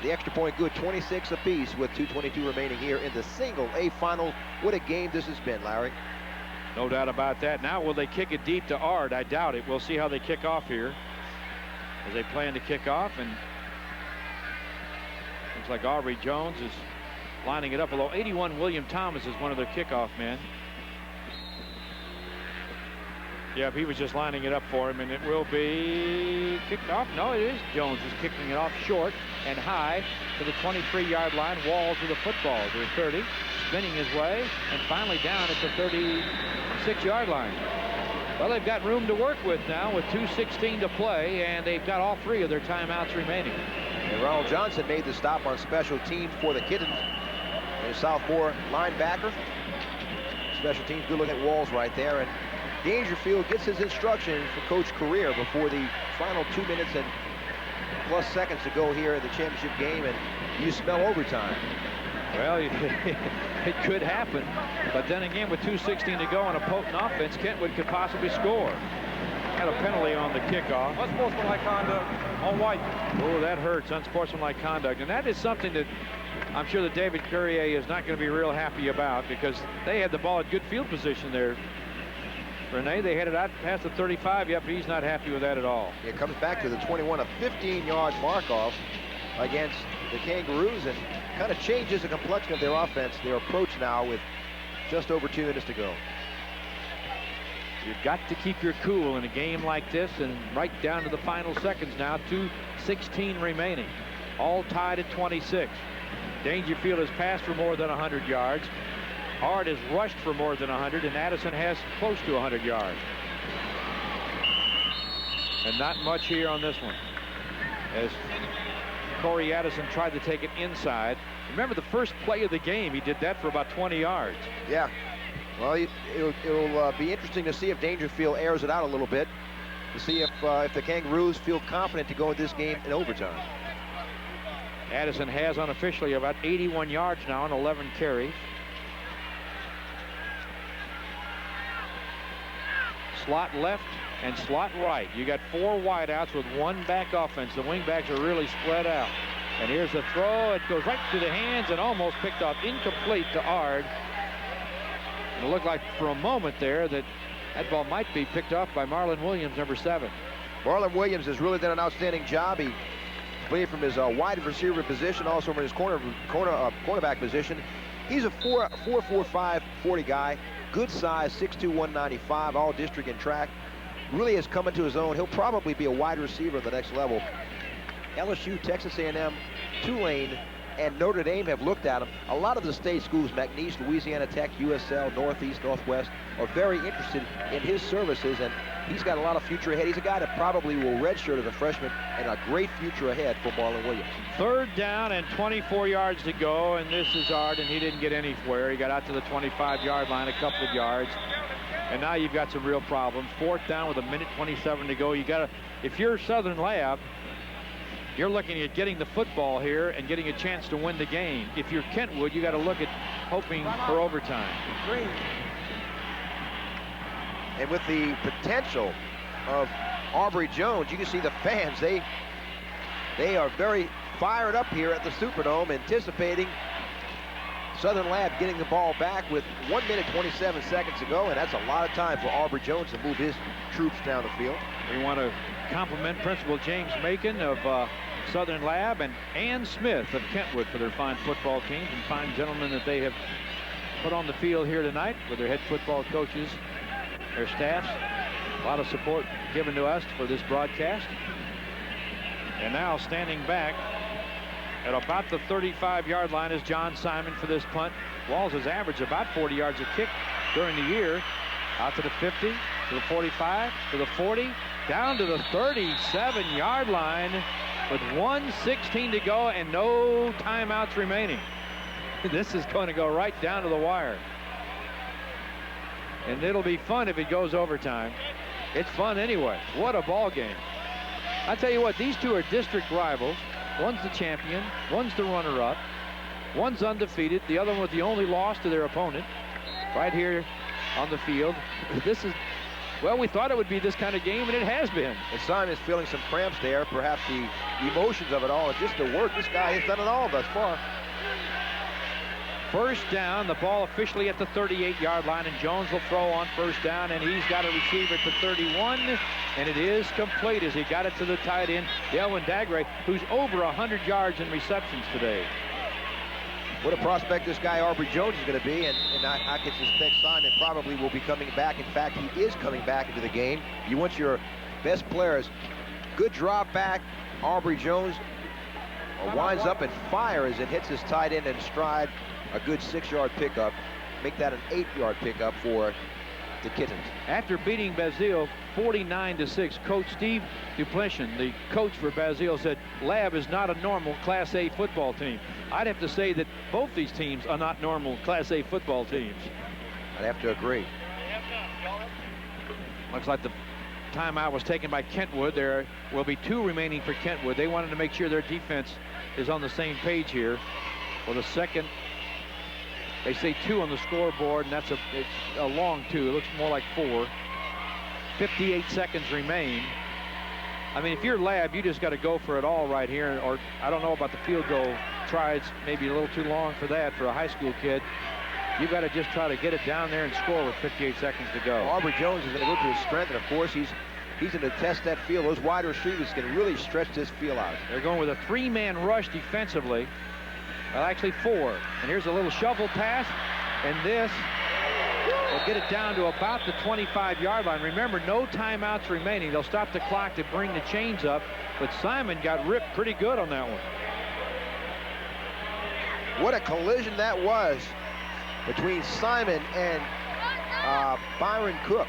[SPEAKER 2] The extra point good, 26 apiece with 2:22 remaining here in the single A final. What a game this has been, Larry.
[SPEAKER 1] No doubt about that. Now, will they kick it deep to Ard? I doubt it. We'll see how they kick off here as they plan to kick off. And looks like Aubrey Jones is lining it up, although 81 William Thomas is one of their kickoff men. Yep, he was just lining it up for him, and it will be kicked off. No, it is Jones is kicking it off short and high to the 23-yard line. Walls with the football to the 30, spinning his way, and finally down at the 36-yard line. Well, they've got room to work with now with 2:16 to play, and they've got all 3 of their timeouts remaining.
[SPEAKER 2] And Ronald Johnson made the stop on special teams for the Kittens. A sophomore linebacker. Special teams, good look at Walls right there. And Dangerfield gets his instructions from Coach Career before the final 2 minutes and plus seconds to go here in the championship game, and you smell overtime.
[SPEAKER 1] Well, it could happen, but then again, with 2:16 to go on a potent offense, Kentwood could possibly score. Had a penalty on the kickoff.
[SPEAKER 5] Unsportsmanlike conduct on White.
[SPEAKER 1] Oh, that hurts, unsportsmanlike conduct, and that is something that I'm sure that David Courier is not going to be real happy about, because they had the ball at good field position there. Renee, they had it out past the 35. Yep, he's not happy with that at all.
[SPEAKER 2] It comes back to the 21, a 15-yard mark-off against the Kangaroos, and kind of changes the complexion of their offense, their approach now with just over 2 minutes to go.
[SPEAKER 1] You've got to keep your cool in a game like this, and right down to the final seconds now. 2:16 remaining, all tied at 26. Dangerfield has passed for more than 100 yards. Ard has rushed for more than 100, and Addison has close to 100 yards. And not much here on this one, as Corey Addison tried to take it inside. Remember the first play of the game, he did that for about 20 yards.
[SPEAKER 2] Yeah. Well, it'll be interesting to see if Dangerfield airs it out a little bit, to see if the Kangaroos feel confident to go in this game in overtime.
[SPEAKER 1] Addison has unofficially about 81 yards now on 11 carries. Slot left and slot right. You got 4 wideouts with 1 back offense. The wing backs are really spread out. And here's the throw. It goes right to the hands and almost picked off, incomplete to Ard. And it looked like for a moment there that ball might be picked off by Marlon Williams, number 7.
[SPEAKER 2] Marlon Williams has really done an outstanding job. He played from his wide receiver position, also from his cornerback position. He's a 4.45 40 guy. Good size, 6'2", 195, all district in track. Really has come into his own. He'll probably be a wide receiver at the next level. LSU, Texas A&M, Tulane, and Notre Dame have looked at him. A lot of the state schools, McNeese, Louisiana Tech, USL, Northeast, Northwest, are very interested in his services, and he's got a lot of future ahead. He's a guy that probably will redshirt as a freshman, and a great future ahead for Marlon Williams.
[SPEAKER 1] 3rd down and 24 yards to go, and this is Ard, and he didn't get anywhere. He got out to the 25-yard line, a couple of yards, and now you've got some real problems. 4th down with 1:27 to go. You got to, if you're Southern Lab, you're looking at getting the football here and getting a chance to win the game. If you're Kentwood, you got to look at hoping for overtime.
[SPEAKER 2] And with the potential of Aubrey Jones, you can see the fans. They are very fired up here at the Superdome, anticipating Southern Lab getting the ball back with 1:27 to go, and that's a lot of time for Aubrey Jones to move his troops down the field.
[SPEAKER 1] We want to compliment Principal James Macon of Southern Lab and Ann Smith of Kentwood for their fine football teams and fine gentlemen that they have put on the field here tonight with their head football coaches, their staffs. A lot of support given to us for this broadcast. And now standing back at about the 35-yard line is John Simon for this punt. Walls has averaged about 40 yards a kick during the year. Out to the 50, to the 45, to the 40, down to the 37-yard line with 1:16 to go and no timeouts remaining. This is going to go right down to the wire. And it'll be fun if it goes overtime. It's fun anyway. What a ball game. I tell you what, these two are district rivals. One's the champion, one's the runner-up, one's undefeated, the other one with the only loss to their opponent right here on the field. This is, well, we thought it would be this kind of game, and it has been.
[SPEAKER 2] And Simon's feeling some cramps there, perhaps the emotions of it all, and just the work this guy has done it all thus far.
[SPEAKER 1] 1st down, the ball officially at the 38-yard line, and Jones will throw on 1st down, and he's got a receiver at the 31, and it is complete as he got it to the tight end, Delwyn Dagray, who's over 100 yards in receptions today.
[SPEAKER 2] What a prospect this guy Aubrey Jones is going to be, and I can suspect Simon probably will be coming back. In fact, he is coming back into the game. You want your best players. Good drop back. Aubrey Jones winds up and fires and hits his tight end in stride. A good 6-yard pickup. Make that an 8-yard pickup for the Kittens.
[SPEAKER 1] After beating Basile 49-6, Coach Steve Duplessis, the coach for Basile, said Lab is not a normal Class A football team. I'd have to say that both these teams are not normal Class A football teams.
[SPEAKER 2] I'd have to agree.
[SPEAKER 1] Looks like the timeout was taken by Kentwood. There will be 2 remaining for Kentwood. They wanted to make sure their defense is on the same page here. For the second, they say 2 on the scoreboard, and it's a long 2. It looks more like 4. 58 seconds remain. I mean, if you're Lab, you just got to go for it all right here. Or I don't know about the field goal try. It's maybe a little too long for that for a high school kid. You got to just try to get it down there and score with 58 seconds to go.
[SPEAKER 2] Aubrey Jones is going to go to his strength, and of course he's going to test that field. Those wide receivers can really stretch this field out.
[SPEAKER 1] They're going with a 3-man rush defensively. Well, actually 4. And here's a little shovel pass, and this will get it down to about the 25-yard line. Remember, no timeouts remaining. They'll stop the clock to bring the chains up, but Simon got ripped pretty good on that one.
[SPEAKER 2] What a collision that was between Simon and Byron Cook.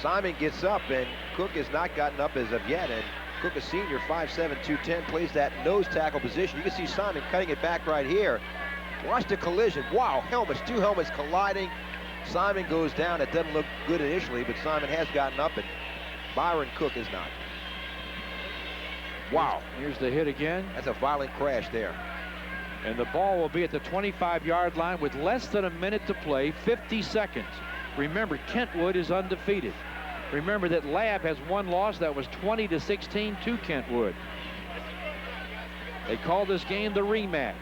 [SPEAKER 2] Simon gets up, and Cook has not gotten up as of yet, and Cook, a senior, 5'7", 210, plays that nose tackle position. You can see Simon cutting it back right here. Watch the collision. Wow, helmets, 2 helmets colliding. Simon goes down. It doesn't look good initially, but Simon has gotten up, and Byron Cook is not. Wow.
[SPEAKER 1] Here's the hit again.
[SPEAKER 2] That's a violent crash there.
[SPEAKER 1] And the ball will be at the 25-yard line with less than a minute to play, 50 seconds. Remember, Kentwood is undefeated. Remember that Lab has 1 loss. That was 20-16 to Kentwood. They call this game the rematch.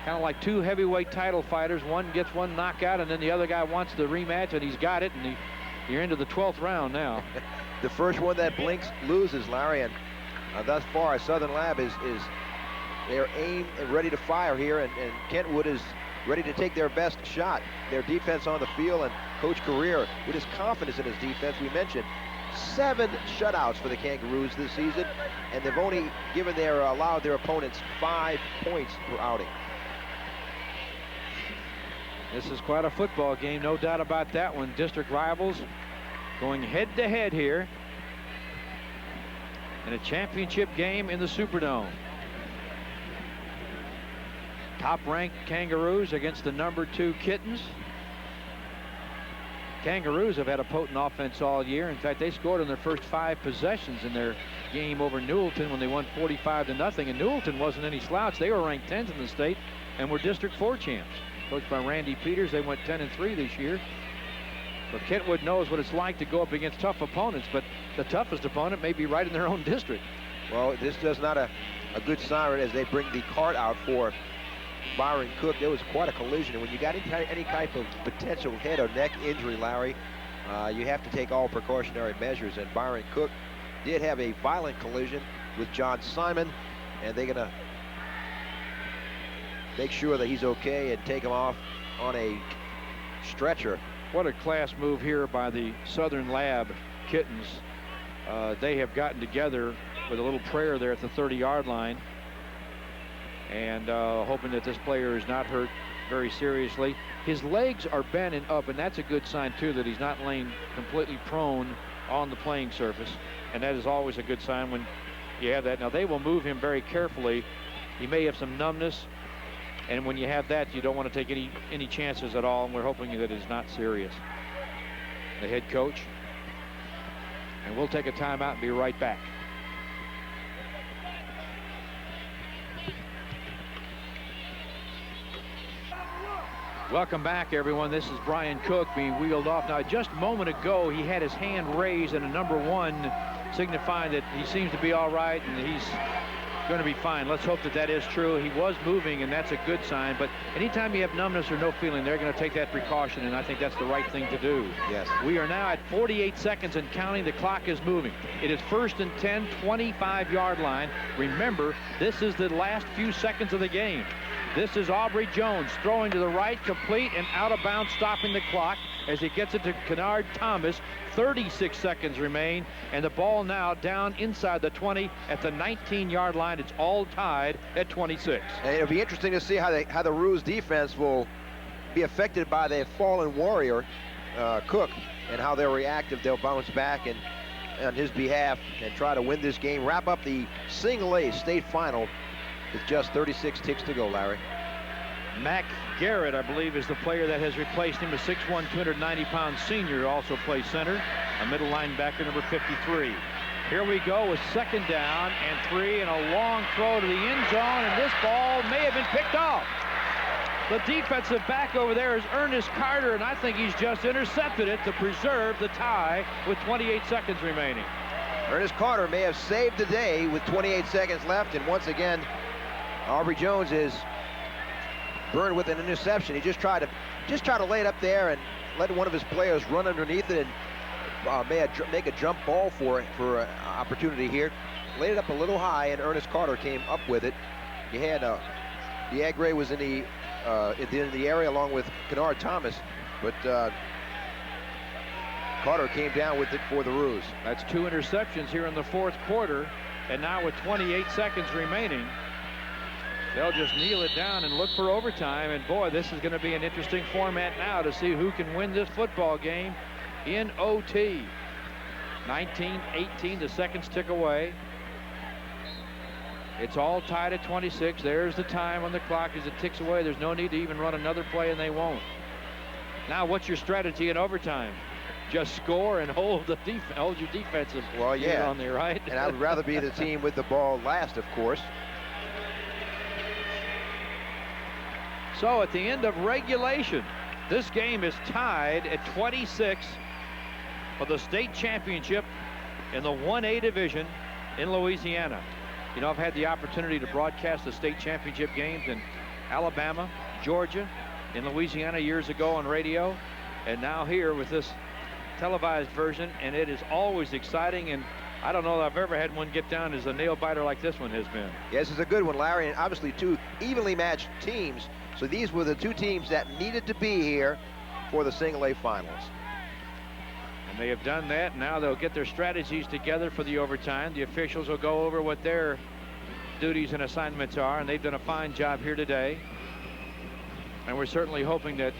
[SPEAKER 1] Kind of like 2 heavyweight title fighters. One gets 1 knockout, and then the other guy wants the rematch, and he's got it, and you're into the 12th round now.
[SPEAKER 2] The first one that blinks loses, Larry, and thus far, Southern Lab is they're aimed and ready to fire here, and Kentwood is ready to take their best shot. Their defense on the field, and Coach Career, with his confidence in his defense, we mentioned 7 shutouts for the Kangaroos this season, and they've only allowed their opponents 5 points per outing.
[SPEAKER 1] This is quite a football game, no doubt about that one. District rivals going head-to-head here in a championship game in the Superdome. Top-ranked Kangaroos against the number 2 Kittens. Kangaroos have had a potent offense all year. In fact, they scored on their first 5 possessions in their game over Newellton when they won 45-0. And Newellton wasn't any slouch. They were ranked 10th in the state and were District 4 champs. Coached by Randy Peters, they went 10-3 this year. But Kentwood knows what it's like to go up against tough opponents, but the toughest opponent may be right in their own district.
[SPEAKER 2] Well, this does not a good sign as they bring the cart out for Byron Cook. There was quite a collision, and when you got any type of potential head or neck injury, Larry, you have to take all precautionary measures, and Byron Cook did have a violent collision with John Simon, and they're gonna make sure that he's okay and take him off on a stretcher.
[SPEAKER 1] What a class move here by the Southern Lab Kittens. They have gotten together with a little prayer there at the 30-yard line, and hoping that this player is not hurt very seriously. His legs are bending up, and that's a good sign too, that he's not laying completely prone on the playing surface, and that is always a good sign when you have that. Now they will move him very carefully. He may have some numbness, and when you have that, you don't want to take any chances at all, and we're hoping that it's not serious. The head coach, and we'll take a timeout and be right back. Welcome back, everyone. This is Brian Cook being wheeled off. Now, just a moment ago, he had his hand raised and a number 1, signifying that he seems to be all right, and he's going to be fine. Let's hope that that is true. He was moving, and that's a good sign. But anytime you have numbness or no feeling, they're going to take that precaution, and I think that's the right thing to do.
[SPEAKER 2] Yes.
[SPEAKER 1] We are now at 48 seconds and counting. The clock is moving. It is 1st and 10, 25-yard line. Remember, this is the last few seconds of the game. This is Aubrey Jones throwing to the right, complete and out of bounds, stopping the clock as he gets it to Kennard Thomas. 36 seconds remain, and the ball now down inside the 20 at the 19-yard line. It's all tied at 26.
[SPEAKER 2] And it'll be interesting to see how the Roos defense will be affected by their fallen warrior, Cook, and how they'll react if they'll bounce back and on his behalf and try to win this game, wrap up the single A state final with just 36 ticks to go, Larry.
[SPEAKER 1] Mac Garrett, I believe, is the player that has replaced him. A 6'1", 290-pound senior who also plays center, a middle linebacker, number 53. Here we go with 2nd down and 3, and a long throw to the end zone, and this ball may have been picked off. The defensive back over there is Ernest Carter, and I think he's just intercepted it to preserve the tie with 28 seconds remaining.
[SPEAKER 2] Ernest Carter may have saved the day with 28 seconds left, and once again, Aubrey Jones is burned with an interception. He just tried to lay it up there and let one of his players run underneath it and make a jump ball for an opportunity here. Laid it up a little high, and Ernest Carter came up with it. You had Diagre was in the area along with Kennard Thomas, but Carter came down with it for the Roos.
[SPEAKER 1] That's 2 interceptions here in the 4th quarter, and now with 28 seconds remaining, they'll just kneel it down and look for overtime. And boy, this is going to be an interesting format now to see who can win this football game in OT. 19-18, the seconds tick away. It's all tied at 26. There's the time on the clock as it ticks away. There's no need to even run another play, and they won't. Now, what's your strategy in overtime? Just score and hold your defensive unit on there, right?
[SPEAKER 2] And I would rather be the team with the ball last, of course.
[SPEAKER 1] So at the end of regulation, this game is tied at 26 for the state championship in the 1A division in Louisiana. You know, I've had the opportunity to broadcast the state championship games in Alabama, Georgia, in Louisiana years ago on radio, and now here with this televised version, and it is always exciting, and I don't know that I've ever had one get down as a nail biter like this one has been.
[SPEAKER 2] Yes, it's a good one, Larry, and obviously 2 evenly matched teams. So these were the 2 teams that needed to be here for the single A finals.
[SPEAKER 1] And they have done that. Now they'll get their strategies together for the overtime. The officials will go over what their duties and assignments are, and they've done a fine job here today. And we're certainly hoping that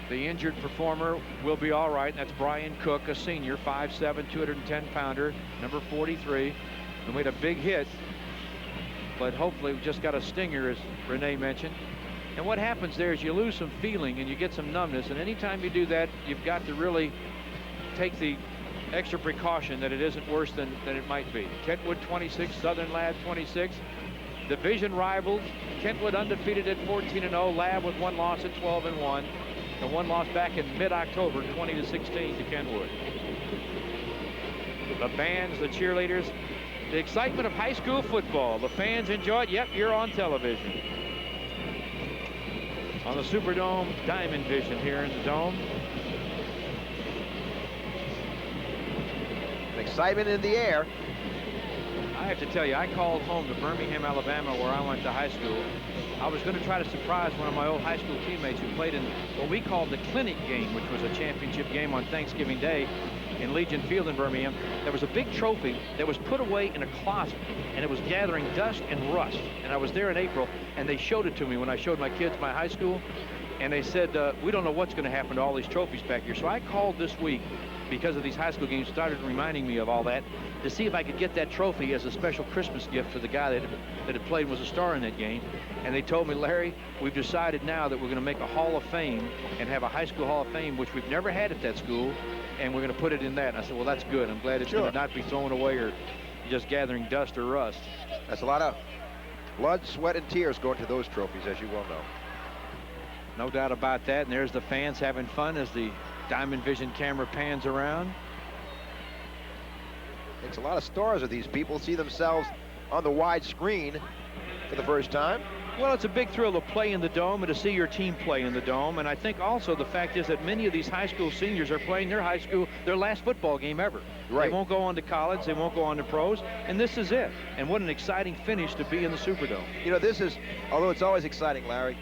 [SPEAKER 1] the injured performer will be all right. And that's Brian Cook, a senior, 5'7", 210-pounder, number 43, who made a big hit, but hopefully we just got a stinger, as Renee mentioned. And what happens there is you lose some feeling and you get some numbness, and anytime you do that, you've got to really take the extra precaution that it isn't worse than it might be. Kentwood 26, Southern Lab 26. Division rivals, Kentwood undefeated at 14-0, Lab with 1 loss at 12-1, and 1 loss back in mid-October, 20-16 to Kentwood. The bands, the cheerleaders, the excitement of high school football. The fans enjoy it. Yep, you're on television. On the Superdome Diamond Vision here in the Dome.
[SPEAKER 2] Excitement in the air.
[SPEAKER 1] I have to tell you, I called home to Birmingham, Alabama, where I went to high school. I was going to try to surprise one of my old high school teammates who played in what we called the clinic game, which was a championship game on Thanksgiving Day in Legion Field in Birmingham. There was a big trophy that was put away in a closet, and it was gathering dust and rust. And I was there in April, and they showed it to me when I showed my kids my high school. And they said, we don't know what's going to happen to all these trophies back here. So I called this week, because of these high school games, started reminding me of all that, to see if I could get that trophy as a special Christmas gift for the guy that had played and was a star in that game. And they told me, Larry, we've decided now that we're going to make a Hall of Fame and have a high school Hall of Fame, which we've never had at that school, and we're going to put it in that. And I said, well, that's good. I'm glad it's going to not be thrown away or just gathering dust or rust.
[SPEAKER 2] That's a lot of blood, sweat, and tears going to those trophies, as you well know.
[SPEAKER 1] No doubt about that. And there's the fans having fun as the Diamond Vision camera pans around.
[SPEAKER 2] It's a lot of stars of these people see themselves on the wide screen for the first time.
[SPEAKER 1] Well, it's a big thrill to play in the Dome and to see your team play in the Dome. And I think also the fact is that many of these high school seniors are playing their last football game ever.
[SPEAKER 2] Right.
[SPEAKER 1] They won't go on to college. They won't go on to pros. And this is it. And what an exciting finish to be in the Superdome.
[SPEAKER 2] You know, this is, although it's always exciting, Larry,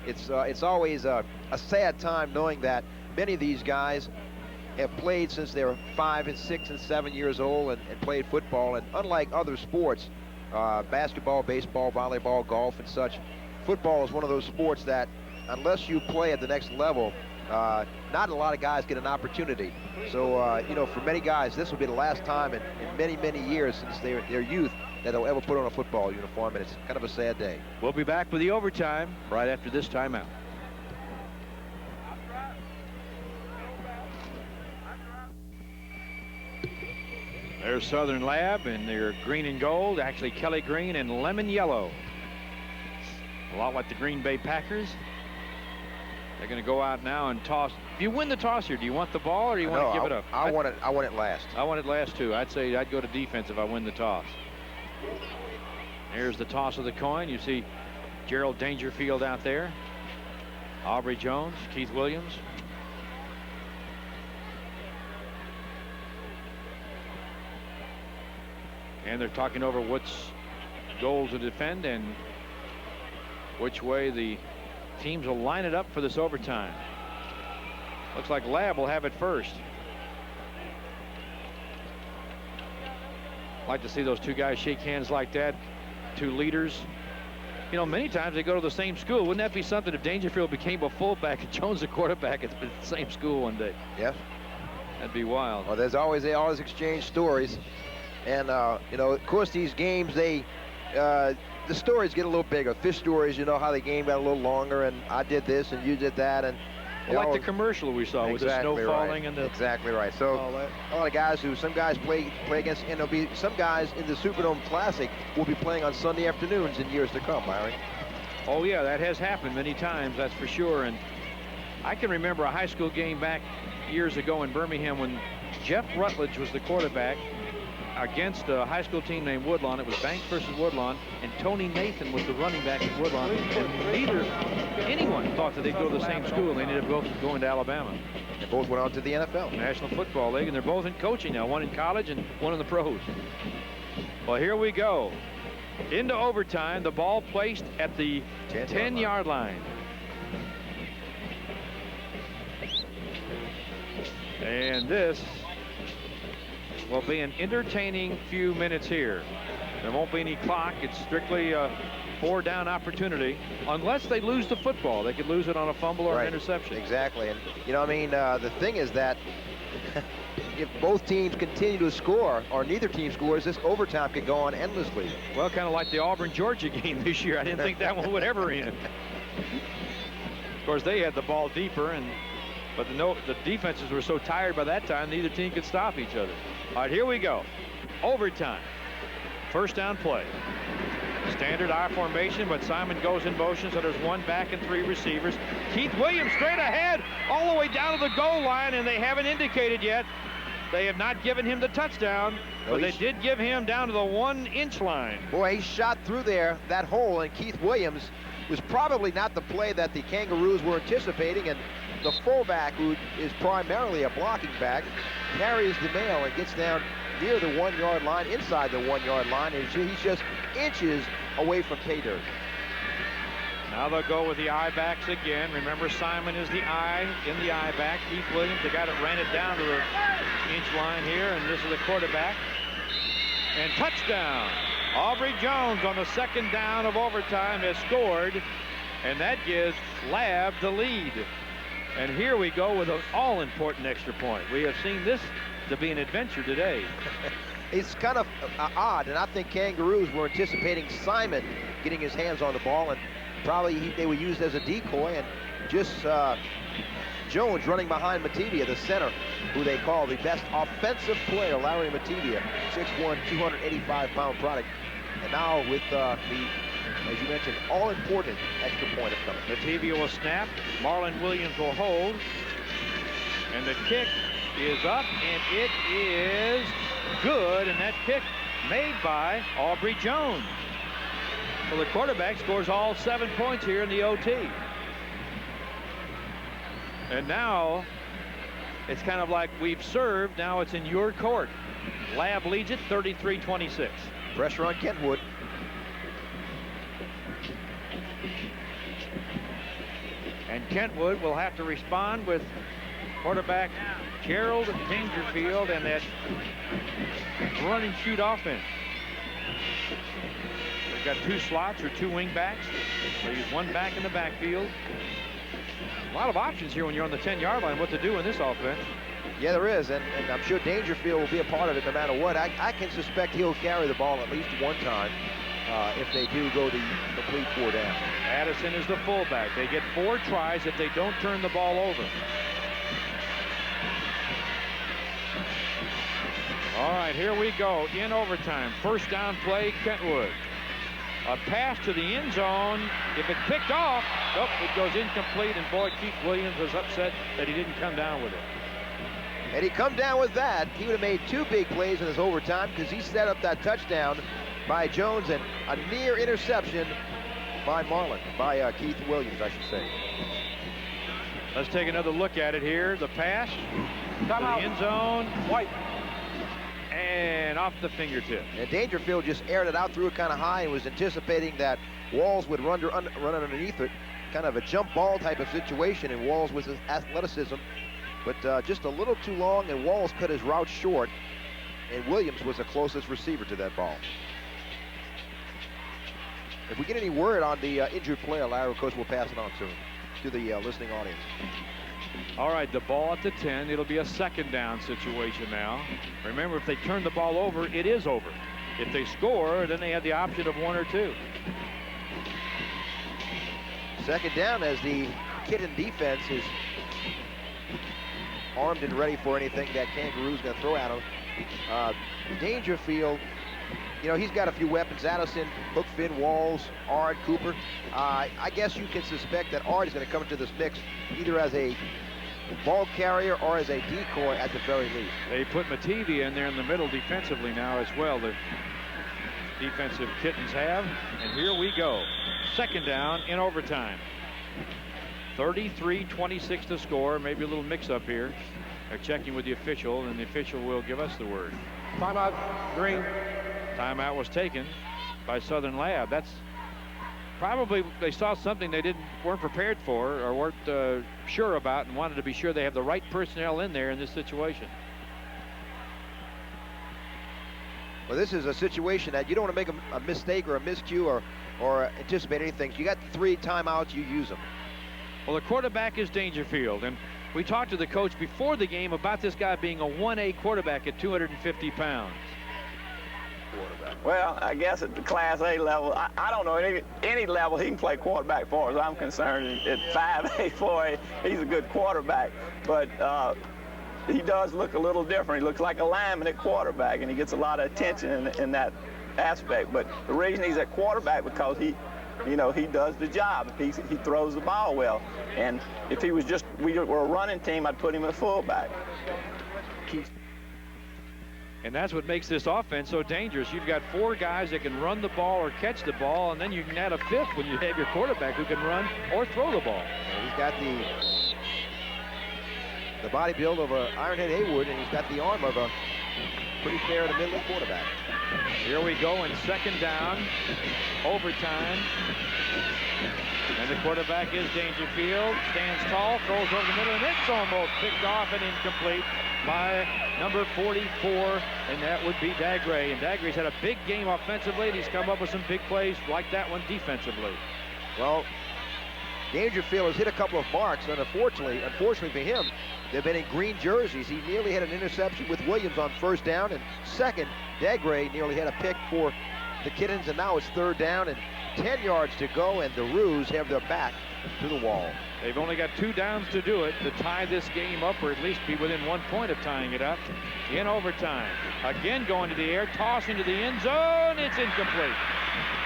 [SPEAKER 2] it's always a sad time knowing that many of these guys have played since they were 5 and 6 and 7 years old and played football. And unlike other sports, basketball, baseball, volleyball, golf, and such, football is one of those sports that, unless you play at the next level, not a lot of guys get an opportunity. So, you know, for many guys, this will be the last time in many, many years since their youth that they'll ever put on a football uniform, and it's kind of a sad day.
[SPEAKER 1] We'll be back with the overtime right after this timeout. There's Southern Lab in their green and gold, actually Kelly green and lemon yellow. A lot like the Green Bay Packers. They're going to go out now and toss. If you win the toss here, do you want the ball or do you want to give it up?
[SPEAKER 2] I want it last.
[SPEAKER 1] I want it last too. I'd say I'd go to defense if I win the toss. Here's the toss of the coin. You see Gerald Dangerfield out there. Aubrey Jones, Keith Williams. And they're talking over which goal to defend and which way the teams will line it up for this overtime. Looks like Lab will have it first. Like to see those two guys shake hands like that, two leaders. You know, many times they go to the same school. Wouldn't that be something if Dangerfield became a fullback and Jones a quarterback at the same school one day?
[SPEAKER 2] Yes.
[SPEAKER 1] That'd be wild.
[SPEAKER 2] Well, they always exchange stories. And, you know, of course, these games, the stories get a little bigger. Fish stories, you know, how the game got a little longer, and I did this and you did that. And
[SPEAKER 1] like the commercial we saw with the snow falling. And the
[SPEAKER 2] exactly right. So a lot of guys some guys play against, and there'll be some guys in the Superdome Classic will be playing on Sunday afternoons in years to come, Larry.
[SPEAKER 1] Oh, yeah, that has happened many times, that's for sure. And I can remember a high school game back years ago in Birmingham when Jeff Rutledge was the quarterback against a high school team named Woodlawn. It was Banks versus Woodlawn, and Tony Nathan was the running back at Woodlawn. And neither anyone thought that they'd go to the same school. They ended up both going to Alabama.
[SPEAKER 2] They both went on to the NFL,
[SPEAKER 1] National Football League, and they're both in coaching now, one in college and one in the pros. Well, here we go. Into overtime, the ball placed at the 10-yard line. And this will be an entertaining few minutes here. There won't be any clock. It's strictly a 4-down opportunity. Unless they lose the football, they could lose it on a fumble or an interception.
[SPEAKER 2] Exactly. And, you know, I mean, the thing is that if both teams continue to score or neither team scores, this overtime could go on endlessly.
[SPEAKER 1] Well, kind of like the Auburn-Georgia game this year. I didn't think that one would ever end. Of course, they had the ball deeper, but the defenses were so tired by that time, neither team could stop each other. All right, here we go. Overtime. First down play. Standard I formation, but Simon goes in motion, so there's 1 back and 3 receivers. Keith Williams straight ahead, all the way down to the goal line, and they haven't indicated yet. They have not given him the touchdown, but they did give him down to the 1-inch line.
[SPEAKER 2] Boy, he shot through that hole, and Keith Williams was probably not the play that the Kangaroos were anticipating, and the fullback, who is primarily a blocking back, carries the mail and gets down near the 1-yard line, inside the 1-yard line, and he's just inches away from pay dirt.
[SPEAKER 1] Now they'll go with the I backs again. Remember, Simon is the I in the I back. Keith Williams, the guy that ran it down to the inch line here, and this is the quarterback. And touchdown. Aubrey Jones on the 2nd down of overtime has scored, and that gives Lab the lead. And here we go with an all-important extra point. We have seen this to be an adventure today.
[SPEAKER 2] It's kind of odd, and I think Kangaroos were anticipating Simon getting his hands on the ball, and probably they were used as a decoy, and just Jones running behind Matibia, the center, who they call the best offensive player, Larry Matibia, 6'1", 285-pound product. And now with as you mentioned, all-important extra point is coming.
[SPEAKER 1] Matibia will snap. Marlon Williams will hold. And the kick is up, and it is good. And that kick made by Aubrey Jones. So the quarterback scores all 7 points here in the OT. And now it's kind of like we've served. Now it's in your court. Lab leads it 33-26.
[SPEAKER 2] Pressure on Kentwood.
[SPEAKER 1] And Kentwood will have to respond with quarterback Gerald Dangerfield and that run and shoot offense. They've got 2 slots or 2 wing backs. They use 1 back in the backfield. A lot of options here when you're on the 10-yard line, what to do in this offense.
[SPEAKER 2] Yeah, there is, and I'm sure Dangerfield will be a part of it no matter what. I can suspect he'll carry the ball at least one time if they do go the complete 4 down.
[SPEAKER 1] Addison is the fullback. They get 4 tries if they don't turn the ball over. All right, here we go in overtime. First down play, Kentwood. A pass to the end zone. If it's picked off, nope, it goes incomplete, and boy, Keith Williams was upset that he didn't come down with it.
[SPEAKER 2] Had he come down with that, he would have made 2 big plays in this overtime because he set up that touchdown by Jones and a near interception by Keith Williams, I should say.
[SPEAKER 1] Let's take another look at it here. The pass to the end zone.
[SPEAKER 5] White.
[SPEAKER 1] And off the fingertip.
[SPEAKER 2] And Dangerfield just aired it out, threw it kind of high, and was anticipating that Walls would run underneath it. Kind of a jump ball type of situation, and Walls with his athleticism. But just a little too long, and Walls cut his route short, and Williams was the closest receiver to that ball. If we get any word on the injured player, Larry, of course, we'll pass it on to the listening audience.
[SPEAKER 1] All right, the ball at the 10. It'll be a 2nd down situation now. Remember, if they turn the ball over, it is over. If they score, then they have the option of 1 or 2.
[SPEAKER 2] 2nd down as the Kitten defense is armed and ready for anything that Kangaroos going to throw at him. Dangerfield, you know, he's got a few weapons. Addison, Hookfin, Walls, Ard, Cooper. I guess you can suspect that Ard is going to come into this mix either as a ball carrier or as a decoy at the very least.
[SPEAKER 1] They put Matevia in there in the middle defensively now as well. The defensive Kittens have. And here we go. 2nd down in overtime. 33-26 to score. Maybe a little mix-up here. They're checking with the official, and the official will give us the word.
[SPEAKER 5] Timeout, Green.
[SPEAKER 1] Timeout was taken by Southern Lab. That's probably they saw something they weren't prepared for or weren't sure about, and wanted to be sure they have the right personnel in there in this situation.
[SPEAKER 2] Well, this is a situation that you don't want to make a mistake or a miscue or anticipate anything. You got 3 timeouts, you use them.
[SPEAKER 1] Well, the quarterback is Dangerfield, and we talked to the coach before the game about this guy being a 1A quarterback at 250 pounds.
[SPEAKER 3] Well, I guess at the Class A level, I don't know any level he can play quarterback for, as I'm concerned. At 5A, 4A, he's a good quarterback, but he does look a little different. He looks like a lineman at quarterback, and he gets a lot of attention in that aspect. But the reason he's at quarterback because he does the job. He throws the ball well. And if he was we were a running team, I'd put him at fullback.
[SPEAKER 1] And that's what makes this offense so dangerous. You've got 4 guys that can run the ball or catch the ball, and then you can add a 5th when you have your quarterback who can run or throw the ball.
[SPEAKER 2] And he's got the body build of a Ironhead Haywood, and he's got the arm of a pretty fair to middle quarterback.
[SPEAKER 1] Here we go in 2nd down, overtime. And the quarterback is Dangerfield, stands tall, throws over the middle, and it's almost picked off and incomplete by number 44, and that would be Dagray. And Dagray's had a big game offensively, and he's come up with some big plays like that one defensively.
[SPEAKER 2] Well, Dangerfield has hit a couple of marks, and unfortunately for him, they've been in green jerseys. He nearly had an interception with Williams on 1st down, and 2nd, Dagray nearly had a pick for the Kittens, and now it's 3rd down and 10 yards to go, and the Roos have their back to the wall.
[SPEAKER 1] They've only got 2 downs to do it to tie this game up, or at least be within 1 point of tying it up in overtime. Again going to the air, toss into the end zone. It's incomplete.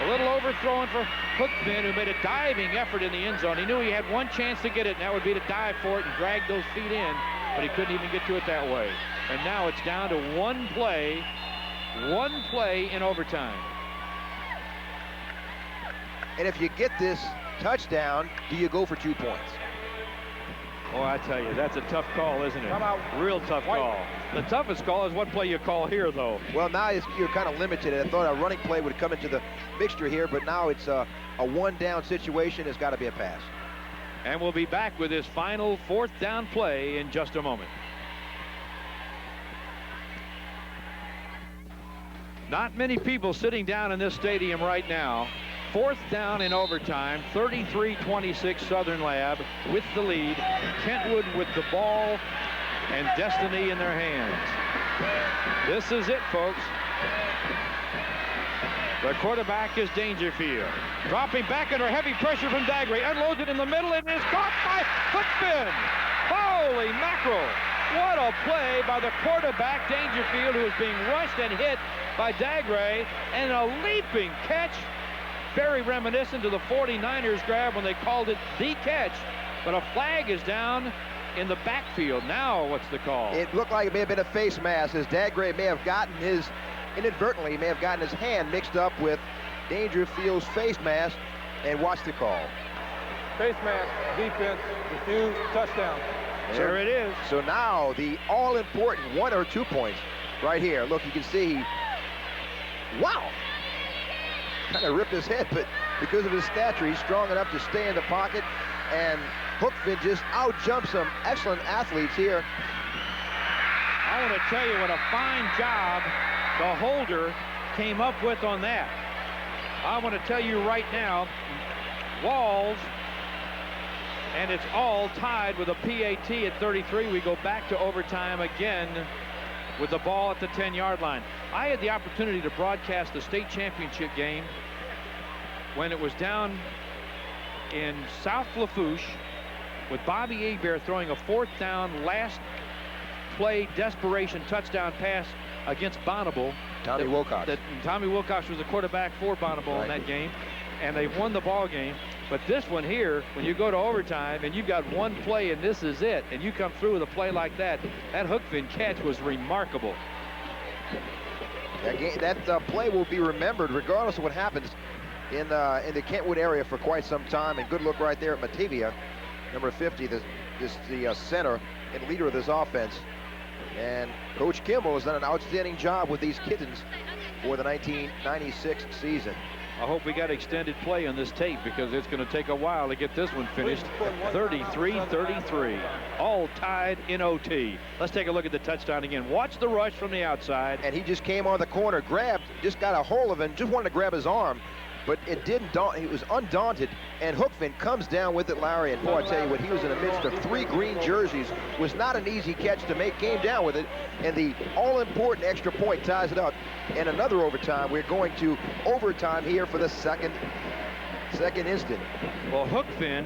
[SPEAKER 1] A little overthrown for Hookfin, who made a diving effort in the end zone. He knew he had 1 chance to get it, and that would be to dive for it and drag those feet in, but he couldn't even get to it that way. And now it's down to 1 play one play in overtime.
[SPEAKER 2] And if you get this touchdown, do you go for 2 points?
[SPEAKER 1] Oh, I tell you, that's a tough call, isn't it?
[SPEAKER 5] Come out.
[SPEAKER 1] Real tough call. The toughest call is what play you call here, though.
[SPEAKER 2] Well, now you're kind of limited. I thought a running play would come into the mixture here, but now it's a one-down situation. It's got to be a pass.
[SPEAKER 1] And we'll be back with his final 4th down play in just a moment. Not many people sitting down in this stadium right now. 4th down in overtime, 33-26 Southern Lab with the lead. Kentwood with the ball and destiny in their hands. This is it, folks. The quarterback is Dangerfield. Dropping back under heavy pressure from Dagray. Unloads it in the middle and is caught by Hookfin. Holy mackerel. What a play by the quarterback, Dangerfield, who is being rushed and hit by Dagray. And a leaping catch. Very reminiscent of the 49ers grab when they called it the catch. But a flag is down in the backfield. Now what's the call?
[SPEAKER 2] It looked like it may have been a face mask, as Dagray may have gotten his, inadvertently, may have gotten his hand mixed up with Dangerfield's face mask, and watch the call.
[SPEAKER 5] Face mask, defense, refuse, touchdown.
[SPEAKER 1] There it is.
[SPEAKER 2] So now the all-important 1 or 2 points right here. Look, you can see, wow. Kind of ripped his head, but because of his stature, he's strong enough to stay in the pocket, and Hookfin just out-jumps some excellent athletes here.
[SPEAKER 1] I want to tell you what a fine job the holder came up with on that. I want to tell you right now, Walls, and it's all tied with a PAT at 33. We go back to overtime again with the ball at the 10-yard line. I had the opportunity to broadcast the state championship game when it was down in South Lafourche with Bobby Hebert throwing a 4th down last play desperation touchdown pass against Bonneville.
[SPEAKER 2] Tommy Wilcox.
[SPEAKER 1] Tommy Wilcox was the quarterback for Bonneville in that game, and they won the ball game. But this one here, when you go to overtime and you've got one play and this is it, and you come through with a play like that, that Hookfin catch was remarkable.
[SPEAKER 2] That play will be remembered regardless of what happens in the Kentwood area for quite some time. And good look right there at Matavia, number 50, the center and leader of this offense. And Coach Kimball has done an outstanding job with these Kittens for the 1996 season.
[SPEAKER 1] I hope we got extended play on this tape because it's going to take a while to get this one finished. 33-33, all tied in OT. Let's take a look at the touchdown again. Watch the rush from the outside.
[SPEAKER 2] And he just came on the corner, grabbed, just got a hold of him, just wanted to grab his arm, but it didn't daunt, he was undaunted, and Hookfin comes down with it, Larry, and boy, I tell you what, he was in the midst of 3 green jerseys. Was not an easy catch to make, came down with it, and the all-important extra point ties it up. And another overtime. We're going to overtime here for the second instant.
[SPEAKER 1] Well, Hookfin,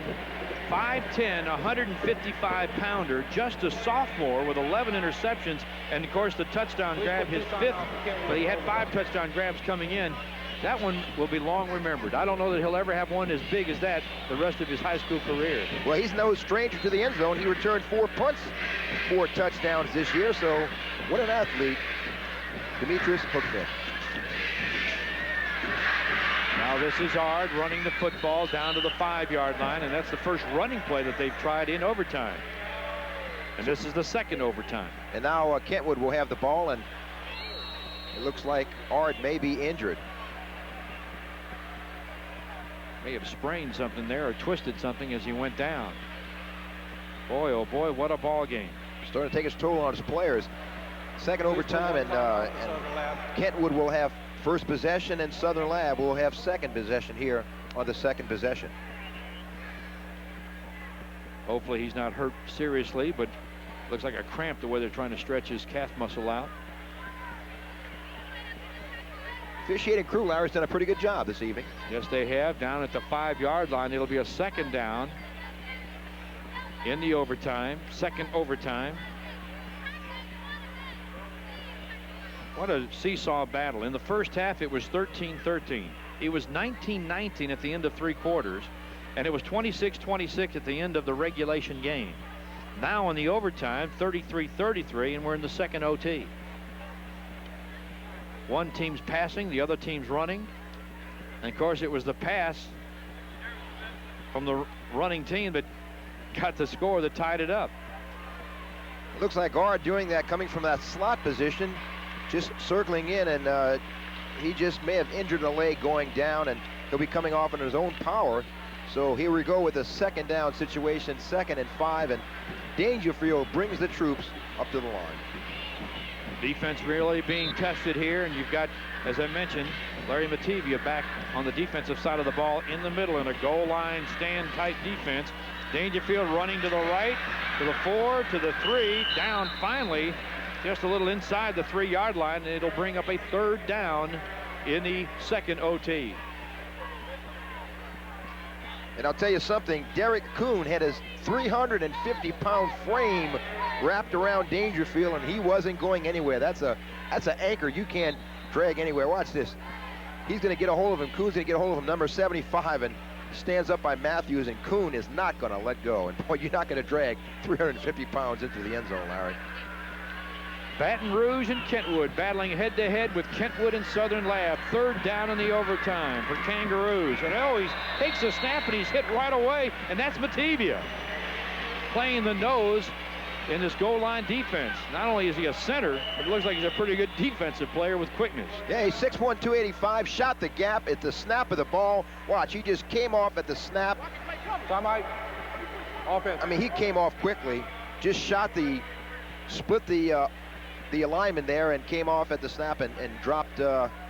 [SPEAKER 1] 5'10", 155-pounder, just a sophomore with 11 interceptions, and of course the touchdown grab, his 5th, but he had 5 touchdown grabs coming in. That one will be long remembered. I don't know that he'll ever have one as big as that the rest of his high school career.
[SPEAKER 2] Well, he's no stranger to the end zone. He returned 4 punts, 4 touchdowns this year, so what an athlete, Demetrius Hookfin.
[SPEAKER 1] Now this is Ard running the football down to the 5-yard line, and that's the first running play that they've tried in overtime. And this is the second overtime.
[SPEAKER 2] And now Kentwood will have the ball, and it looks like Ard may be injured.
[SPEAKER 1] May have sprained something there or twisted something as he went down. Boy, oh boy, what a ball game.
[SPEAKER 2] Starting to take its toll on his players. Second overtime, and Kentwood will have first possession, and Southern Lab will have second possession here on the second possession.
[SPEAKER 1] Hopefully he's not hurt seriously, but looks like a cramp the way they're trying to stretch his calf muscle out.
[SPEAKER 2] Officiating crew, Larry's done a pretty good job this evening.
[SPEAKER 1] Yes, they have. Down at the 5-yard line, it'll be a second down in the overtime, second overtime. What a seesaw battle. In the first half, it was 13-13. It was 19-19 at the end of 3 quarters, and it was 26-26 at the end of the regulation game. Now in the overtime, 33-33, and we're in the second OT. One team's passing, the other team's running. And of course, it was the pass from the running team that got the score that tied it up.
[SPEAKER 2] It looks like Ard doing that coming from that slot position, just circling in, and he just may have injured a leg going down, and he'll be coming off in his own power. So here we go with a second down situation, 2nd and 5, and Dangerfield brings the troops up to the line.
[SPEAKER 1] Defense really being tested here, and you've got, as I mentioned, Larry Matevia back on the defensive side of the ball in the middle in a goal line stand tight defense. Dangerfield running to the right, to the 4, to the 3, down finally just a little inside the 3-yard line, and it'll bring up a 3rd down in the second OT.
[SPEAKER 2] And I'll tell you something, Derek Kuhn had his 350-pound frame wrapped around Dangerfield, and he wasn't going anywhere. That's an anchor you can't drag anywhere. Watch this. He's going to get a hold of him. Kuhn's going to get a hold of him, number 75, and stands up by Matthews, and Kuhn is not going to let go. And boy, you're not going to drag 350 pounds into the end zone, Larry.
[SPEAKER 1] Baton Rouge and Kentwood battling head-to-head with Kentwood and Southern Lab. 3rd down in the overtime for Kangaroos. And he takes the snap and he's hit right away, and that's Matevia playing the nose in this goal line defense. Not only is he a center, but it looks like he's a pretty good defensive player with quickness.
[SPEAKER 2] Yeah, he's 6'1", 285, shot the gap at the snap of the ball. Watch, he just came off at the snap.
[SPEAKER 5] Timeout. Offense.
[SPEAKER 2] I mean, he came off quickly, just split the alignment there and came off at the snap and dropped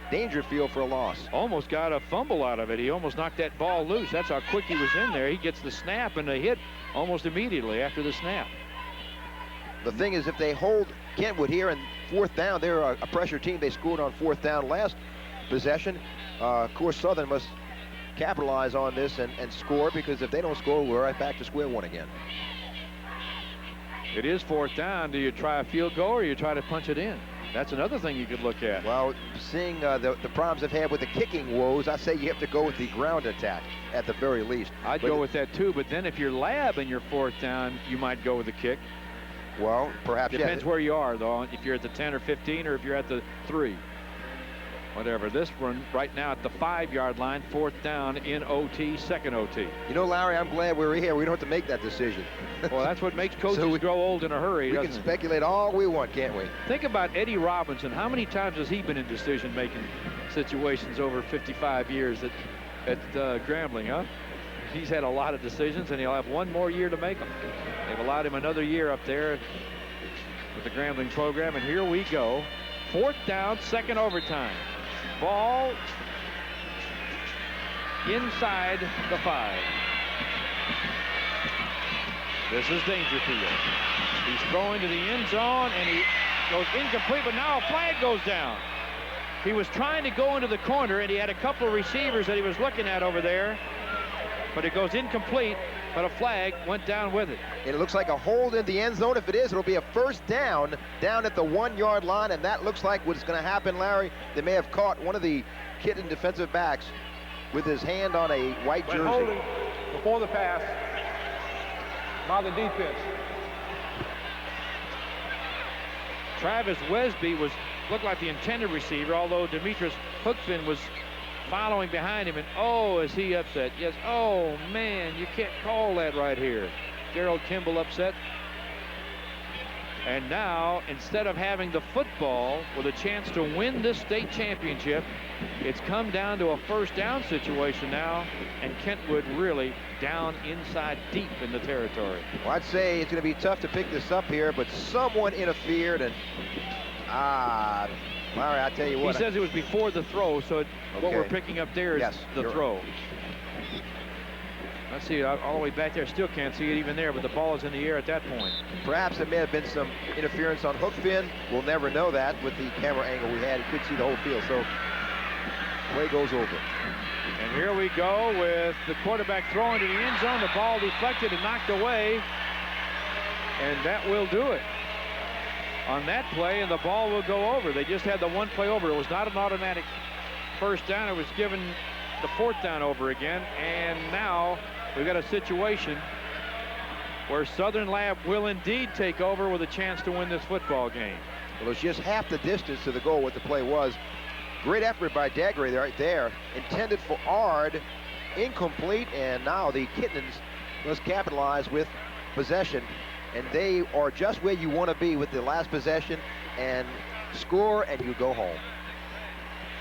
[SPEAKER 2] Dangerfield for a loss.
[SPEAKER 1] Almost got a fumble out of it. He almost knocked that ball loose. That's how quick he was in there. He gets the snap and a hit almost immediately after the snap.
[SPEAKER 2] The thing is, if they hold Kentwood here in 4th down, they're a pressure team. They scored on 4th down last possession. Of course, Southern must capitalize on this and score, because if they don't score, we're right back to square one again.
[SPEAKER 1] It is 4th down. Do you try a field goal or you try to punch it in? That's another thing you could look at.
[SPEAKER 2] Well, seeing the problems they've had with the kicking woes, I say you have to go with the ground attack at the very least.
[SPEAKER 1] I'd go with that too, but then if you're Lab and you're 4th down, you might go with the kick.
[SPEAKER 2] Well, perhaps.
[SPEAKER 1] Depends where you are, though. If you're at the 10 or 15 or if you're at the 3. Whatever. This one right now at the 5-yard line, 4th down in OT, second OT.
[SPEAKER 2] You know, Larry, I'm glad we're here. We don't have to make that decision.
[SPEAKER 1] Well, that's what makes coaches grow old in a hurry.
[SPEAKER 2] We can speculate all we want, can't we?
[SPEAKER 1] Think about Eddie Robinson. How many times has he been in decision-making situations over 55 years at Grambling, huh? He's had a lot of decisions, and he'll have one more year to make them. They've allowed him another year up there with the Grambling program, and here we go. 4th down, second overtime. Ball inside the 5. This is Dangerfield. He's throwing to the end zone, and he goes incomplete, but now a flag goes down. He was trying to go into the corner, and he had a couple of receivers that he was looking at over there, but it goes incomplete, but a flag went down with it.
[SPEAKER 2] It looks like a hold in the end zone. If it is, it'll be a 1st down at the 1-yard line, and that looks like what's going to happen, Larry. They may have caught one of the Kitten defensive backs with his hand on a white jersey.
[SPEAKER 5] Holding before the pass by the defense.
[SPEAKER 1] Travis Wesby looked like the intended receiver, although Demetrius Hookfin was following behind him, and oh, is he upset. Yes, oh man, you can't call that right here. Gerald Kimball upset. And now, instead of having the football with a chance to win this state championship, it's come down to a 1st down situation now, and Kentwood really down inside deep in the territory.
[SPEAKER 2] Well, I'd say it's going to be tough to pick this up here, but someone interfered, and Larry, I tell you what.
[SPEAKER 1] He says it was before the throw, so what we're picking up there is the throw. Let's see, all the way back there, still can't see it even there, but the ball is in the air at that point.
[SPEAKER 2] Perhaps there may have been some interference on Hookfin. We'll never know that with the camera angle we had. You could see the whole field, so play goes over.
[SPEAKER 1] And here we go with the quarterback throwing to the end zone. The ball deflected and knocked away, and that will do it on that play, and the ball will go over. They just had the one play over. It was not an automatic 1st down. It was given the 4th down over again, and now we've got a situation where Southern Lab will indeed take over with a chance to win this football game.
[SPEAKER 2] Well, it's just half the distance to the goal what the play was. Great effort by Degray right there. Intended for Ard, incomplete, and now the Kittens must capitalize with possession. And they are just where you want to be with the last possession, and score and you go home.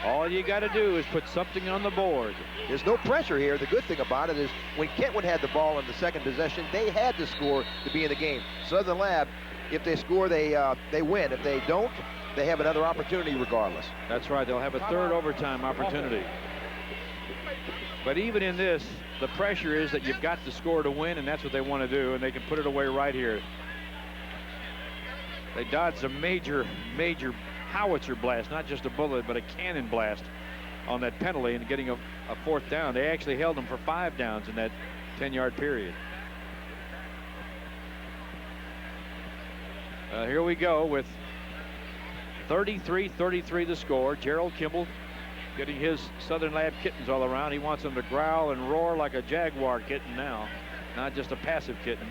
[SPEAKER 1] All you got to do is put something on the board.
[SPEAKER 2] There's no pressure here. The good thing about it is when Kentwood had the ball in the second possession, they had to score to be in the game. Southern Lab, if they score, they win. If they don't, they have another opportunity regardless.
[SPEAKER 1] That's right. They'll have a third overtime opportunity. But even in this, the pressure is that you've got to score to win, and that's what they want to do, and they can put it away right here. They dodged a major howitzer blast, not just a bullet, but a cannon blast on that penalty and getting a fourth down. They actually held them for 5 downs in that 10-yard period. Here we go with 33-33 the score. Gerald Kimball getting his Southern Lab kittens all around. He wants them to growl and roar like a jaguar kitten now, not just a passive kitten.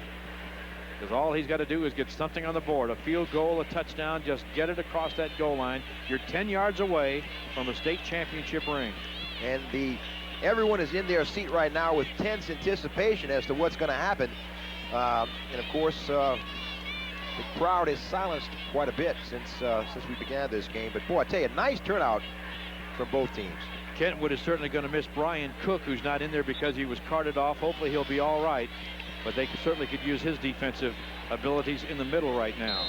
[SPEAKER 1] Because all he's got to do is get something on the board, a field goal, a touchdown, just get it across that goal line. You're 10 yards away from a state championship ring.
[SPEAKER 2] And everyone is in their seat right now with tense anticipation as to what's going to happen. And of course, the crowd is silenced quite a bit since we began this game. But boy, I tell you, nice turnout from both teams.
[SPEAKER 1] Kentwood is certainly going to miss Brian Cook, who's not in there because he was carted off. Hopefully he'll be all right. But they certainly could use his defensive abilities in the middle right now.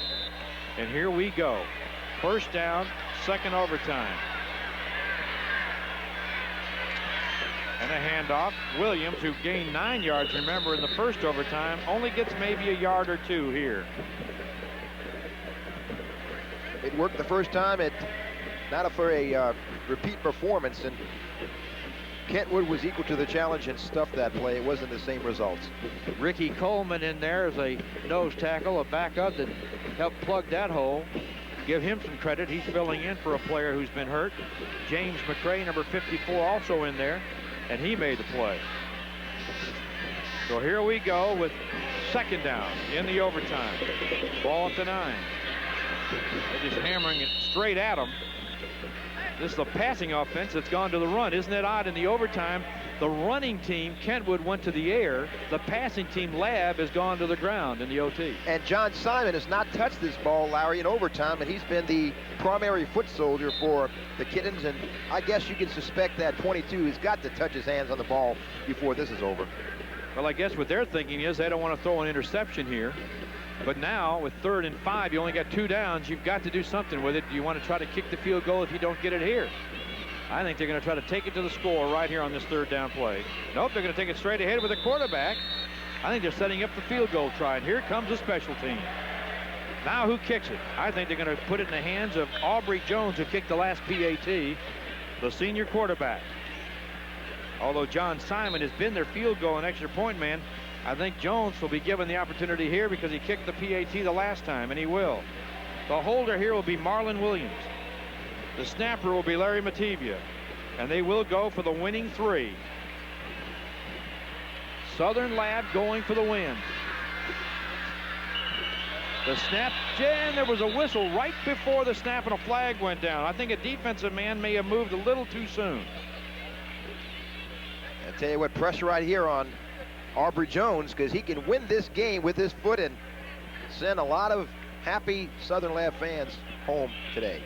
[SPEAKER 1] And here we go. First down, second overtime. And a handoff. Williams, who gained 9 yards, remember, in the first overtime, only gets maybe a yard or 2 here.
[SPEAKER 2] It worked the first time. Not for a repeat performance, and Kentwood was equal to the challenge and stuffed that play. It wasn't the same results.
[SPEAKER 1] Ricky Coleman in there as a nose tackle, a backup that helped plug that hole. Give him some credit. He's filling in for a player who's been hurt. James McCray, number 54, also in there, and he made the play. So here we go with second down in the overtime. Ball at the 9. They're just hammering it straight at him. This is the passing offense that's gone to the run. Isn't it odd? In the overtime, the running team, Kentwood, went to the air. The passing team, Lab, has gone to the ground in the OT.
[SPEAKER 2] And John Simon has not touched this ball, Larry, in overtime, and he's been the primary foot soldier for the Kittens. And I guess you can suspect that 22 has got to touch his hands on the ball before this is over.
[SPEAKER 1] Well, I guess what they're thinking is they don't want to throw an interception here. But now, with 3rd and 5, you only got 2 downs. You've got to do something with it. Do you want to try to kick the field goal if you don't get it here? I think they're going to try to take it to the score right here on this 3rd down play. Nope, they're going to take it straight ahead with the quarterback. I think they're setting up the field goal try, and here comes the special team. Now who kicks it? I think they're going to put it in the hands of Aubrey Jones, who kicked the last PAT, the senior quarterback. Although John Simon has been their field goal and extra point man, I think Jones will be given the opportunity here because he kicked the PAT the last time, and he will. The holder here will be Marlon Williams. The snapper will be Larry Matevia, and they will go for the winning 3. Southern Lab going for the win. The snap, and there was a whistle right before the snap, and a flag went down. I think a defensive man may have moved a little too soon.
[SPEAKER 2] I tell you what, pressure right here on Aubrey Jones, because he can win this game with his foot and send a lot of happy Southern Lab fans home today.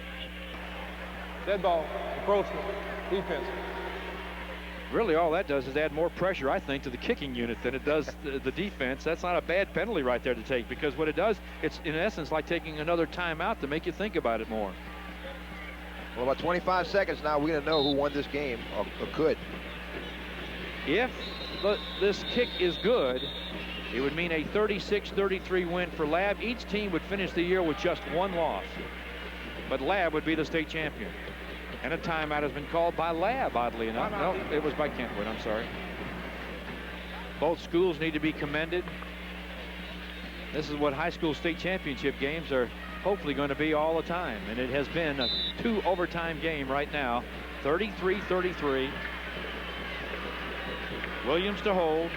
[SPEAKER 5] Dead ball, approachment, defense.
[SPEAKER 1] Really, all that does is add more pressure, I think, to the kicking unit than it does the defense. That's not a bad penalty right there to take, because what it does, it's in essence like taking another timeout to make you think about it more.
[SPEAKER 2] Well, about 25 seconds now, we're going to know who won this game, or could.
[SPEAKER 1] If this kick is good, it would mean a 36-33 win for Lab. Each team would finish the year with just 1 loss. But Lab would be the state champion. And a timeout has been called by Lab, oddly enough. No, it was by Kentwood, I'm sorry. Both schools need to be commended. This is what high school state championship games are hopefully going to be all the time. And it has been a 2 overtime game right now. 33-33. Williams to hold.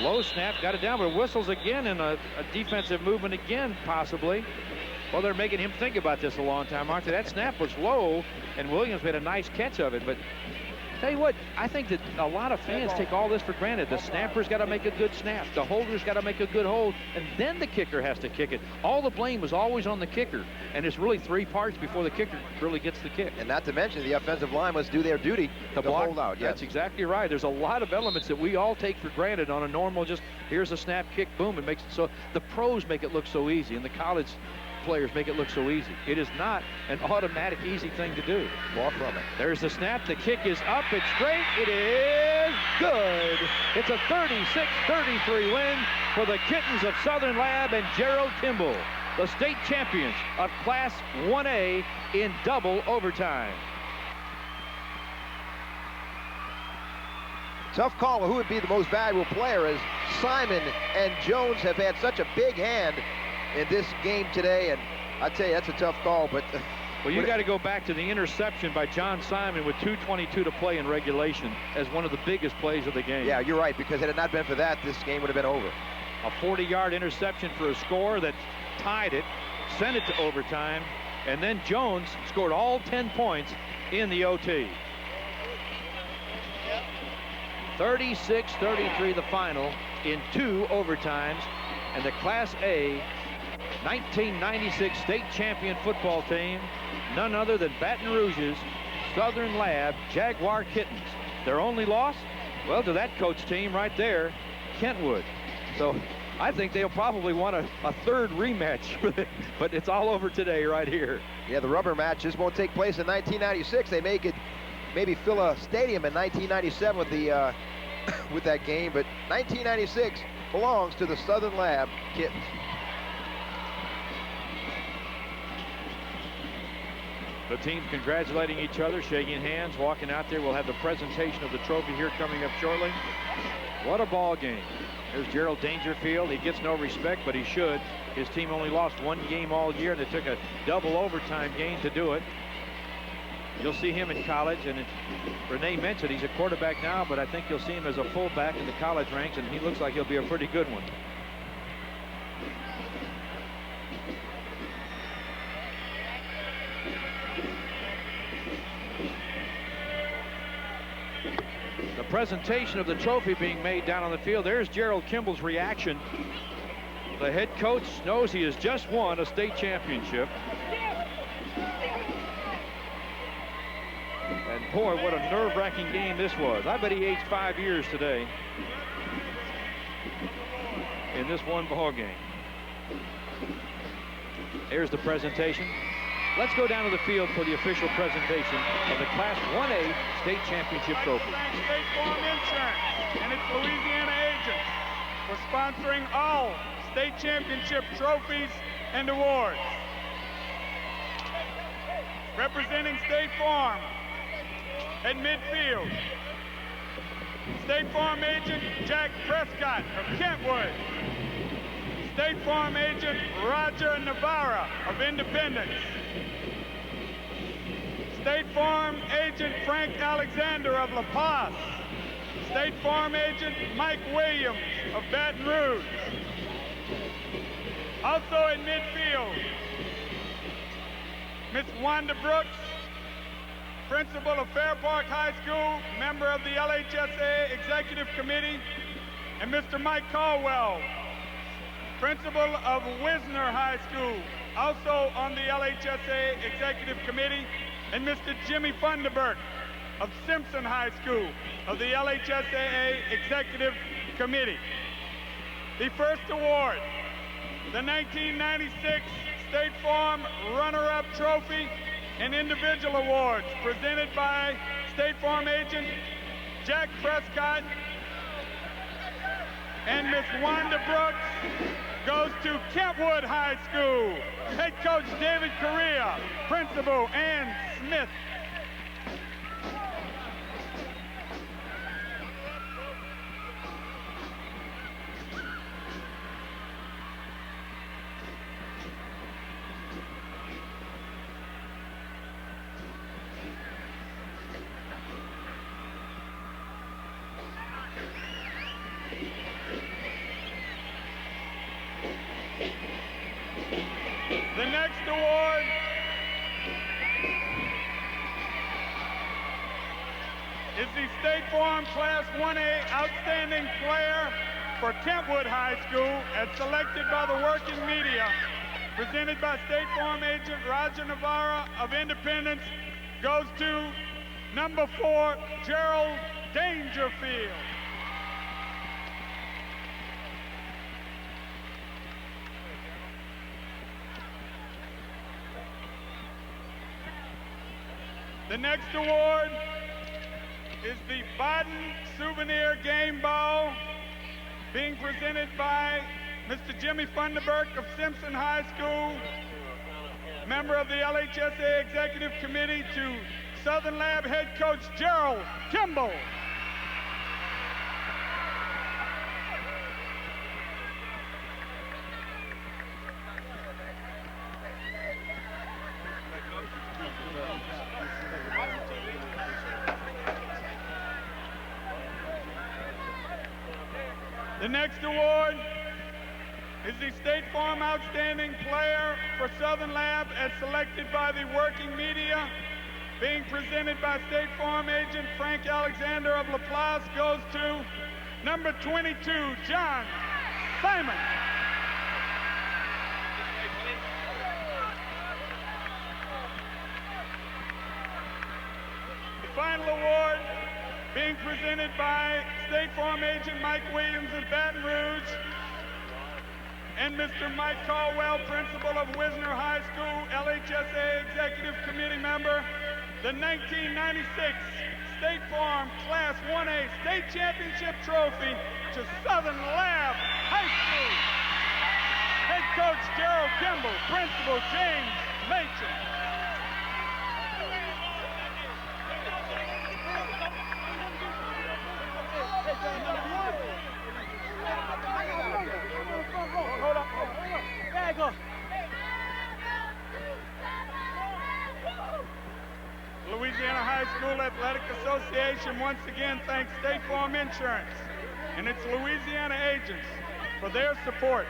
[SPEAKER 1] Low snap, got it down, but whistles again, and a defensive movement again, possibly. Well, they're making him think about this a long time, aren't they? That snap was low, and Williams made a nice catch of it. But tell you what, I think that a lot of fans take all this for granted. The snapper's got to make a good snap. The holder's got to make a good hold, and then the kicker has to kick it. All the blame was always on the kicker, and it's really 3 parts before the kicker really gets the kick.
[SPEAKER 2] And not to mention, the offensive line must do their duty to hold out. Yes.
[SPEAKER 1] That's exactly right. There's a lot of elements that we all take for granted on a normal, just here's a snap, kick, boom. It makes it so the pros make it look so easy, and the college players make it look so easy. It is not an automatic easy thing to do.
[SPEAKER 2] Far from it.
[SPEAKER 1] There's the snap. The kick is up. It's straight. It is good. It's a 36-33 win for the Kittens of Southern Lab and Gerald Kimball, the state champions of Class 1A in double overtime.
[SPEAKER 2] Tough call who would be the most valuable player, as Simon and Jones have had such a big hand in this game today, and I tell you, that's a tough call. But
[SPEAKER 1] well, you got to go back to the interception by John Simon with 2:22 to play in regulation as one of the biggest plays of the game.
[SPEAKER 2] Yeah, you're right, because had it not been for that, this game would have been over.
[SPEAKER 1] A 40-yard interception for a score that tied it, sent it to overtime, and then Jones scored all 10 points in the OT. 36-33 the final in 2 overtimes, and the Class A 1996 state champion football team, none other than Baton Rouge's Southern Lab Jaguar Kittens. Their only loss, well, to that coach team right there, Kentwood. So I think they'll probably want a 3rd rematch, but it's all over today right here.
[SPEAKER 2] Yeah, the rubber match just won't take place in 1996. They may maybe fill a stadium in 1997 with the with that game, but 1996 belongs to the Southern Lab Kittens.
[SPEAKER 1] The teams congratulating each other, shaking hands, walking out there. We'll have the presentation of the trophy here coming up shortly. What a ball game. There's Gerald Dangerfield. He gets no respect, but he should. His team only lost 1 game all year, and they took a double overtime game to do it. You'll see him in college, and Renee mentioned he's a quarterback now, but I think you'll see him as a fullback in the college ranks, and he looks like he'll be a pretty good one. The presentation of the trophy being made down on the field. There's Gerald Kimball's reaction. The head coach knows he has just won a state championship. And boy, what a nerve-wracking game this was. I bet he aged 5 years today in this one ball game. Here's the presentation. Let's go down to the field for the official presentation of the Class 1A state championship trophy.
[SPEAKER 6] State Farm Insurance and its Louisiana agents for sponsoring all state championship trophies and awards. Representing State Farm at midfield, State Farm agent Jack Prescott of Kentwood. State Farm agent Roger Navarra of Independence. State Farm agent Frank Alexander of La Paz. State Farm agent Mike Williams of Baton Rouge. Also in midfield, Miss Wanda Brooks, principal of Fair Park High School, member of the LHSA Executive Committee, and Mr. Mike Caldwell, principal of Wisner High School, also on the LHSA Executive Committee, and Mr. Jimmy Funderburk of Simpson High School of the LHSAA Executive Committee. The first award, the 1996 State Farm Runner-Up Trophy and individual awards presented by State Farm agent Jack Prescott and Miss Wanda Brooks, goes to Kentwood High School. Head coach David Correa, principal Ann Smith. The next is the State Farm Class 1A Outstanding Player for Kentwood High School, as selected by the working media, presented by State Farm agent Roger Navarra of Independence, goes to number 4, Gerald Dangerfield. The next award is the Biden Souvenir Game Ball, being presented by Mr. Jimmy Funderburk of Simpson High School, member of the LHSA Executive Committee, to Southern Lab head coach Gerald Kimball. The next award is the State Farm Outstanding Player for Southern Lab, as selected by the working media, being presented by State Farm agent Frank Alexander of LaPlace, goes to number 22, John Simon. The final award being presented by State Farm agent Mike Williams of Baton Rouge and Mr. Mike Caldwell, principal of Wisner High School, LHSA Executive Committee member, the 1996 State Farm Class 1A State Championship Trophy to Southern Lab High School. Head coach Gerald Kimball, principal James Machen. Louisiana High School Athletic Association once again thanks State Farm Insurance and its Louisiana agents for their support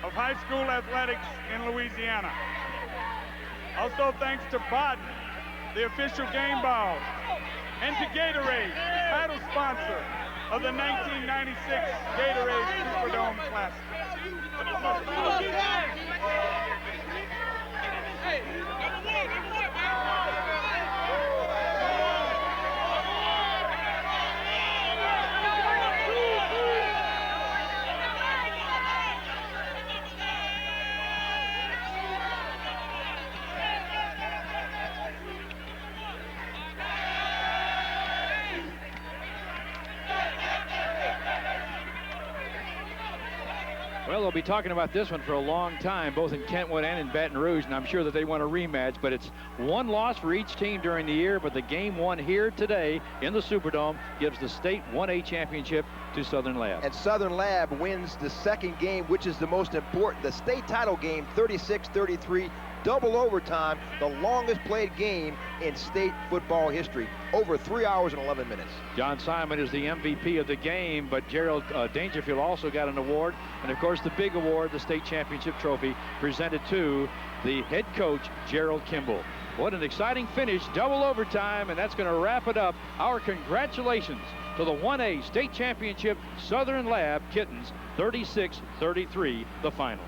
[SPEAKER 6] of high school athletics in Louisiana. Also thanks to Baden, the official game ball, and to Gatorade, title sponsor of the 1996 Gatorade Superdome Classic.
[SPEAKER 1] Well, they'll be talking about this one for a long time, both in Kentwood and in Baton Rouge, and I'm sure that they want a rematch, but it's one loss for each team during the year, but the game won here today in the Superdome gives the state 1A championship to Southern Lab.
[SPEAKER 2] And Southern Lab wins the second game, which is the most important, the state title game, 36-33, double overtime, the longest played game in state football history, over 3 hours and 11 minutes.
[SPEAKER 1] John Simon is the MVP of the game, but Gerald Dangerfield also got an award, and of course the big award, the state championship trophy, presented to the head coach Gerald Kimball. What an exciting finish, double overtime, and that's going to wrap it up. Our congratulations to the 1A state championship Southern Lab Kittens, 36-33 the final.